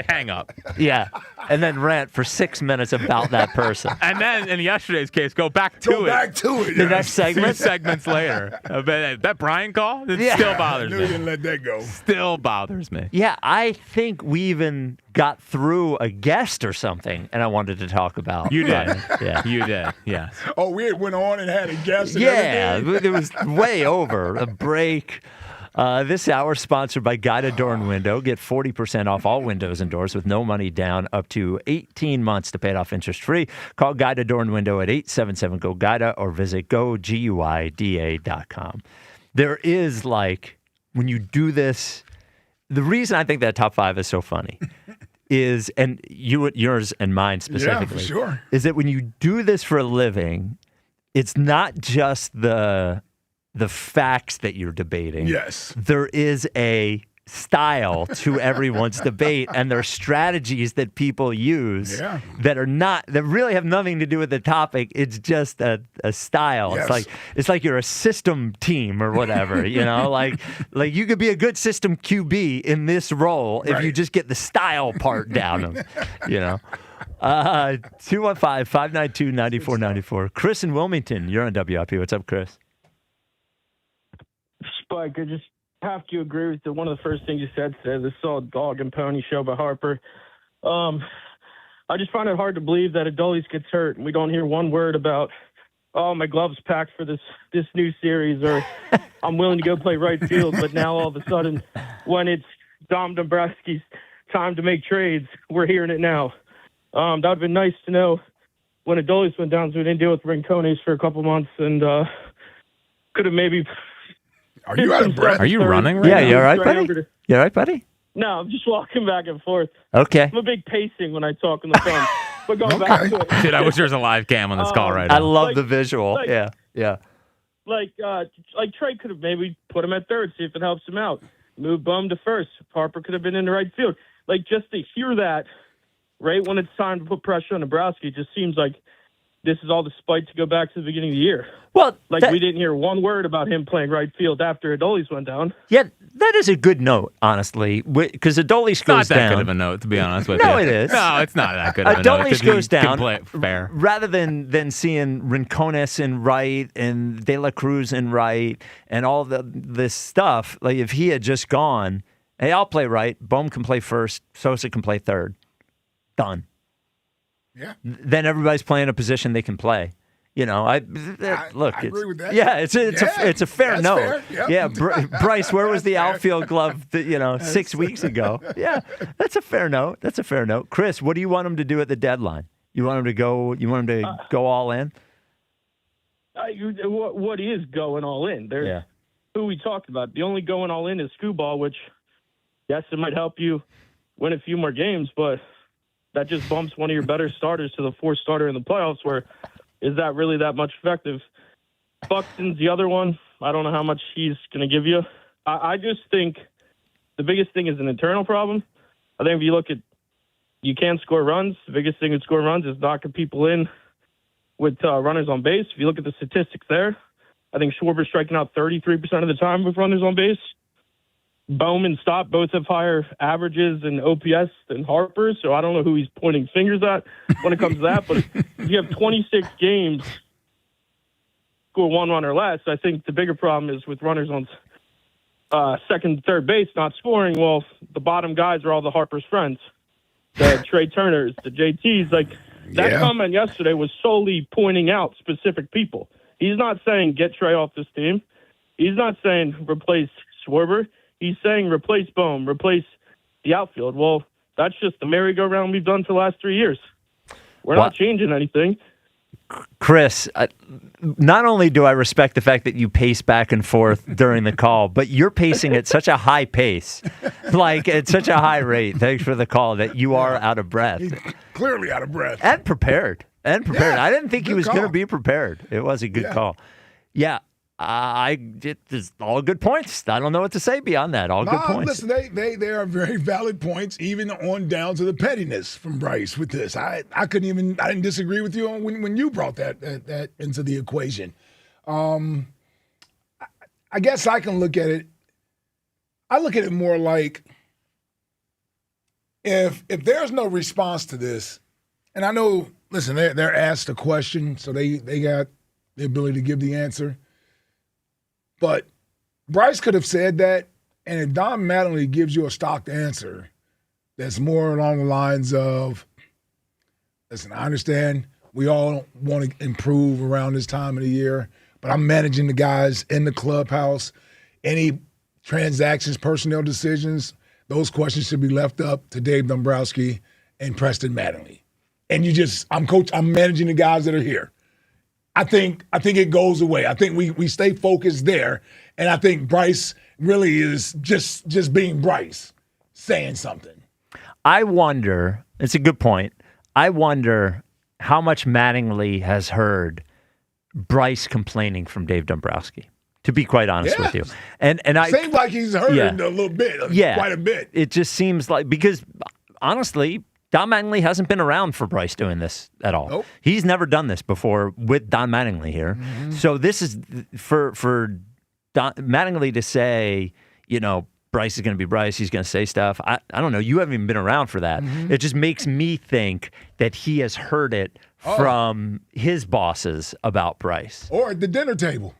Speaker 3: Hang up.
Speaker 1: Yeah, and then rant for 6 minutes about that person.
Speaker 3: And then, in yesterday's case, go back to it.
Speaker 1: The next segment.
Speaker 3: 2 segments later. That Brian call, still bothers me.
Speaker 2: You didn't let that go.
Speaker 3: Still bothers me.
Speaker 1: Yeah, I think we even got through a guest or something, and I wanted to talk about.
Speaker 3: You did. Yeah, you did. Yes.
Speaker 2: Oh, we went on and had a guest.
Speaker 1: It was way over a break. This hour sponsored by Guida Door and Window. Get 40% off all windows and doors with no money down, up to 18 months to pay it off interest free. Call Guida Door and Window at 877-GO-GUIDA or visit GUIDA.com. There is, when you do this, the reason I think that top 5 is so funny is, and yours and mine specifically,
Speaker 2: for sure,
Speaker 1: is that when you do this for a living, it's not just the facts that you're debating.
Speaker 2: Yes.
Speaker 1: There is a style to everyone's debate, and there are strategies that people use that really have nothing to do with the topic. It's just a style.
Speaker 2: Yes.
Speaker 1: It's like you're a system team or whatever, like you could be a good system QB in this role if you just get the style part down. 215-592-9494. Chris in Wilmington, you're on WIP. What's up, Chris?
Speaker 4: Spike, I just have to agree with one of the first things you said today. This all dog and pony show by Harper. I just find it hard to believe that Adolis gets hurt and we don't hear one word about, oh, my glove's packed for this new series, or I'm willing to go play right field. But now all of a sudden, when it's Dom Dombrowski's time to make trades, we're hearing it now. That would have been nice to know when Adolis went down, so we didn't deal with Rincones for a couple months, and could have maybe.
Speaker 2: Are you out of breath?
Speaker 3: Are you running right now?
Speaker 1: Yeah, you all right, buddy? You all right, buddy?
Speaker 4: No, I'm just walking back and forth.
Speaker 1: Okay.
Speaker 4: I'm a big pacing when I talk on the phone. But going back to it.
Speaker 3: Dude, I wish there was a live cam on this call right now.
Speaker 1: I love the visual. Yeah.
Speaker 4: Like Trey could have maybe put him at third, see if it helps him out. Move Bum to first. Harper could have been in the right field. Like, just to hear that right when it's time to put pressure on Dombrowski, it just seems like this is all despite to go back to the beginning of the year.
Speaker 1: Well,
Speaker 4: we didn't hear one word about him playing right field after Adolis went down.
Speaker 1: Yeah, that is a good note, honestly, because Adolis goes down.
Speaker 3: Not that good of a note, to be honest with you.
Speaker 1: No, it is.
Speaker 3: No, it's not that good of a note.
Speaker 1: Adolis goes down.
Speaker 3: Play it fair.
Speaker 1: Rather than seeing Rincones in right and De La Cruz in right and all this stuff, like if he had just gone, hey, I'll play right, Bohm can play first, Sosa can play third. Done.
Speaker 2: Yeah.
Speaker 1: Then everybody's playing a position they can play. I
Speaker 2: agree with that.
Speaker 1: Yeah, it's a fair note.
Speaker 2: Fair. Yep.
Speaker 1: Yeah, Bryce, where was the outfield glove? 6 weeks ago. Yeah, that's a fair note. Chris, what do you want him to do at the deadline? You want him to go? You want him to go all in?
Speaker 4: What is going all in? There's who we talked about. The only going all in is Screwball, which yes, it might help you win a few more games, but that just bumps one of your better starters to the fourth starter in the playoffs, where is that really that much effective? Buxton's the other one. I don't know how much he's going to give you. I just think the biggest thing is an internal problem. I think if you look at you can score runs, the biggest thing in scoring runs is knocking people in with runners on base. If you look at the statistics there, I think Schwarber's striking out 33% of the time with runners on base. Bohm and Stott both have higher averages and OPS than Harper, so I don't know who he's pointing fingers at when it comes to that. But if you have 26 games, score one run or less, I think the bigger problem is with runners on second, third base not scoring. Well, the bottom guys are all the Harper's friends, the Trey Turners, the JTs. Like that comment yesterday was solely pointing out specific people. He's not saying get Trey off this team. He's not saying replace Schwarber. He's saying replace Bohm, replace the outfield. Well, that's just the merry-go-round we've done for the last 3 years. We're not changing anything.
Speaker 1: Chris, not only do I respect the fact that you pace back and forth during the call, but you're pacing at such a high pace, like at such a high rate. Thanks for the call that you are out of breath.
Speaker 2: He's clearly out of breath.
Speaker 1: And prepared.
Speaker 2: Yeah,
Speaker 1: I didn't think he was going to be prepared. It was a good call. Yeah. It's all good points. I don't know what to say beyond that. All good points.
Speaker 2: Listen, they are very valid points, even on down to the pettiness from Bryce with this. I didn't disagree with you on when you brought that into the equation. I guess I can look at it. I look at it more like if there's no response to this, and I know, listen, they're asked a question, so they got the ability to give the answer. But Bryce could have said that, and if Don Mattingly gives you a stocked answer that's more along the lines of, listen, I understand we all want to improve around this time of the year, but I'm managing the guys in the clubhouse. Any transactions, personnel decisions, those questions should be left up to Dave Dombrowski and Preston Mattingly. And I'm managing the guys that are here. I think it goes away. I think we stay focused there, and I think Bryce really is just being Bryce, saying something.
Speaker 1: I wonder, it's a good point, I wonder how much Mattingly has heard Bryce complaining from Dave Dombrowski. to be quite honest with you. And I
Speaker 2: seems like he's hurting a little bit, quite a bit.
Speaker 1: It just seems like, because honestly, Don Mattingly hasn't been around for Bryce doing this at all.
Speaker 2: Nope.
Speaker 1: He's never done this before with Don Mattingly here.
Speaker 2: Mm-hmm.
Speaker 1: So this is for Don Mattingly to say, Bryce is going to be Bryce. He's going to say stuff. I don't know. You haven't even been around for that.
Speaker 2: Mm-hmm.
Speaker 1: It just makes me think that he has heard it from his bosses about Bryce.
Speaker 2: Or at the dinner table.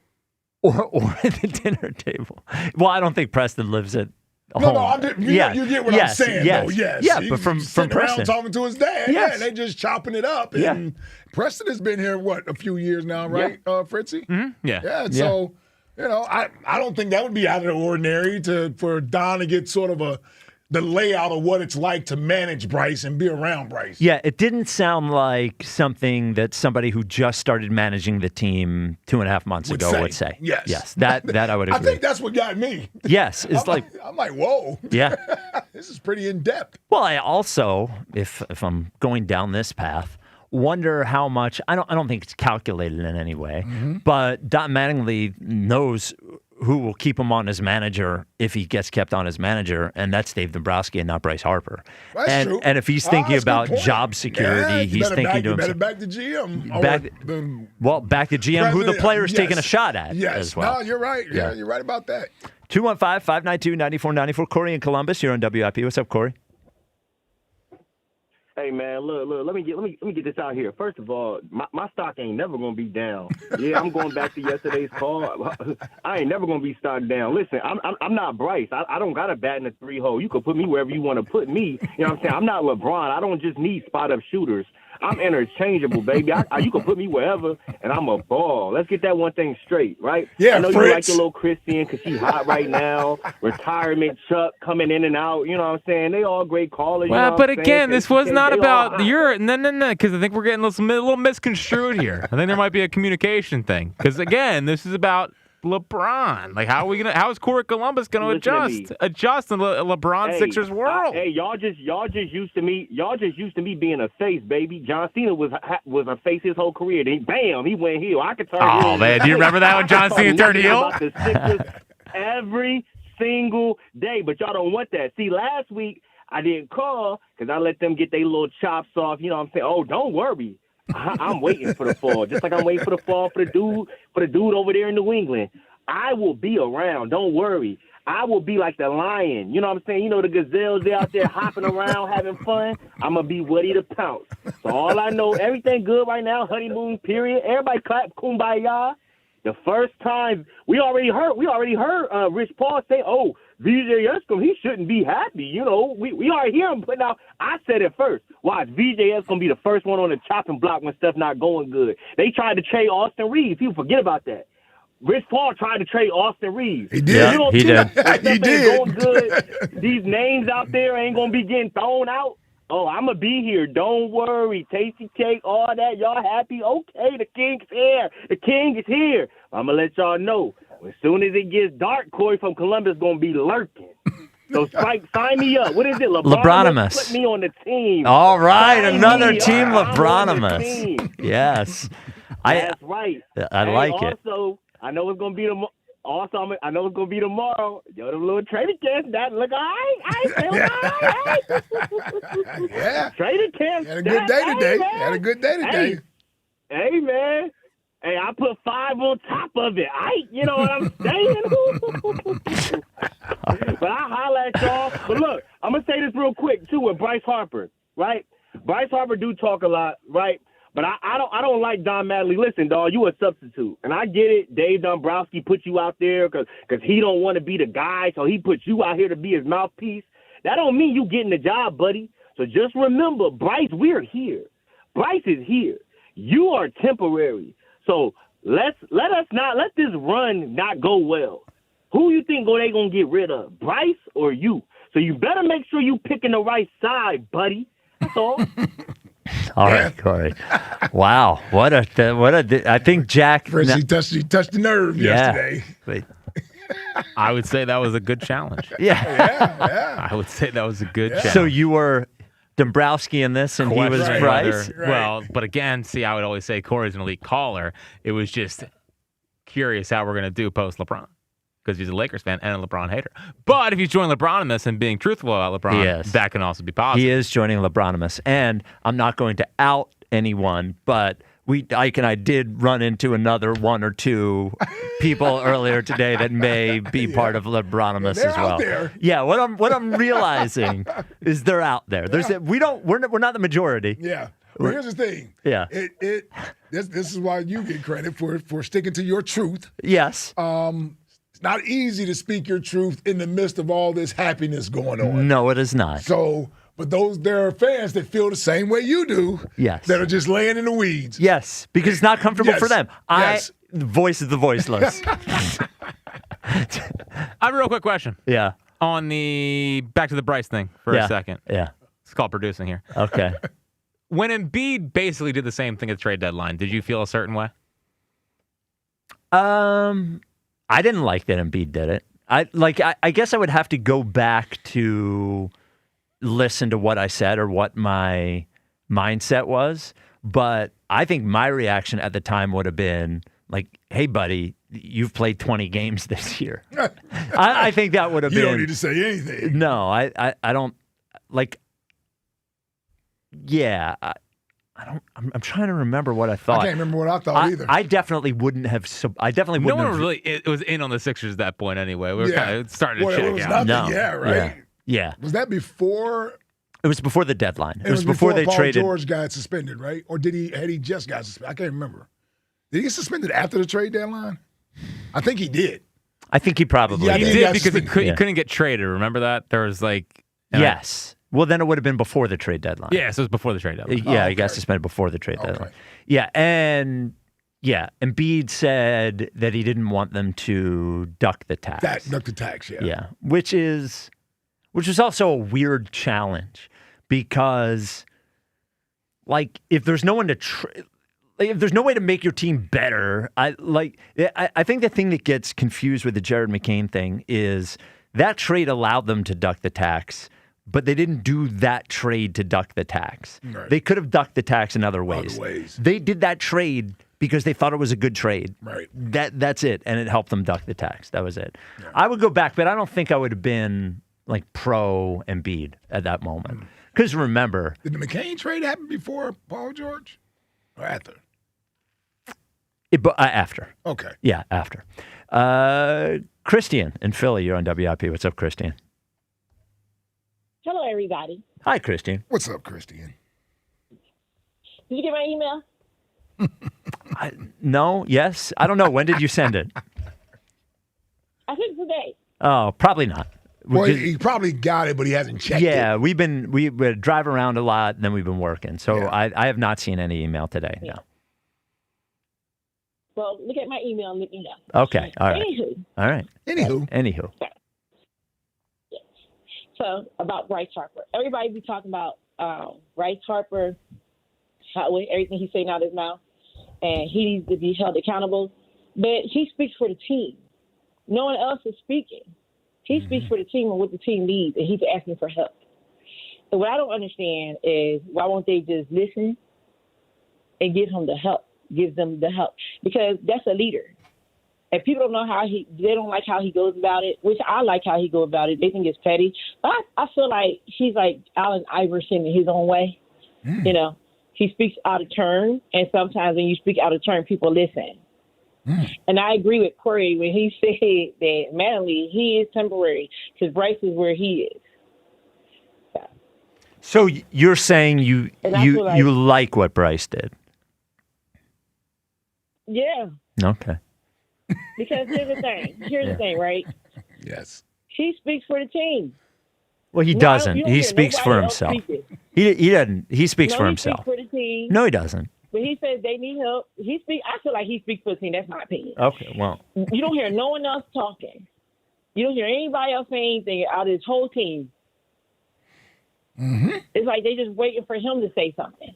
Speaker 1: Or at the dinner table. Well, I don't think Preston lives at home.
Speaker 2: No, you get what I'm saying, though. Yes.
Speaker 1: Yeah,
Speaker 2: He's
Speaker 1: but from
Speaker 2: sitting
Speaker 1: Preston.
Speaker 2: around talking to his dad.
Speaker 1: Yes.
Speaker 2: Yeah, they just chopping it up. And Preston has been here, a few years now, right, Fritzy?
Speaker 3: Mm-hmm. Yeah.
Speaker 2: Yeah, so, I don't think that would be out of the ordinary for Don to get sort of the layout of what it's like to manage Bryce and be around Bryce.
Speaker 1: Yeah, it didn't sound like something that somebody who just started managing the team 2.5 months ago would say.
Speaker 2: Yes.
Speaker 1: That I would agree.
Speaker 2: I think that's what got me.
Speaker 1: Yes, it's
Speaker 2: I'm like, whoa.
Speaker 1: Yeah.
Speaker 2: This is pretty in-depth.
Speaker 1: Well, I also, if I'm going down this path, wonder how much, I don't think it's calculated in any way, but Don Mattingly knows who will keep him on as manager if he gets kept on as manager, and that's Dave Dombrowski and not Bryce Harper.
Speaker 2: That's true.
Speaker 1: And if he's thinking about job security, he's thinking to himself.
Speaker 2: Better back to GM.
Speaker 1: Back to GM, who the player's taking a shot at as well.
Speaker 2: No, you're right. Yeah, you're right about that.
Speaker 1: 215-592-9494. Corey in Columbus, you're on WIP. What's up, Corey?
Speaker 12: Hey man, look. Let me get this out here. First of all, my stock ain't never gonna be down. Yeah, I'm going back to yesterday's call. I ain't never gonna be stock down. Listen, I'm not Bryce. I don't got a bat in the 3-hole. You can put me wherever you want to put me. You know what I'm saying? I'm not LeBron. I don't just need spot up shooters. I'm interchangeable, baby. You can put me wherever, and I'm a ball. Let's get that one thing straight, right?
Speaker 2: Yeah,
Speaker 12: I know
Speaker 2: Fritz.
Speaker 12: you like your little Christian because she's hot right now. Retirement Chuck coming in and out. You know what I'm saying? They all great callers.
Speaker 3: Well,
Speaker 12: you know
Speaker 3: but
Speaker 12: what I'm
Speaker 3: again,
Speaker 12: saying?
Speaker 3: this was not about your no, because I think we're getting a little misconstrued here. I think there might be a communication thing. Because again, this is about LeBron. Like, how is Corey Columbus gonna adjust in LeBron Sixers world?
Speaker 12: Hey, y'all just used to me being a face, baby. John Cena was a face his whole career. Then bam, he went heel. I could turn heel.
Speaker 3: Oh man, do you remember that when John Cena turned heel?
Speaker 12: About the Sixers every single day, but y'all don't want that. See, last week I didn't call because I let them get their little chops off. You know what I'm saying? Oh, don't worry. I'm waiting for the fall, just like I'm waiting for the fall for the dude over there in New England. I will be around. Don't worry. I will be like the lion. You know what I'm saying? You know the gazelles, they out there hopping around having fun. I'm going to be Woody the Pounce. So all I know, everything good right now, honeymoon period. Everybody clap kumbaya. The first time we already heard Rich Paul say, oh, VJ Escom, he shouldn't be happy. You know, we already hear him putting out. I said it first. Watch, VJ Escom be the first one on the chopping block when stuff not going good. They tried to trade Austin Reeves. People forget about that. Rich Paul tried to trade Austin Reeves.
Speaker 2: He did. Yeah, he did.
Speaker 12: He did. Going good. These names out there ain't going to be getting thrown out. Oh, I'm going to be here. Don't worry. Tasty cake, all that. Y'all happy? Okay, the king's here. The king is here. I'm going to let y'all know. As soon as it gets dark, Corey from Columbus going to be lurking. So, Spike, sign me up. What is it?
Speaker 1: LeBronimus.
Speaker 12: Put me on the team.
Speaker 1: All right,
Speaker 12: Sign
Speaker 1: another
Speaker 12: me
Speaker 1: team
Speaker 12: up.
Speaker 1: LeBronimus. Yes.
Speaker 12: That's right.
Speaker 1: I like it.
Speaker 12: Also, I know it's going to be tomorrow. Also, I know it's going to be tomorrow. Yo, them little trading camps, that look all right. I feel all right.
Speaker 2: Yeah.
Speaker 12: Trading camps.
Speaker 2: Had a good day today. Had a good day today.
Speaker 12: Hey, man. Hey, I put 5 on top of it. You know what I'm saying? But I holla at y'all. But look, I'm going to say this real quick, too, with Bryce Harper, right? Bryce Harper do talk a lot, right? But I don't like Don Mattingly. Listen, dog, you a substitute. And I get it. Dave Dombrowski put you out there because he don't want to be the guy, so he put you out here to be his mouthpiece. That don't mean you getting the job, buddy. So just remember, Bryce, we're here. Bryce is here. You are temporary. So let this run not go well. Who you think they gonna get rid of, Bryce or you? So you better make sure you picking the right side, buddy. That's all.
Speaker 1: All right, Corey. Wow, what a! I think Jack.
Speaker 2: First, he touched the nerve yesterday.
Speaker 1: Wait.
Speaker 3: I would say that was a good challenge.
Speaker 1: Yeah.
Speaker 3: I would say that was a good challenge.
Speaker 1: So you were Dombrowski in this, and he was Bryce.
Speaker 3: Well, but again, see, I would always say Corey's an elite caller. It was just, curious how we're going to do post-LeBron because he's a Lakers fan and a LeBron hater. But if you join LeBronimus and being truthful about LeBron, that can also be positive.
Speaker 1: He is joining LeBronimus. And I'm not going to out anyone, but Ike and I did run into another one or two people earlier today that may be part of LeBronimus as well.
Speaker 2: Out there.
Speaker 1: Yeah, what I'm realizing is they're out there. We're not the majority.
Speaker 2: Yeah. Well, here's the thing.
Speaker 1: Yeah.
Speaker 2: This is why you get credit for sticking to your truth.
Speaker 1: Yes.
Speaker 2: It's not easy to speak your truth in the midst of all this happiness going on.
Speaker 1: No, it is not.
Speaker 2: So, but there are fans that feel the same way you do.
Speaker 1: Yes.
Speaker 2: That are just laying in the weeds.
Speaker 1: Yes, because it's not comfortable for them. The voice is the voiceless.
Speaker 3: I have a real quick question.
Speaker 1: Yeah.
Speaker 3: On back to the Bryce thing for a second.
Speaker 1: Yeah.
Speaker 3: It's called producing here.
Speaker 1: Okay.
Speaker 3: When Embiid basically did the same thing at the trade deadline, did you feel a certain way?
Speaker 1: I didn't like that Embiid did it. I guess I would have to go back to listen to what I said or what my mindset was. But I think my reaction at the time would have been like, hey, buddy, you've played 20 games this year. I think that would have been.
Speaker 2: You don't need to say anything.
Speaker 1: No, I don't like. Yeah, I'm trying to remember what I thought.
Speaker 2: I can't remember what I thought either.
Speaker 1: I definitely wouldn't have.
Speaker 3: No one really it was in on the Sixers at that point anyway. We were kind of starting to check
Speaker 2: it was
Speaker 3: out.
Speaker 2: Nothing, right?
Speaker 1: Yeah.
Speaker 2: Was that before?
Speaker 1: It was before the deadline.
Speaker 2: It was
Speaker 1: before they
Speaker 2: Paul
Speaker 1: traded.
Speaker 2: George got suspended, right? Or had he just got suspended? I can't remember. Did he get suspended after the trade deadline? I think he did.
Speaker 1: I think he probably
Speaker 3: he did because he couldn't get traded. Remember that? There was
Speaker 1: yes. Well, then it would have been before the trade deadline.
Speaker 3: Yeah, so it was before the trade deadline.
Speaker 1: Yeah, he got suspended before the trade deadline. Yeah, and Embiid said that he didn't want them to duck the tax.
Speaker 2: Duck the tax, yeah.
Speaker 1: Yeah, which was also a weird challenge because, if there's no one to if there's no way to make your team better, I think the thing that gets confused with the Jared McCain thing is that trade allowed them to duck the tax. But they didn't do that trade to duck the tax. Right. They could have ducked the tax in other ways. They did that trade because they thought it was a good trade.
Speaker 2: Right.
Speaker 1: That's it, and it helped them duck the tax. That was it. Yeah. I would go back, but I don't think I would have been pro Embiid at that moment. Because remember,
Speaker 2: did the McCain trade happen before Paul George or after?
Speaker 1: After.
Speaker 2: Okay.
Speaker 1: Yeah, after. Christian in Philly, you're on WIP. What's up, Christian?
Speaker 7: Hello, everybody.
Speaker 1: Hi, Christian.
Speaker 2: What's up, Christian?
Speaker 7: Did you get my email?
Speaker 1: No, yes. I don't know. When did you send it?
Speaker 7: I think today.
Speaker 1: Oh, probably not.
Speaker 2: Well, he probably got it, but he hasn't checked it.
Speaker 1: Yeah, we drive around a lot, and then we've been working. So I have not seen any email today, no.
Speaker 7: Well, look at my email and let me know.
Speaker 1: Okay, all right.
Speaker 2: Anywho.
Speaker 7: So, about Bryce Harper. Everybody be talking about Bryce Harper, everything he saying out of his mouth, and he needs to be held accountable. But he speaks for the team. No one else is speaking. He speaks for the team and what the team needs, and he's asking for help. So what I don't understand is why won't they just listen and give them the help? Because that's a leader. And people don't know they don't like how he goes about it, which I like how he goes about it. They think it's petty. But I feel like he's like Allen Iverson in his own way. You know, he speaks out of turn, and sometimes when you speak out of turn, people listen. And I agree with Corey when he said that Manley, he is temporary because Bryce is where he is.
Speaker 1: So you're saying you like what Bryce did?
Speaker 7: Yeah.
Speaker 1: Okay.
Speaker 7: Because here's the thing, right?
Speaker 2: Yes.
Speaker 7: He speaks for the team.
Speaker 1: Well, he doesn't. He speaks for himself. He doesn't. He speaks for himself.
Speaker 7: He speaks for the team.
Speaker 1: No, he doesn't.
Speaker 7: But he says they need help. I feel like he speaks for the team. That's my opinion.
Speaker 1: Okay, well.
Speaker 7: You don't hear no one else talking. You don't hear anybody else saying anything out of his whole team.
Speaker 2: Mm-hmm.
Speaker 7: It's like they just waiting for him to say something.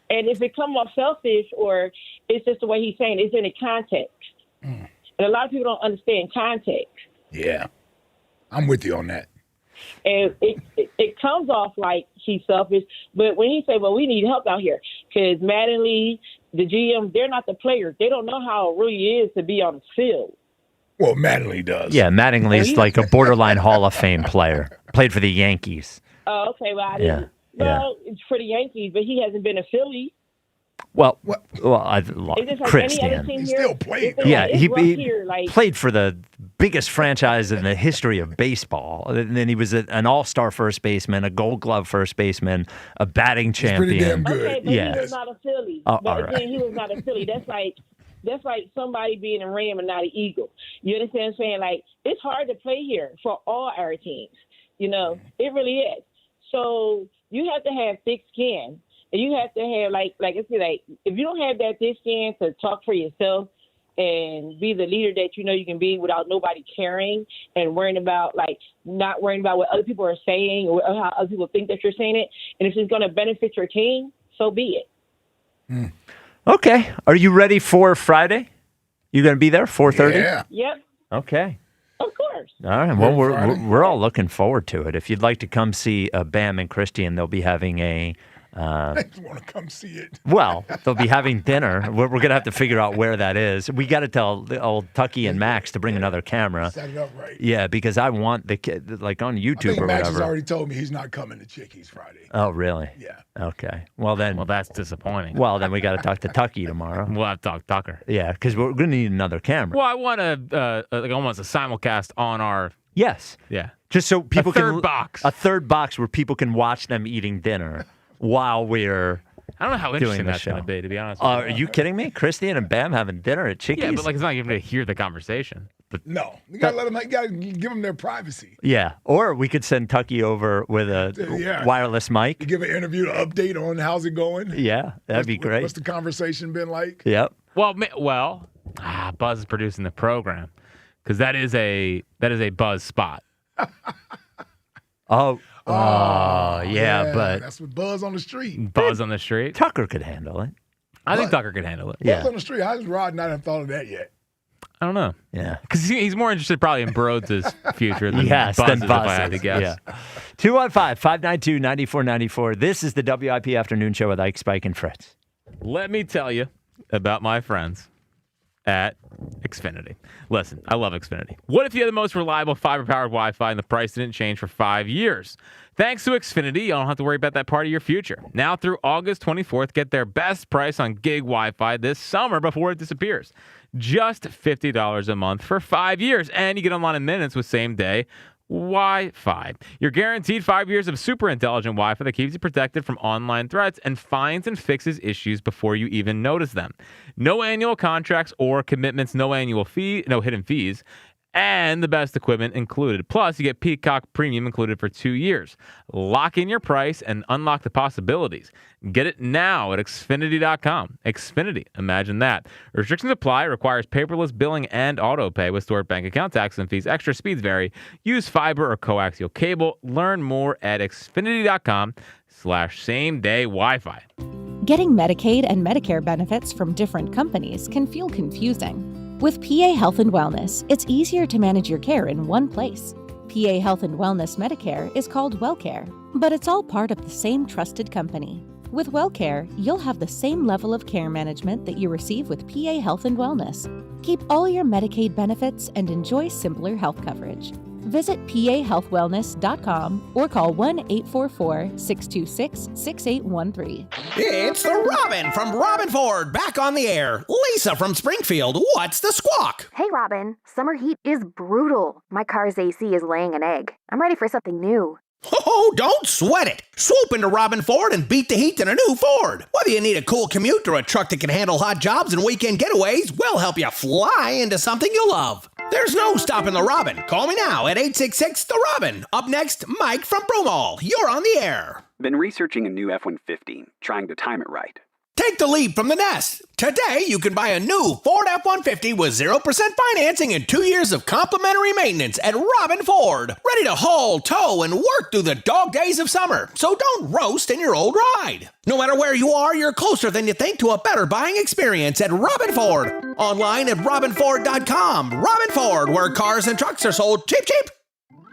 Speaker 7: And if it comes off selfish or it's just the way he's saying it, it's in a context. And a lot of people don't understand context.
Speaker 2: Yeah. I'm with you on that.
Speaker 7: And it comes off like he's selfish. But when he say, well, we need help out here because Mattingly the GM, they're not the players. They don't know how it really is to be on the field.
Speaker 2: Well, Mattingly does.
Speaker 1: Yeah, Mattingly's like a borderline Hall of Fame player. Played for the Yankees.
Speaker 7: Oh, okay. Well, I didn't. Well, it's for the Yankees, but he hasn't been a Philly.
Speaker 1: Well,
Speaker 7: It's just like
Speaker 1: Chris
Speaker 7: any other
Speaker 1: Dan.
Speaker 7: team
Speaker 2: He
Speaker 7: here.
Speaker 2: still played.
Speaker 1: Yeah,
Speaker 7: it's
Speaker 1: he
Speaker 7: rough here, like,
Speaker 1: played for the biggest franchise in the history of baseball. And then he was an all-star first baseman, a Gold Glove first baseman, a batting champion.
Speaker 2: pretty damn good.
Speaker 7: Okay, but he was not a Philly.
Speaker 1: Oh,
Speaker 7: but
Speaker 1: all
Speaker 7: again,
Speaker 1: right.
Speaker 7: he was not a Philly. That's like somebody being a Ram and not an Eagle. You understand what I'm saying? Like, it's hard to play here for all our teams. You know, it really is. So you have to have thick skin. And you have to have, like I said, like, if you don't have that thick skin to talk for yourself and be the leader that you know you can be without nobody caring and worrying about, like, not worrying about what other people are saying or how other people think that you're saying it, and if it's going to benefit your team, so be it.
Speaker 1: Okay. Are you ready for Friday? You going to be there, 4:30?
Speaker 2: Yeah.
Speaker 7: Yep,
Speaker 1: Okay.
Speaker 7: of course.
Speaker 1: All right. Well, we're all looking forward to it. If you'd like to come see Bam and Christian, they'll be having a
Speaker 2: I just want to come see it.
Speaker 1: well, they'll be having dinner. We're going to have to figure out where that is. We got to tell the old Tucky and Max to bring another camera.
Speaker 2: Set it up right.
Speaker 1: Yeah, because I want the kid, like on
Speaker 2: I
Speaker 1: YouTube
Speaker 2: think
Speaker 1: or
Speaker 2: Max
Speaker 1: whatever.
Speaker 2: has already told me he's not coming to Chickies Friday.
Speaker 1: Oh, really?
Speaker 2: Yeah.
Speaker 1: Okay. Well,
Speaker 3: that's disappointing.
Speaker 1: Well, then we got to talk to Tucky tomorrow.
Speaker 3: We'll have to talk Tucker.
Speaker 1: Yeah, because we're going to need another camera.
Speaker 3: Well, I want almost a simulcast on our.
Speaker 1: Yes.
Speaker 3: Yeah.
Speaker 1: Just so people
Speaker 3: A third
Speaker 1: can
Speaker 3: box.
Speaker 1: A third box where people can watch them eating dinner while we're.
Speaker 3: I don't know how
Speaker 1: doing
Speaker 3: interesting
Speaker 1: the
Speaker 3: that's going
Speaker 1: show.
Speaker 3: to be, to be honest with you.
Speaker 1: Are you kidding me? Christian and Bam having dinner at Chickies?
Speaker 3: Yeah, but like it's not even to hear the conversation. But
Speaker 2: No, you gotta let them. You gotta give them their privacy.
Speaker 1: Yeah, or we could send Tucky over with a wireless mic.
Speaker 2: You give an interview, an update on how's it going.
Speaker 1: Yeah, that'd be great.
Speaker 2: What's the conversation been like?
Speaker 1: Yep.
Speaker 3: Well, Buzz is producing the program because that is a Buzz spot.
Speaker 1: Oh, yeah, but
Speaker 2: that's with Buzz on the street.
Speaker 3: Buzz on the street.
Speaker 1: Tucker could handle it.
Speaker 3: I think Tucker could handle it.
Speaker 2: Buzz on the street. How does Rod not have thought of that yet?
Speaker 3: I don't know.
Speaker 1: Yeah.
Speaker 3: Because he's more interested probably in Broads' future than
Speaker 1: Yes,
Speaker 3: Buzz's,
Speaker 1: than
Speaker 3: if I had to
Speaker 1: Buzz's.
Speaker 3: guess.
Speaker 1: Yeah. 215-592-9494. This is the WIP Afternoon Show with Ike, Spike, and Fritz.
Speaker 3: Let me tell you about my friends at Xfinity. Listen, I love Xfinity. What if you had the most reliable fiber-powered Wi-Fi and the price didn't change for 5 years? Thanks to Xfinity, you don't have to worry about that part of your future. Now through August 24th, get their best price on gig Wi-Fi this summer before it disappears. Just $50 a month for 5 years, and you get online in minutes with same-day Wi-Fi. You're guaranteed 5 years of super intelligent Wi-Fi that keeps you protected from online threats and finds and fixes issues before you even notice them. No annual contracts or commitments, no annual fee, no hidden fees, and the best equipment included. Plus, you get Peacock Premium included for 2 years. Lock in your price and unlock the possibilities. Get it now at Xfinity.com. Xfinity, imagine that. Restrictions apply. Requires paperless billing and auto pay with stored bank account, taxes and fees. Extra speeds vary. Use fiber or coaxial cable. Learn more at Xfinity.com/same-day Wi-Fi.
Speaker 14: Getting Medicaid and Medicare benefits from different companies can feel confusing. With PA Health and Wellness, it's easier to manage your care in one place. PA Health and Wellness Medicare is called WellCare, but it's all part of the same trusted company. With WellCare, you'll have the same level of care management that you receive with PA Health and Wellness. Keep all your Medicaid benefits and enjoy simpler health coverage. Visit pahealthwellness.com or call 1-844-626-6813.
Speaker 15: It's the Robin from Robin Ford back on the air. Lisa from Springfield, what's the squawk?
Speaker 16: Hey, Robin. Summer heat is brutal. My car's AC is laying an egg. I'm ready for something new.
Speaker 15: Oh, don't sweat it. Swoop into Robin Ford and beat the heat in a new Ford. Whether you need a cool commute or a truck that can handle hot jobs and weekend getaways, we'll help you fly into something you love. There's no stopping the Robin. Call me now at 866-THE-ROBIN. Up next, Mike from Broomall. You're on the air.
Speaker 17: Been researching a new F-150, trying to time it right.
Speaker 15: Take the leap from the nest. Today, you can buy a new Ford F-150 with 0% financing and 2 years of complimentary maintenance at Robin Ford. Ready to haul, tow, and work through the dog days of summer. So don't roast in your old ride. No matter where you are, you're closer than you think to a better buying experience at Robin Ford. Online at robinford.com. Robin Ford, where cars and trucks are sold cheap, cheap.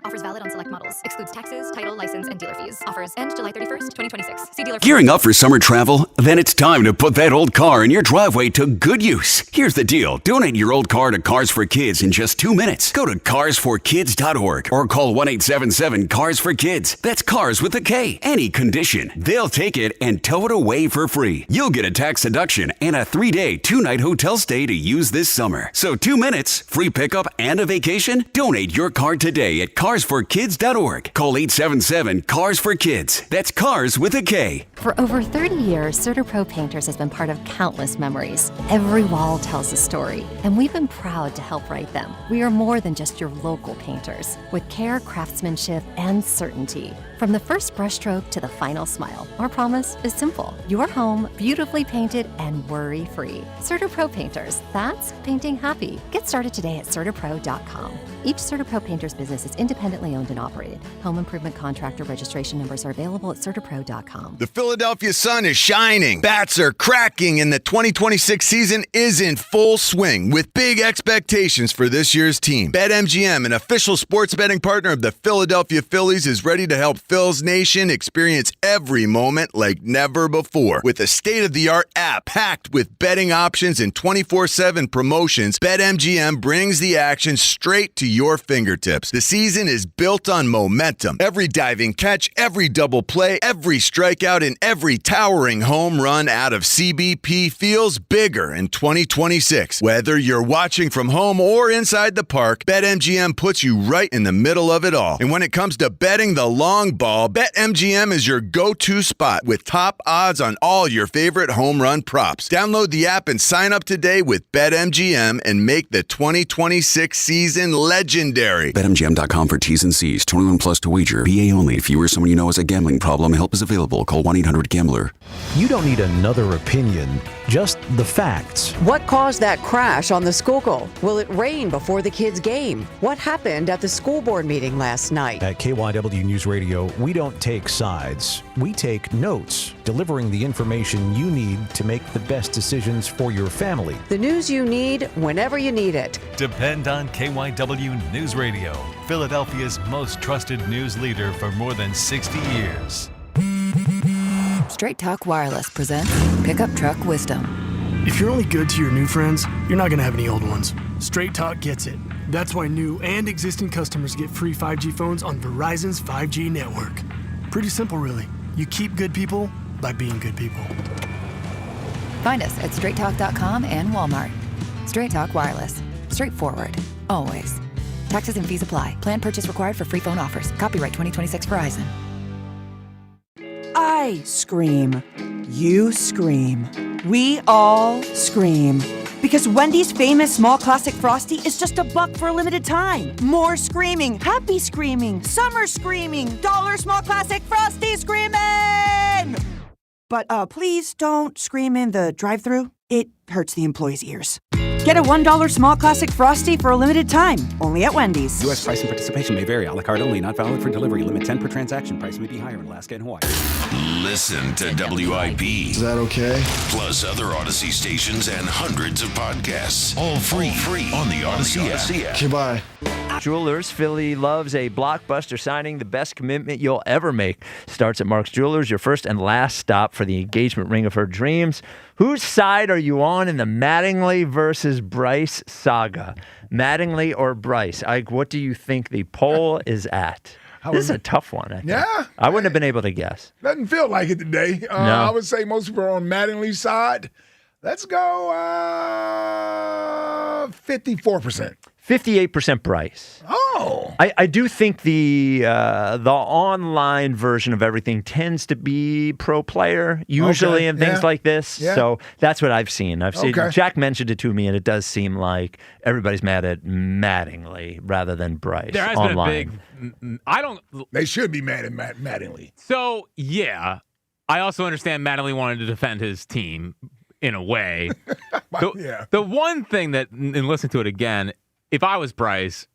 Speaker 5: Offers valid on select models. Excludes taxes, title, license, and dealer fees. Offers end July 31st, 2026. See dealer.
Speaker 13: Gearing up for summer travel? Then it's time to put that old car in your driveway to good use. Here's the deal. Donate your old car to Cars for Kids in just 2 minutes. Go to carsforkids.org or call 1-877-CARS-FOR-KIDS. That's cars with a K. Any condition. They'll take it and tow it away for free. You'll get a tax deduction and a 3-day, 2-night hotel stay to use this summer. So 2 minutes, free pickup, and a vacation? Donate your car today at carsforkids.org. Call 877-CARS-FOR-KIDS. That's cars with a K.
Speaker 14: For over 30 years, CertaPro Painters has been part of countless memories. Every wall tells a story, and we've been proud to help write them. We are more than just your local painters, with care, craftsmanship, and certainty. From the first brushstroke to the final smile, our promise is simple. Your home, beautifully painted and worry-free. CertaPro Painters, that's painting happy. Get started today at CertaPro.com. Each CertaPro Painters business is independently owned and operated. Home improvement contractor registration numbers are available at CertaPro.com.
Speaker 18: The Philadelphia sun is shining, bats are cracking, and the 2026 season is in full swing with big expectations for this year's team. BetMGM, an official sports betting partner of the Philadelphia Phillies, is ready to help Phil's Nation experience every moment like never before. With a state-of-the-art app packed with betting options and 24/7 promotions, BetMGM brings the action straight to your fingertips. The season is built on momentum. Every diving catch, every double play, every strikeout, and every towering home run out of CBP feels bigger in 2026. Whether you're watching from home or inside the park, BetMGM puts you right in the middle of it all. And when it comes to betting the long ball, BetMGM is your go-to spot with top odds on all your favorite home run props. Download the app and sign up today with BetMGM and make the 2026 season legendary.
Speaker 13: BetMGM.com for T's and C's. 21 plus to wager. PA only. If you or someone you know has a gambling problem, help is available. Call 1-800-GAMBLER.
Speaker 19: You don't need another opinion, just the facts.
Speaker 20: What caused that crash on the Schuylkill? Will it rain before the kids' game? What happened at the school board meeting last night?
Speaker 19: At KYW News Radio, we don't take sides. We take notes, delivering the information you need to make the best decisions for your family.
Speaker 20: The news you need whenever you need it.
Speaker 21: Depend on KYW News Radio, Philadelphia's most trusted news leader for more than 60 years.
Speaker 22: Straight Talk Wireless presents Pickup Truck Wisdom.
Speaker 23: If you're only good to your new friends, you're not going to have any old ones. Straight Talk gets it. That's why new and existing customers get free 5G phones on Verizon's 5G network. Pretty simple, really. You keep good people by being good people.
Speaker 22: Find us at straighttalk.com and Walmart. Straight Talk Wireless. Straightforward. Always. Taxes and fees apply. Plan purchase required for free phone offers. Copyright 2026 Verizon.
Speaker 26: I scream. You scream. We all scream. Because Wendy's famous small classic Frosty is just $1 for a limited time. More screaming, happy screaming, summer screaming, dollar small classic Frosty screaming! But please don't scream in the drive-thru. It hurts the employees' ears. Get a $1 small classic Frosty for a limited time, only at Wendy's.
Speaker 17: U.S. price and participation may vary. A la carte only, not valid for delivery. Limit 10 per transaction. Price may be higher in Alaska and Hawaii.
Speaker 29: Listen to WIP.
Speaker 30: Is that okay?
Speaker 29: Plus other Odyssey stations and hundreds of podcasts. All free on the Odyssey app.
Speaker 30: Goodbye.
Speaker 1: Jewelers, Philly loves a blockbuster signing. The best commitment you'll ever make starts at Mark's Jewelers, your first and last stop for the engagement ring of her dreams. Whose side are you on in the Mattingly versus Bryce saga? Mattingly or Bryce? Ike, what do you think the poll is at? This is a tough one, I think.
Speaker 2: Yeah?
Speaker 1: I wouldn't have been able to guess.
Speaker 2: Doesn't feel like it today.
Speaker 1: No.
Speaker 2: I would say most people are on Mattingly's side. Let's go 54%.
Speaker 1: 58% Bryce.
Speaker 2: Oh.
Speaker 1: I do think the online version of everything tends to be pro player usually in things like this.
Speaker 2: Yeah.
Speaker 1: So that's what I've seen.
Speaker 2: Okay.
Speaker 1: Jack mentioned it to me, and it does seem like everybody's mad at Mattingly rather than Bryce.
Speaker 3: There has
Speaker 1: online.
Speaker 3: been a big.
Speaker 2: They should be mad at Mattingly.
Speaker 3: So yeah, I also understand Mattingly wanted to defend his team in a way. The one thing that, and listen to it again, if I was Bryce,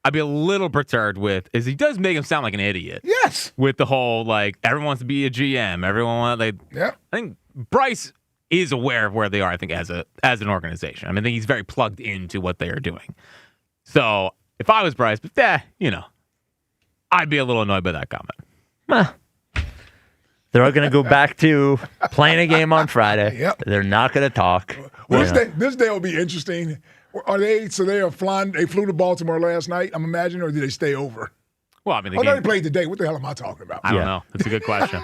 Speaker 3: I'd be a little perturbed with is he does make him sound like an idiot.
Speaker 2: Yes.
Speaker 3: With the whole everyone wants to be a GM, everyone wants I think Bryce is aware of where they are. I think as an organization, I think he's very plugged into what they are doing. So if I was Bryce, but I'd be a little annoyed by that comment.
Speaker 1: They're all going to go back to playing a game on Friday.
Speaker 2: Yep.
Speaker 1: They're not going to talk.
Speaker 2: Well, this day will be interesting. Are they? So they are flying. They flew to Baltimore last night, I'm imagining, or did they stay over?
Speaker 3: Well, I mean,
Speaker 2: they played today. What the hell am I talking about?
Speaker 3: I don't know. That's a good question.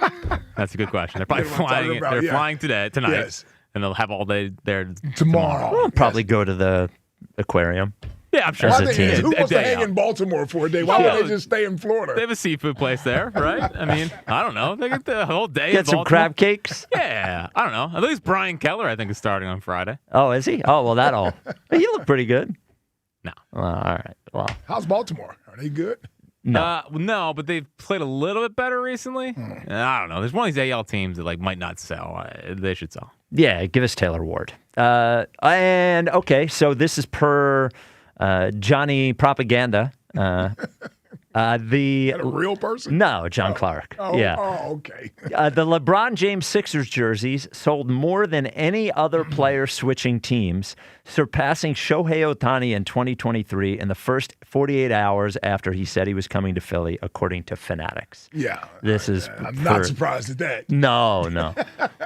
Speaker 3: They're probably flying. They're flying tonight,
Speaker 2: Yes.
Speaker 3: and they'll have all day there
Speaker 2: tomorrow.
Speaker 1: We'll probably go to the aquarium.
Speaker 3: Yeah, I'm sure.
Speaker 2: Who wants to hang in Baltimore for a day? Why would they just stay in Florida?
Speaker 3: They have a seafood place there, right? I mean, I don't know. They get the whole day.
Speaker 1: Get some crab cakes?
Speaker 3: Yeah. I don't know. At least Brian Keller, I think, is starting on Friday.
Speaker 1: Oh, is he? Oh, well, that'll. He looked pretty good.
Speaker 3: No.
Speaker 1: Well, all right. Well,
Speaker 2: how's Baltimore? Are they good?
Speaker 3: No, but they've played a little bit better recently. I don't know. There's one of these AL teams that might not sell. They should sell.
Speaker 1: Yeah, give us Taylor Ward. And okay, so this is per Johnny Propaganda.
Speaker 2: The a real person?
Speaker 1: No, John Clark.
Speaker 2: Oh,
Speaker 1: yeah.
Speaker 2: Oh, okay.
Speaker 1: The LeBron James Sixers jerseys sold more than any other player switching teams, surpassing Shohei Ohtani in 2023 in the first 48 hours after he said he was coming to Philly, according to Fanatics.
Speaker 2: Yeah.
Speaker 1: This is.
Speaker 2: I'm not surprised at that.
Speaker 1: No.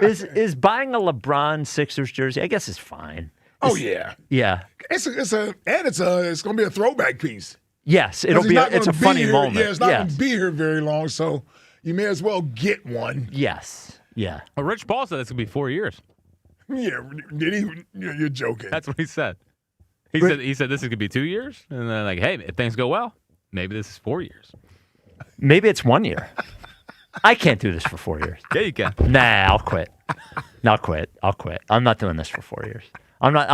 Speaker 1: Is buying a LeBron Sixers jersey? I guess is fine.
Speaker 2: Yeah.
Speaker 1: Yeah.
Speaker 2: It's going to be a throwback piece.
Speaker 1: Yes, it's a funny moment.
Speaker 2: Yeah, it's not going to be here very long, so you may as well get one.
Speaker 1: Yes. Yeah.
Speaker 3: Well, Rich Paul said it's going to be 4 years.
Speaker 2: Yeah, did he? You're joking.
Speaker 3: That's what he said. He said this is going to be 2 years, and then like, hey, if things go well, maybe this is 4 years.
Speaker 1: Maybe it's 1 year. I can't do this for 4 years.
Speaker 3: Yeah, you can.
Speaker 1: Nah, I'll quit. I'll quit. I'm not doing this for 4 years. I'm not.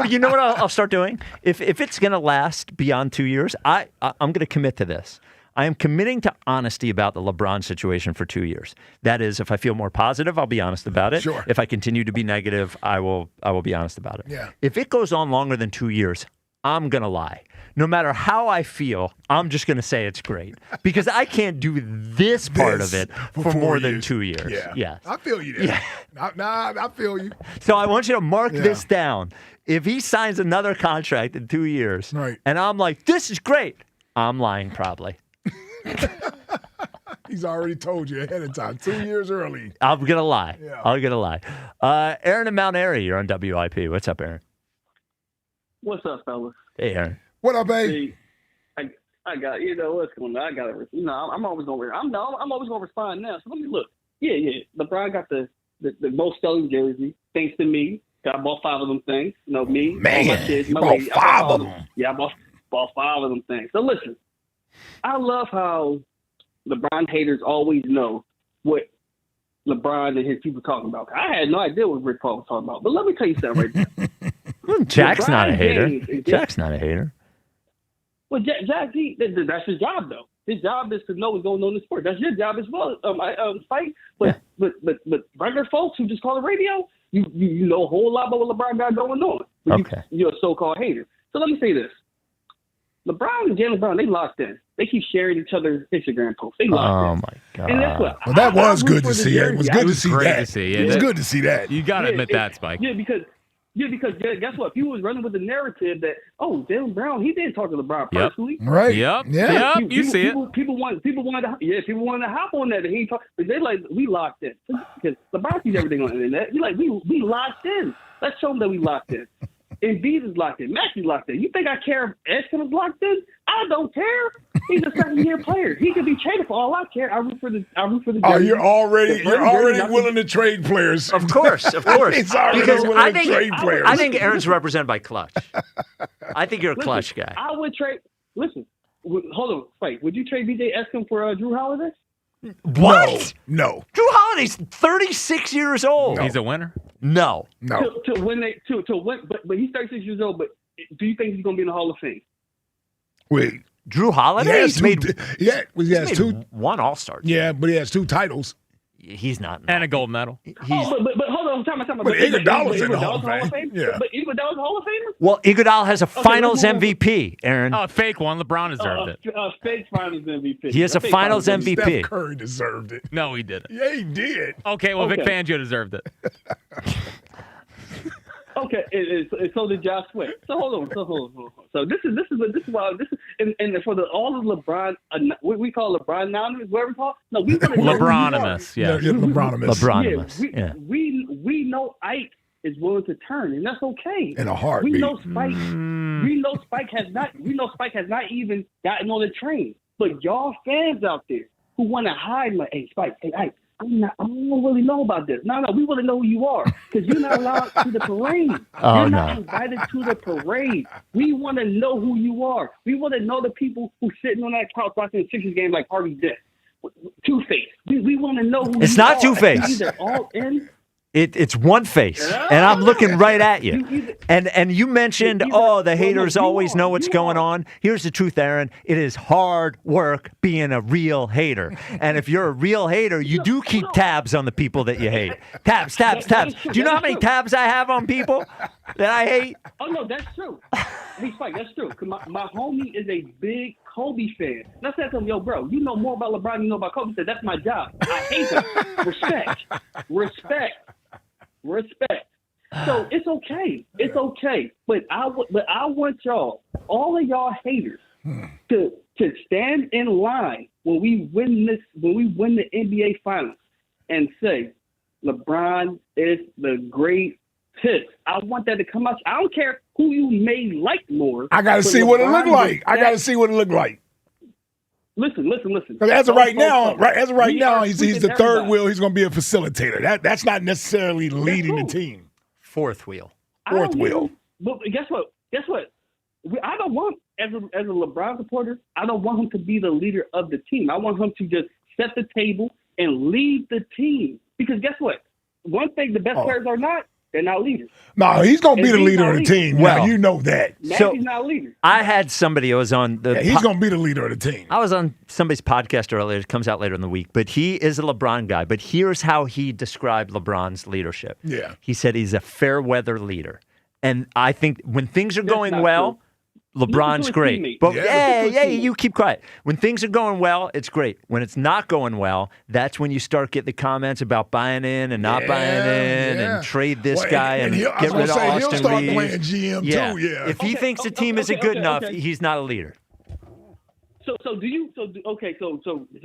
Speaker 1: You know what I'll start doing? If it's going to last beyond 2 years, I'm going to commit to this. I am committing to honesty about the LeBron situation for 2 years. That is, if I feel more positive, I'll be honest about it.
Speaker 2: Sure.
Speaker 1: If I continue to be negative, I will be honest about it.
Speaker 2: Yeah.
Speaker 1: If it goes on longer than 2 years, I'm going to lie. No matter how I feel, I'm just going to say it's great because I can't do this part of it for more than 2 years.
Speaker 2: Yeah.
Speaker 1: Yes.
Speaker 2: I feel you there. Yeah. I feel you.
Speaker 1: So I want you to mark this down. If he signs another contract in 2 years,
Speaker 2: right,
Speaker 1: and I'm like, this is great, I'm lying probably.
Speaker 2: He's already told you ahead of time, 2 years early.
Speaker 1: I'm going to lie.
Speaker 2: Yeah.
Speaker 1: I'm going to lie. Aaron in Mount Airy, you're on WIP. What's up, Aaron?
Speaker 6: What's up, fellas?
Speaker 1: Hey, Aaron.
Speaker 2: What up, babe?
Speaker 6: I got what's going on. I got to I'm always gonna I'm always gonna respond now. So let me look. Yeah. LeBron got the most selling jersey thanks to me. I bought 5 of them things. Me, all my kids, my lady.
Speaker 2: I bought 5 of them.
Speaker 6: Yeah, I bought 5 of them things. So listen, I love how LeBron haters always know what LeBron and his people talking about. I had no idea what Rick Paul was talking about. But let me tell you something right now.
Speaker 1: Jack's not a hater. Jack's not a hater.
Speaker 6: Well, Jack, that's his job, though. His job is to know what's going on in the sport. That's your job as well, Spike. But regular folks who just call the radio, you know a whole lot about what LeBron got going on.
Speaker 1: Okay.
Speaker 6: You're a so-called hater. So let me say this. LeBron and Jalen Brown, they locked in. They keep sharing each other's Instagram posts. They locked in.
Speaker 1: Oh, my God.
Speaker 6: And that's what.
Speaker 2: Well, that was good to see. It was good to see
Speaker 3: great
Speaker 2: that.
Speaker 3: to see.
Speaker 2: It was good to see that.
Speaker 3: You got to admit that, Spike.
Speaker 6: Because guess what? People was running with the narrative that Jalen Brown, he didn't talk to LeBron personally.
Speaker 2: Right.
Speaker 3: Yep.
Speaker 2: Yeah.
Speaker 3: Yep. You see it.
Speaker 6: People wanted to hop on that. And he talked. But they we locked in because LeBron sees everything on the internet. He we locked in. Let's show them that we locked in. Embiid is locked in. Maxi's locked in. You think I care if Eskin is locked in? I don't care. He's a second-year player. He could be traded for all I care. I root for the.
Speaker 2: Oh, you're already willing to trade players.
Speaker 1: Of course.
Speaker 2: He's already willing to trade players.
Speaker 1: I think Aaron's represented by Clutch. I think you're a Clutch guy.
Speaker 6: I would trade. Listen, hold on, Spike. Would you trade BJ Eskin for Drew Holiday?
Speaker 1: What?
Speaker 2: No.
Speaker 1: Drew Holiday's 36 years old.
Speaker 3: No. He's a winner.
Speaker 1: No.
Speaker 6: To win, but he's 36 years old. But do you think he's going to be in the Hall of Fame?
Speaker 2: Wait,
Speaker 1: Drew Holiday?
Speaker 2: He has two.
Speaker 1: One All-Star.
Speaker 2: Yeah, but he has 2 titles.
Speaker 1: He's not.
Speaker 3: And a gold medal.
Speaker 6: But hold on, time.
Speaker 2: But Iguodala's in the Hall of Fame. Yeah.
Speaker 6: But Iguodala's Hall of Famer?
Speaker 1: Well, Iguodala has a Finals MVP, Aaron.
Speaker 3: Oh, fake one. LeBron deserved it.
Speaker 6: Fake Finals MVP.
Speaker 1: He has a Finals MVP.
Speaker 2: Steph Curry deserved it.
Speaker 3: No, he didn't.
Speaker 2: Yeah, he did.
Speaker 3: Okay, well, Vic Fangio deserved it.
Speaker 6: Okay, so did Josh Sweat. So hold on. So this is why and for all of LeBron, what we call LeBron anonymous, whatever we call it. No, we want to know
Speaker 3: LeBronimous, yeah.
Speaker 2: LeBronimous.
Speaker 6: Yeah, we know Ike is willing to turn, and that's okay.
Speaker 2: In a heartbeat.
Speaker 6: We know Spike has not even gotten on the train. But y'all fans out there who want to hide, like, hey Spike, hey Ike, I don't really know about this. No, we want to know who you are because you're not allowed to the parade. You're not invited to the parade. We want to know who you are. We want to know the people who sitting on that couch watching the Sixers game like Harvey Dent. Two-Face. We want to know who
Speaker 1: It's
Speaker 6: you
Speaker 1: not
Speaker 6: are.
Speaker 1: Two-Face.
Speaker 6: Either all in.
Speaker 1: It's one face, and I'm looking right at you. And you mentioned, the haters always know what's going on. Here's the truth, Aaron. It is hard work being a real hater. And if you're a real hater, you do keep tabs on the people that you hate. Tabs. Do you know how many tabs I have on people that I hate?
Speaker 6: Oh, no, that's true. Hey, Spike, that's true. Because my homie is a big Kobe fan. And I said to him, yo, bro, you know more about LeBron than you know about Kobe. He said, that's my job. I hate him. Respect. So it's okay. It's okay. But I want y'all, all of y'all haters, to stand in line when we win the NBA Finals and say LeBron is the greatest. I want that to come out. I don't care who you may like more.
Speaker 2: I got to see what it look like. Listen.
Speaker 6: Because
Speaker 2: as of right now, he's the third wheel. He's going to be a facilitator. That's not necessarily leading the team.
Speaker 1: Fourth wheel.
Speaker 2: Fourth wheel.
Speaker 6: But guess what? I don't want, as a LeBron supporter, I don't want him to be the leader of the team. I want him to just set the table and lead the team. Because guess what? One thing the best players are not, they're not leaders.
Speaker 2: No, he's going to be the leader of the team. Well, now, you know that.
Speaker 6: So he's not a leader.
Speaker 1: I had somebody who was on the...
Speaker 2: he's going to be the leader of the team.
Speaker 1: I was on somebody's podcast earlier. It comes out later in the week. But he is a LeBron guy. But here's how he described LeBron's leadership.
Speaker 2: Yeah.
Speaker 1: He said he's a fair weather leader. And I think when things are going well... LeBron's great. But you keep quiet. When things are going well, it's great. When it's not going well, that's when you start getting the comments about buying in and not buying in and trade this guy and get rid of Austin
Speaker 2: he'll start
Speaker 1: Reeves.
Speaker 2: playing GM too, yeah.
Speaker 1: If he thinks the team isn't good enough, he's not a leader.
Speaker 6: So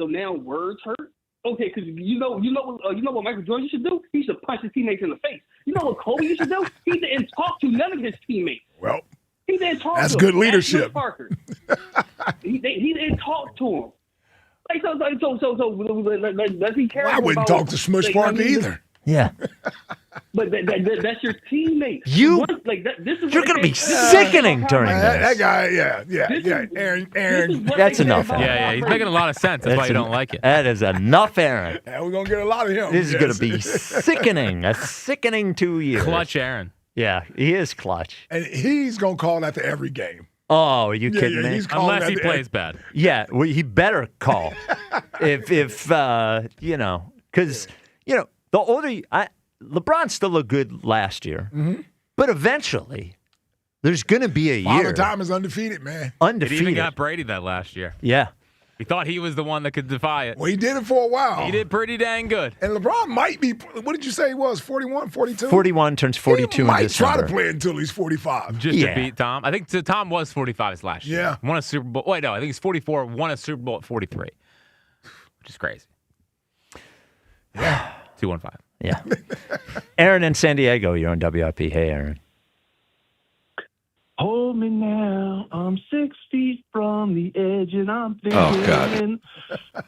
Speaker 6: now words hurt? Okay, because you know what Michael Jordan should do? He should punch his teammates in the face. You know what Kobe should do? He didn't talk to none of his teammates.
Speaker 2: Well,
Speaker 6: he didn't talk
Speaker 2: that's
Speaker 6: to
Speaker 2: good
Speaker 6: him.
Speaker 2: leadership.
Speaker 6: Parker. he didn't talk to him. Like so does he care?
Speaker 2: Well, I wouldn't talk to Smush Parker either.
Speaker 1: Yeah.
Speaker 6: But that's your teammate.
Speaker 1: You're going to be sickening during this.
Speaker 2: That guy, yeah. Aaron.
Speaker 1: That's enough.
Speaker 3: Yeah, he's making a lot of sense. That's why you don't like it.
Speaker 1: That is enough, Aaron.
Speaker 2: Yeah, we're going to get a lot of him.
Speaker 1: This is going to be sickening. A sickening 2 years.
Speaker 3: Clutch Aaron.
Speaker 1: Yeah, he is clutch.
Speaker 2: And he's going to call after every game.
Speaker 1: Oh, are you kidding me?
Speaker 3: Unless he plays bad.
Speaker 1: Yeah, well, he better call. if because, the older LeBron still looked good last year.
Speaker 2: Mm-hmm.
Speaker 1: But eventually, there's going to be a year.
Speaker 2: Father Time is undefeated, man.
Speaker 1: Undefeated.
Speaker 3: He even got Brady that last year.
Speaker 1: Yeah.
Speaker 3: He thought he was the one that could defy it.
Speaker 2: Well, he did it for a while.
Speaker 3: He did pretty dang good.
Speaker 2: And LeBron might be, what did you say he was, 41, 42?
Speaker 1: 41, turns 42 in December.
Speaker 2: He might try to play until he's 45.
Speaker 3: Just to beat Tom. I think Tom was 45 his last year.
Speaker 2: Yeah.
Speaker 3: Won a Super Bowl. Wait, no, I think he's 44, won a Super Bowl at 43, which is crazy.
Speaker 2: Yeah.
Speaker 3: 215.
Speaker 1: Yeah. Aaron in San Diego, you're on WIP. Hey, Aaron.
Speaker 4: Hold me now, I'm 6 feet from the edge and I'm thinking,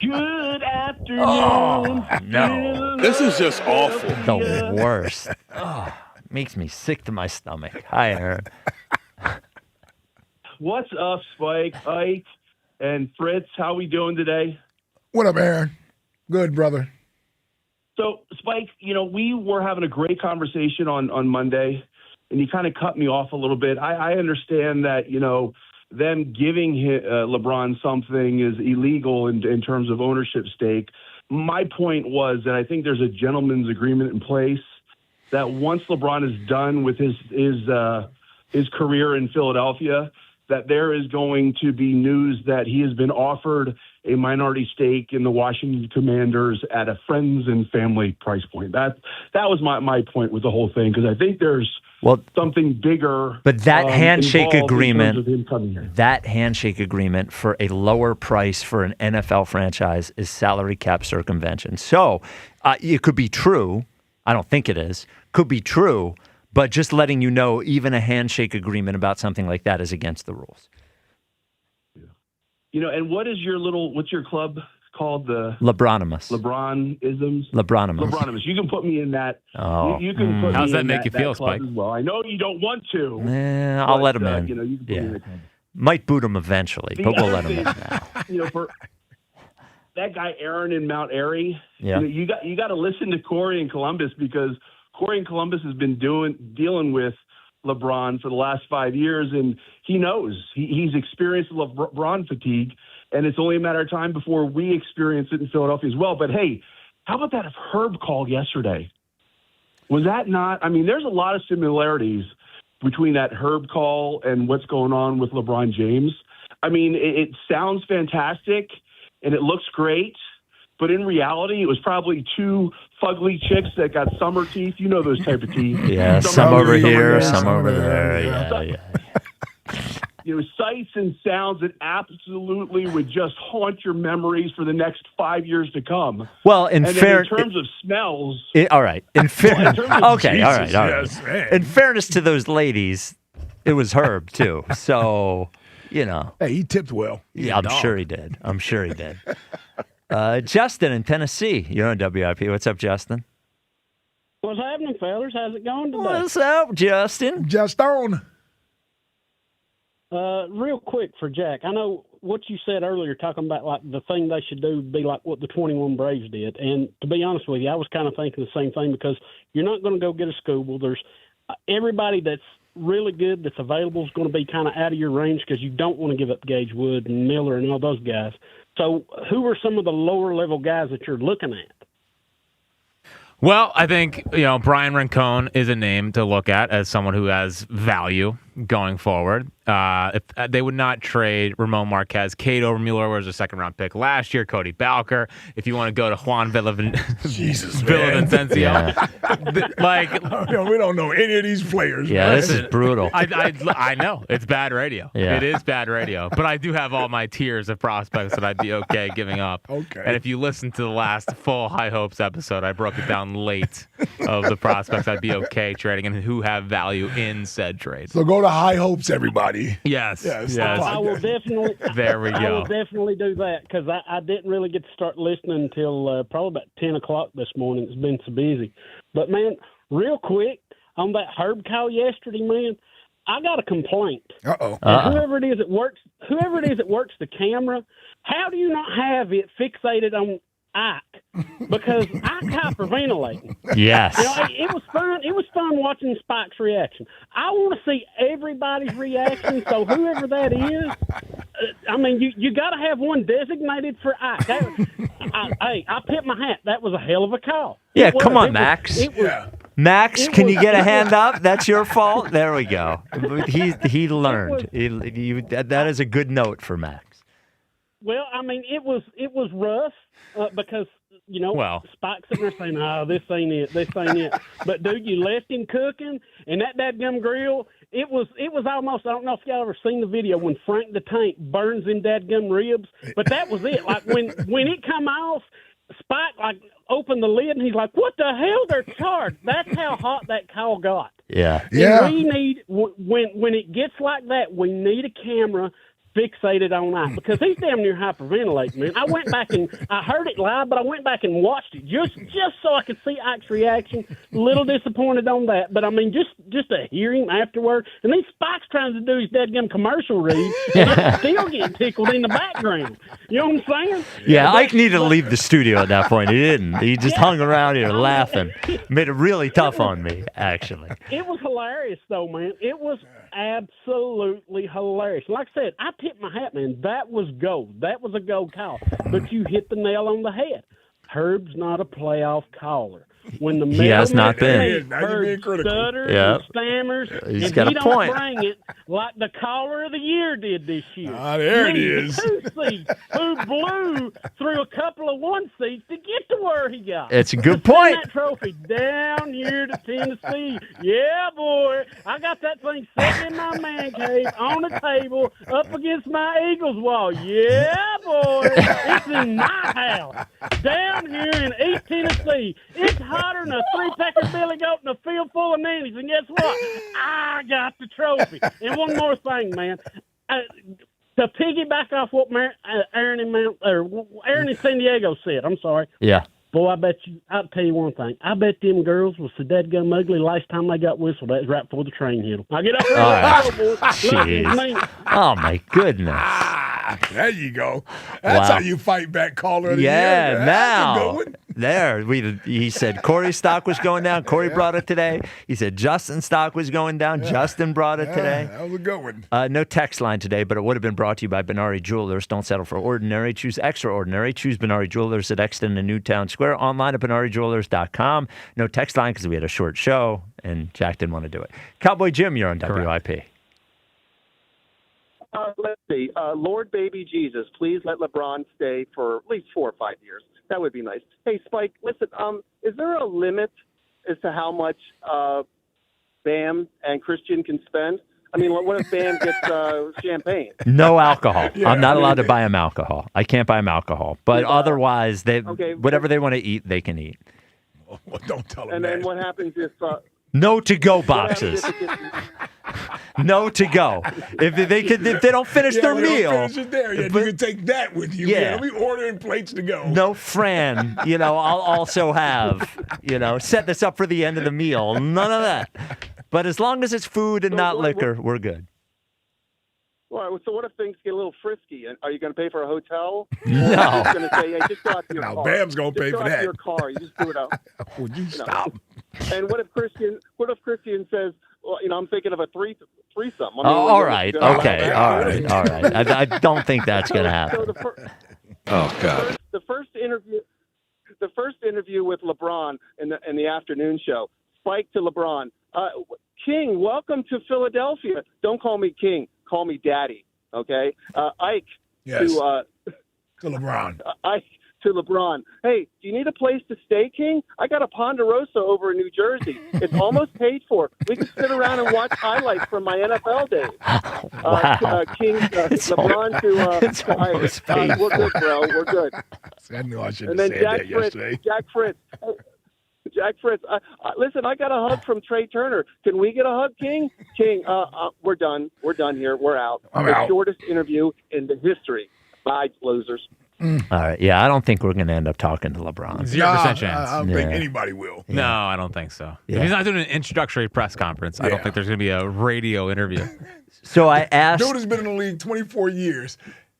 Speaker 4: good afternoon.
Speaker 1: Oh, no.
Speaker 4: This is just
Speaker 1: awful. The worst. Oh, makes me sick to my stomach. Hi, Aaron.
Speaker 4: What's up, Spike, Ike, and Fritz? How we doing today?
Speaker 2: What up, Aaron? Good, brother.
Speaker 4: So, Spike, we were having a great conversation on Monday, and you kind of cut me off a little bit. I understand that, them giving LeBron something is illegal in terms of ownership stake. My point was that I think there's a gentleman's agreement in place that once LeBron is done with his career in Philadelphia, that there is going to be news that he has been offered a minority stake in the Washington Commanders at a friends and family price point. That was my point with the whole thing, because I think there's something bigger.
Speaker 1: But that handshake agreement,
Speaker 4: in terms of him coming here.
Speaker 1: that handshake agreement for a lower price for an NFL franchise is salary cap circumvention. So it could be true. I don't think it is. Could be true. But just letting you know, even a handshake agreement about something like that is against the rules.
Speaker 4: And what's your club called? The
Speaker 1: LeBronimous.
Speaker 4: LeBron-isms?
Speaker 1: LeBronimous.
Speaker 4: You can put me in that.
Speaker 1: Oh.
Speaker 4: You can put
Speaker 3: How's
Speaker 4: me
Speaker 3: that
Speaker 4: in
Speaker 3: make you feel,
Speaker 4: club
Speaker 3: Spike?
Speaker 4: as well. I know you don't want to.
Speaker 1: I'll let him in.
Speaker 4: You can put me in the club.
Speaker 1: Might boot him eventually, but we'll let him in now.
Speaker 4: For that guy Aaron in Mount Airy,
Speaker 1: Yeah.
Speaker 4: you got to listen to Corey in Columbus, because Corey in Columbus has been dealing with LeBron for the last 5 years, and he knows he's experienced LeBron fatigue, and it's only a matter of time before we experience it in Philadelphia as well. But hey, how about that Herb call yesterday? Was that not? I mean, there's a lot of similarities between that Herb call and what's going on with LeBron James. I mean, it sounds fantastic and it looks great, but in reality, it was probably two fugly chicks that got summer teeth. You know those type of teeth.
Speaker 1: Yeah, some over here, some over there. Yeah.
Speaker 4: Sights and sounds that absolutely would just haunt your memories for the next 5 years to come.
Speaker 1: Well, in
Speaker 4: terms of smells.
Speaker 1: All right. Okay, all right.
Speaker 2: Yes, man.
Speaker 1: In fairness to those ladies, it was Herb, too. So,
Speaker 2: Hey, he tipped well.
Speaker 1: Yeah, I'm sure he did. Justin in Tennessee. You're on WIP. What's up, Justin?
Speaker 8: What's happening, fellas? How's it going today?
Speaker 1: What's up, Justin?
Speaker 2: Just on.
Speaker 8: Real quick for Jack, I know what you said earlier, talking about like the thing they should do would be like what the 21 Braves did. And to be honest with you, I was kind of thinking the same thing, because you're not going to go get a Scooble. There's everybody that's really good that's available is going to be kind of out of your range, because you don't want to give up Gage Wood and Miller and all those guys. So who are some of the lower level guys that you're looking at?
Speaker 3: Well, I think, Brian Rincon is a name to look at as someone who has value going forward. If they would not trade Ramon Marquez. Cade Overmuller was a second-round pick last year. Cody Balker. If you want to go to Juan Villavicencio.
Speaker 2: We don't know any of these players.
Speaker 1: Yeah,
Speaker 2: man.
Speaker 1: this is brutal.
Speaker 3: I know. It's bad radio.
Speaker 1: Yeah.
Speaker 3: It is bad radio. But I do have all my tiers of prospects that I'd be okay giving up.
Speaker 2: Okay.
Speaker 3: And if you listen to the last full High Hopes episode, I broke it down late of the prospects I'd be okay trading and who have value in said trade.
Speaker 2: So go to High Hopes, everybody.
Speaker 3: Yes.
Speaker 8: I will definitely.
Speaker 3: There we go.
Speaker 8: I will definitely do that, because I didn't really get to start listening until probably about 10 o'clock this morning. It's been so busy. But man, real quick on that Herb call yesterday, man, I got a complaint. Whoever it is that works the camera, how do you not have it fixated on Ike? Because Ike hyperventilating.
Speaker 1: Yes.
Speaker 8: It was fun. It was fun watching Spike's reaction. I want to see everybody's reaction. So whoever that is, you got to have one designated for Ike. I picked my hat. That was a hell of a call.
Speaker 1: Yeah, come on, Max. Max, can you get a hand up? That's your fault. There we go. He learned. That is a good note for Max.
Speaker 8: Well, it was rough because Spike's sitting there saying, "Oh, this ain't it." But dude, you left him cooking, and that dadgum grill. It was almost. I don't know if y'all ever seen the video when Frank the Tank burns in dadgum ribs, but that was it. Like when it come off, Spike opened the lid and he's like, "What the hell? They're charged." That's how hot that call got.
Speaker 1: Yeah.
Speaker 8: And we need when it gets like that, we need a camera fixated on Ike, because he's damn near hyperventilating, man. I went back and I heard it live, but I went back and watched it just so I could see Ike's reaction. A little disappointed on that, but just to hear him afterward, and then Spike's trying to do his dadgum commercial read, and I'm still getting tickled in the background. You know what I'm saying?
Speaker 1: Yeah, Ike needed to leave the studio at that point. He didn't. He just hung around here laughing. Made it really tough on me, actually.
Speaker 8: It was hilarious, though, man. It was absolutely hilarious. Like I said, I tipped my hat, man. That was gold. That was a gold call. But you hit the nail on the head. Herb's not a playoff caller. when the
Speaker 1: He has not been.
Speaker 2: Now you're being critical.
Speaker 8: Stutters
Speaker 1: Yep.
Speaker 8: and stammers.
Speaker 1: He's
Speaker 8: and
Speaker 1: got
Speaker 8: he
Speaker 1: a
Speaker 8: don't
Speaker 1: point.
Speaker 8: bring it like the caller of the year did this year.
Speaker 2: There it is.
Speaker 8: Who blew through a couple of one seats to get to where he got.
Speaker 1: It's a good
Speaker 8: To send
Speaker 1: point.
Speaker 8: that trophy down here to Tennessee. Yeah, boy. I got that thing sitting in my man cave on the table up against my Eagles wall. Yeah, boy. It's in my house down here in East Tennessee. It's hotter than a three-pecker billy goat in a field full of nannies. And guess what? I got the trophy. And one more thing, man. To piggyback off what Aaron in San Diego said, I'm sorry.
Speaker 1: Yeah.
Speaker 8: Boy, I'll tell you one thing. I bet them girls was so dadgum ugly last time they got whistled. That was right before the train hit them. I get up there and go, boys.
Speaker 1: Jeez. Oh, my goodness.
Speaker 2: There you go. That's
Speaker 1: Wow.
Speaker 2: how you fight back, caller of the
Speaker 1: Yeah,
Speaker 2: year.
Speaker 1: now.
Speaker 2: That's a good one.
Speaker 1: There. He said Corey's stock was going down. Corey brought it today. He said Justin's stock was going down. Justin brought it today.
Speaker 2: That was a good one.
Speaker 1: No text line today, but it would have been brought to you by Benari Jewelers. Don't settle for ordinary. Choose extraordinary. Choose Benari Jewelers at Exton and Newtown Square. Online at BenariJewelers.com. No text line because we had a short show, and Jack didn't want to do it. Cowboy Jim, you're on WIP.
Speaker 7: Let's see. Lord Baby Jesus, please let LeBron stay for at least 4 or 5 years. That would be nice. Hey, Spike, listen, is there a limit as to how much Bam and Christian can spend? I mean, what if Bam gets champagne?
Speaker 1: No alcohol.
Speaker 7: Yeah,
Speaker 1: I'm not allowed to buy them alcohol. I can't buy them alcohol. But
Speaker 7: Yeah.
Speaker 1: otherwise,
Speaker 7: Okay.
Speaker 1: whatever they want to eat, they can eat.
Speaker 2: Well, don't tell them
Speaker 7: And then what happens if
Speaker 1: No to-go boxes. No to-go. If they don't finish their
Speaker 2: when they
Speaker 1: meal.
Speaker 2: don't finish it there, you can take that with you.
Speaker 1: Yeah.
Speaker 2: We ordering plates to go.
Speaker 1: No, Fran, I'll also have, set this up for the end of the meal. None of that. But as long as it's food and not liquor, we're good.
Speaker 7: All right, so what if things get a little frisky? And are you going to pay for a hotel?
Speaker 1: No.
Speaker 7: Or are you just going to say, hey, just go out to your
Speaker 2: No,
Speaker 7: car.
Speaker 2: Bam's gonna pay
Speaker 7: Just
Speaker 2: for
Speaker 7: go out
Speaker 2: that.
Speaker 7: to your car. You just do it out.
Speaker 2: Would you stop?
Speaker 7: And what if Christian says, well, I'm thinking of a threesome. I mean,
Speaker 1: All right. Okay. All right. I don't think that's going to happen.
Speaker 7: Oh, God. The first interview with LeBron in the afternoon show, Spike to LeBron. King, welcome to Philadelphia. Don't call me King. Call me Daddy. Okay? Ike to
Speaker 2: LeBron.
Speaker 7: Ike to LeBron. Hey, do you need a place to stay, King? I got a Ponderosa over in New Jersey. It's almost paid for. We can sit around and watch highlights from my NFL days. King, LeBron to Ike. We're good, bro. We're good.
Speaker 2: I knew I should
Speaker 7: And
Speaker 2: have
Speaker 7: then
Speaker 2: said that yesterday.
Speaker 7: Jack Fritz, listen, I got a hug from Trey Turner. Can we get a hug, King? King, we're done. We're done here. We're out.
Speaker 2: I'm
Speaker 7: the
Speaker 2: out.
Speaker 7: shortest interview in the history. Bye, losers.
Speaker 1: All right. Yeah, I don't think we're going to end up talking to LeBron.
Speaker 3: 0% chance.
Speaker 2: I don't think anybody will.
Speaker 3: No, I don't think so.
Speaker 1: Yeah.
Speaker 3: If he's not doing an introductory press conference, I don't think there's going to be a radio interview.
Speaker 1: So I asked.
Speaker 2: Dude has been in the league 24 years.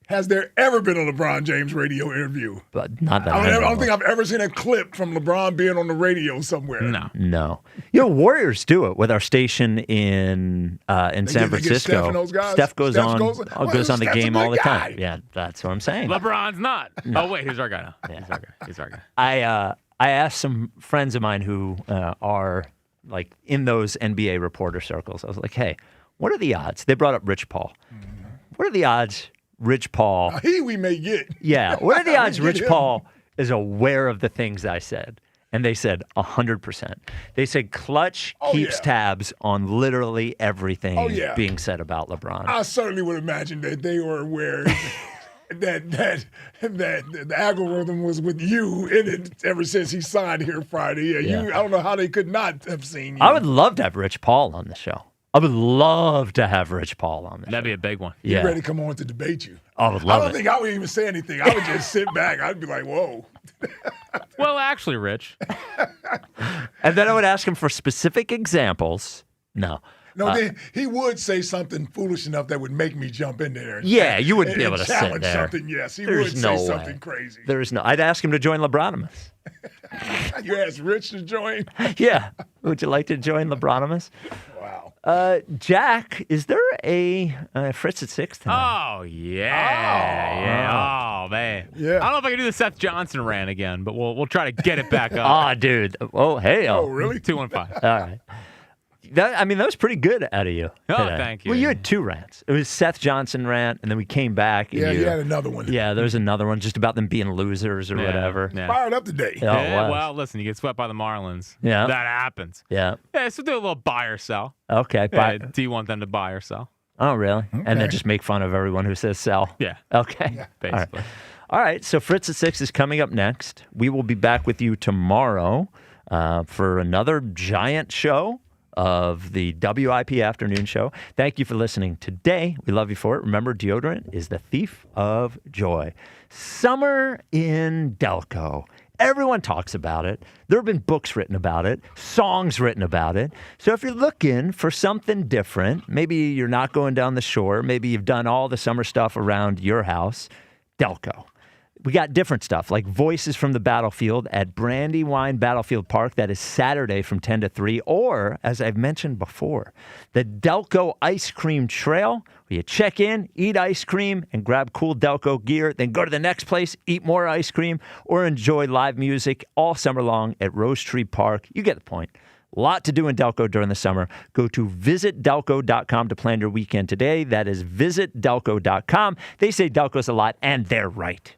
Speaker 2: Has there ever been a LeBron James radio interview?
Speaker 1: But not that
Speaker 2: I
Speaker 1: I
Speaker 2: don't think I've ever seen a clip from LeBron being on the radio somewhere.
Speaker 1: No. Warriors do it with our station in San
Speaker 2: They get
Speaker 1: Francisco.
Speaker 2: Steph and those guys?
Speaker 1: Steph goes
Speaker 2: Steph
Speaker 1: on
Speaker 2: goes-
Speaker 1: goes on the
Speaker 2: Steph's a
Speaker 1: game all
Speaker 2: good
Speaker 1: the
Speaker 2: guy.
Speaker 1: time. Yeah, that's what I'm saying.
Speaker 3: LeBron's not.
Speaker 1: No.
Speaker 3: Oh, wait, he's our guy now. He's our guy.
Speaker 1: I asked some friends of mine who are like in those NBA reporter circles. I was like, hey, what are the odds? They brought up Rich Paul. What are the odds Rich Paul?
Speaker 2: We may get.
Speaker 1: Yeah. What are the odds
Speaker 2: We get
Speaker 1: Rich
Speaker 2: him.
Speaker 1: Paul is aware of the things I said? And they said 100%. They said Clutch keeps tabs on literally everything being said about LeBron.
Speaker 2: I certainly would imagine that they were aware that the algorithm was with you in it ever since he signed here Friday. I don't know how they could not have seen you.
Speaker 1: I would love to have Rich Paul on the show. I would love to have Rich Paul on the show.
Speaker 3: That'd be a big one.
Speaker 2: He's
Speaker 1: Yeah.
Speaker 2: ready to come on to debate you.
Speaker 1: I would
Speaker 2: I
Speaker 1: love
Speaker 2: don't
Speaker 1: it.
Speaker 2: think I would even say anything. I would just sit back. I'd be like, whoa.
Speaker 3: Well, actually, Rich.
Speaker 1: And then I would ask him for specific examples. No.
Speaker 2: No, then he would say something foolish enough that would make me jump in there.
Speaker 1: Yeah, you wouldn't be
Speaker 2: and
Speaker 1: able to sit
Speaker 2: challenge
Speaker 1: there.
Speaker 2: something. Yes, he
Speaker 1: There's
Speaker 2: would
Speaker 1: no
Speaker 2: say
Speaker 1: way.
Speaker 2: something crazy.
Speaker 1: There's no. I'd ask him to join LeBronimus.
Speaker 2: You asked Rich to join?
Speaker 1: Yeah. Would you like to join LeBronimus?
Speaker 2: Wow.
Speaker 1: Jack, is there a Fritz at 6 tonight?
Speaker 3: Oh, yeah. Oh, man.
Speaker 2: Yeah.
Speaker 3: I don't know if I can do the Seth Johnson rant again, but we'll try to get it back up.
Speaker 1: Dude. Oh, hey.
Speaker 2: Oh, really?
Speaker 3: 215.
Speaker 1: All right. That was pretty good out of you.
Speaker 3: Oh,
Speaker 1: today.
Speaker 3: thank you.
Speaker 1: Well, you had 2 rants. It was Seth Johnson rant, and then we came back. And
Speaker 2: you had another one.
Speaker 1: Yeah, there's another one just about them being losers or whatever.
Speaker 3: Yeah.
Speaker 2: Fired up today.
Speaker 1: Yeah,
Speaker 3: Well, listen, you get swept by the Marlins.
Speaker 1: Yeah.
Speaker 3: That happens.
Speaker 1: Yeah.
Speaker 3: Yeah, so do a little buy or sell.
Speaker 1: Okay.
Speaker 3: Do you want them to buy or sell?
Speaker 1: Oh, really? Okay. And then just make fun of everyone who says sell.
Speaker 3: Yeah.
Speaker 1: Okay.
Speaker 3: Yeah, basically.
Speaker 1: All right. So Fritz at 6 is coming up next. We will be back with you tomorrow for another giant show of the WIP Afternoon Show. Thank you for listening today. We love you for it. Remember, deodorant is the thief of joy. Summer in Delco. Everyone talks about it. There have been books written about it, songs written about it. So if you're looking for something different, maybe you're not going down the shore, maybe you've done all the summer stuff around your house, Delco. We got different stuff like Voices from the Battlefield at Brandywine Battlefield Park. That is Saturday from 10 to 3. Or, as I've mentioned before, the Delco Ice Cream Trail, where you check in, eat ice cream, and grab cool Delco gear. Then go to the next place, eat more ice cream, or enjoy live music all summer long at Rose Tree Park. You get the point. A lot to do in Delco during the summer. Go to visitdelco.com to plan your weekend today. That is visitdelco.com. They say Delco's a lot, and they're right.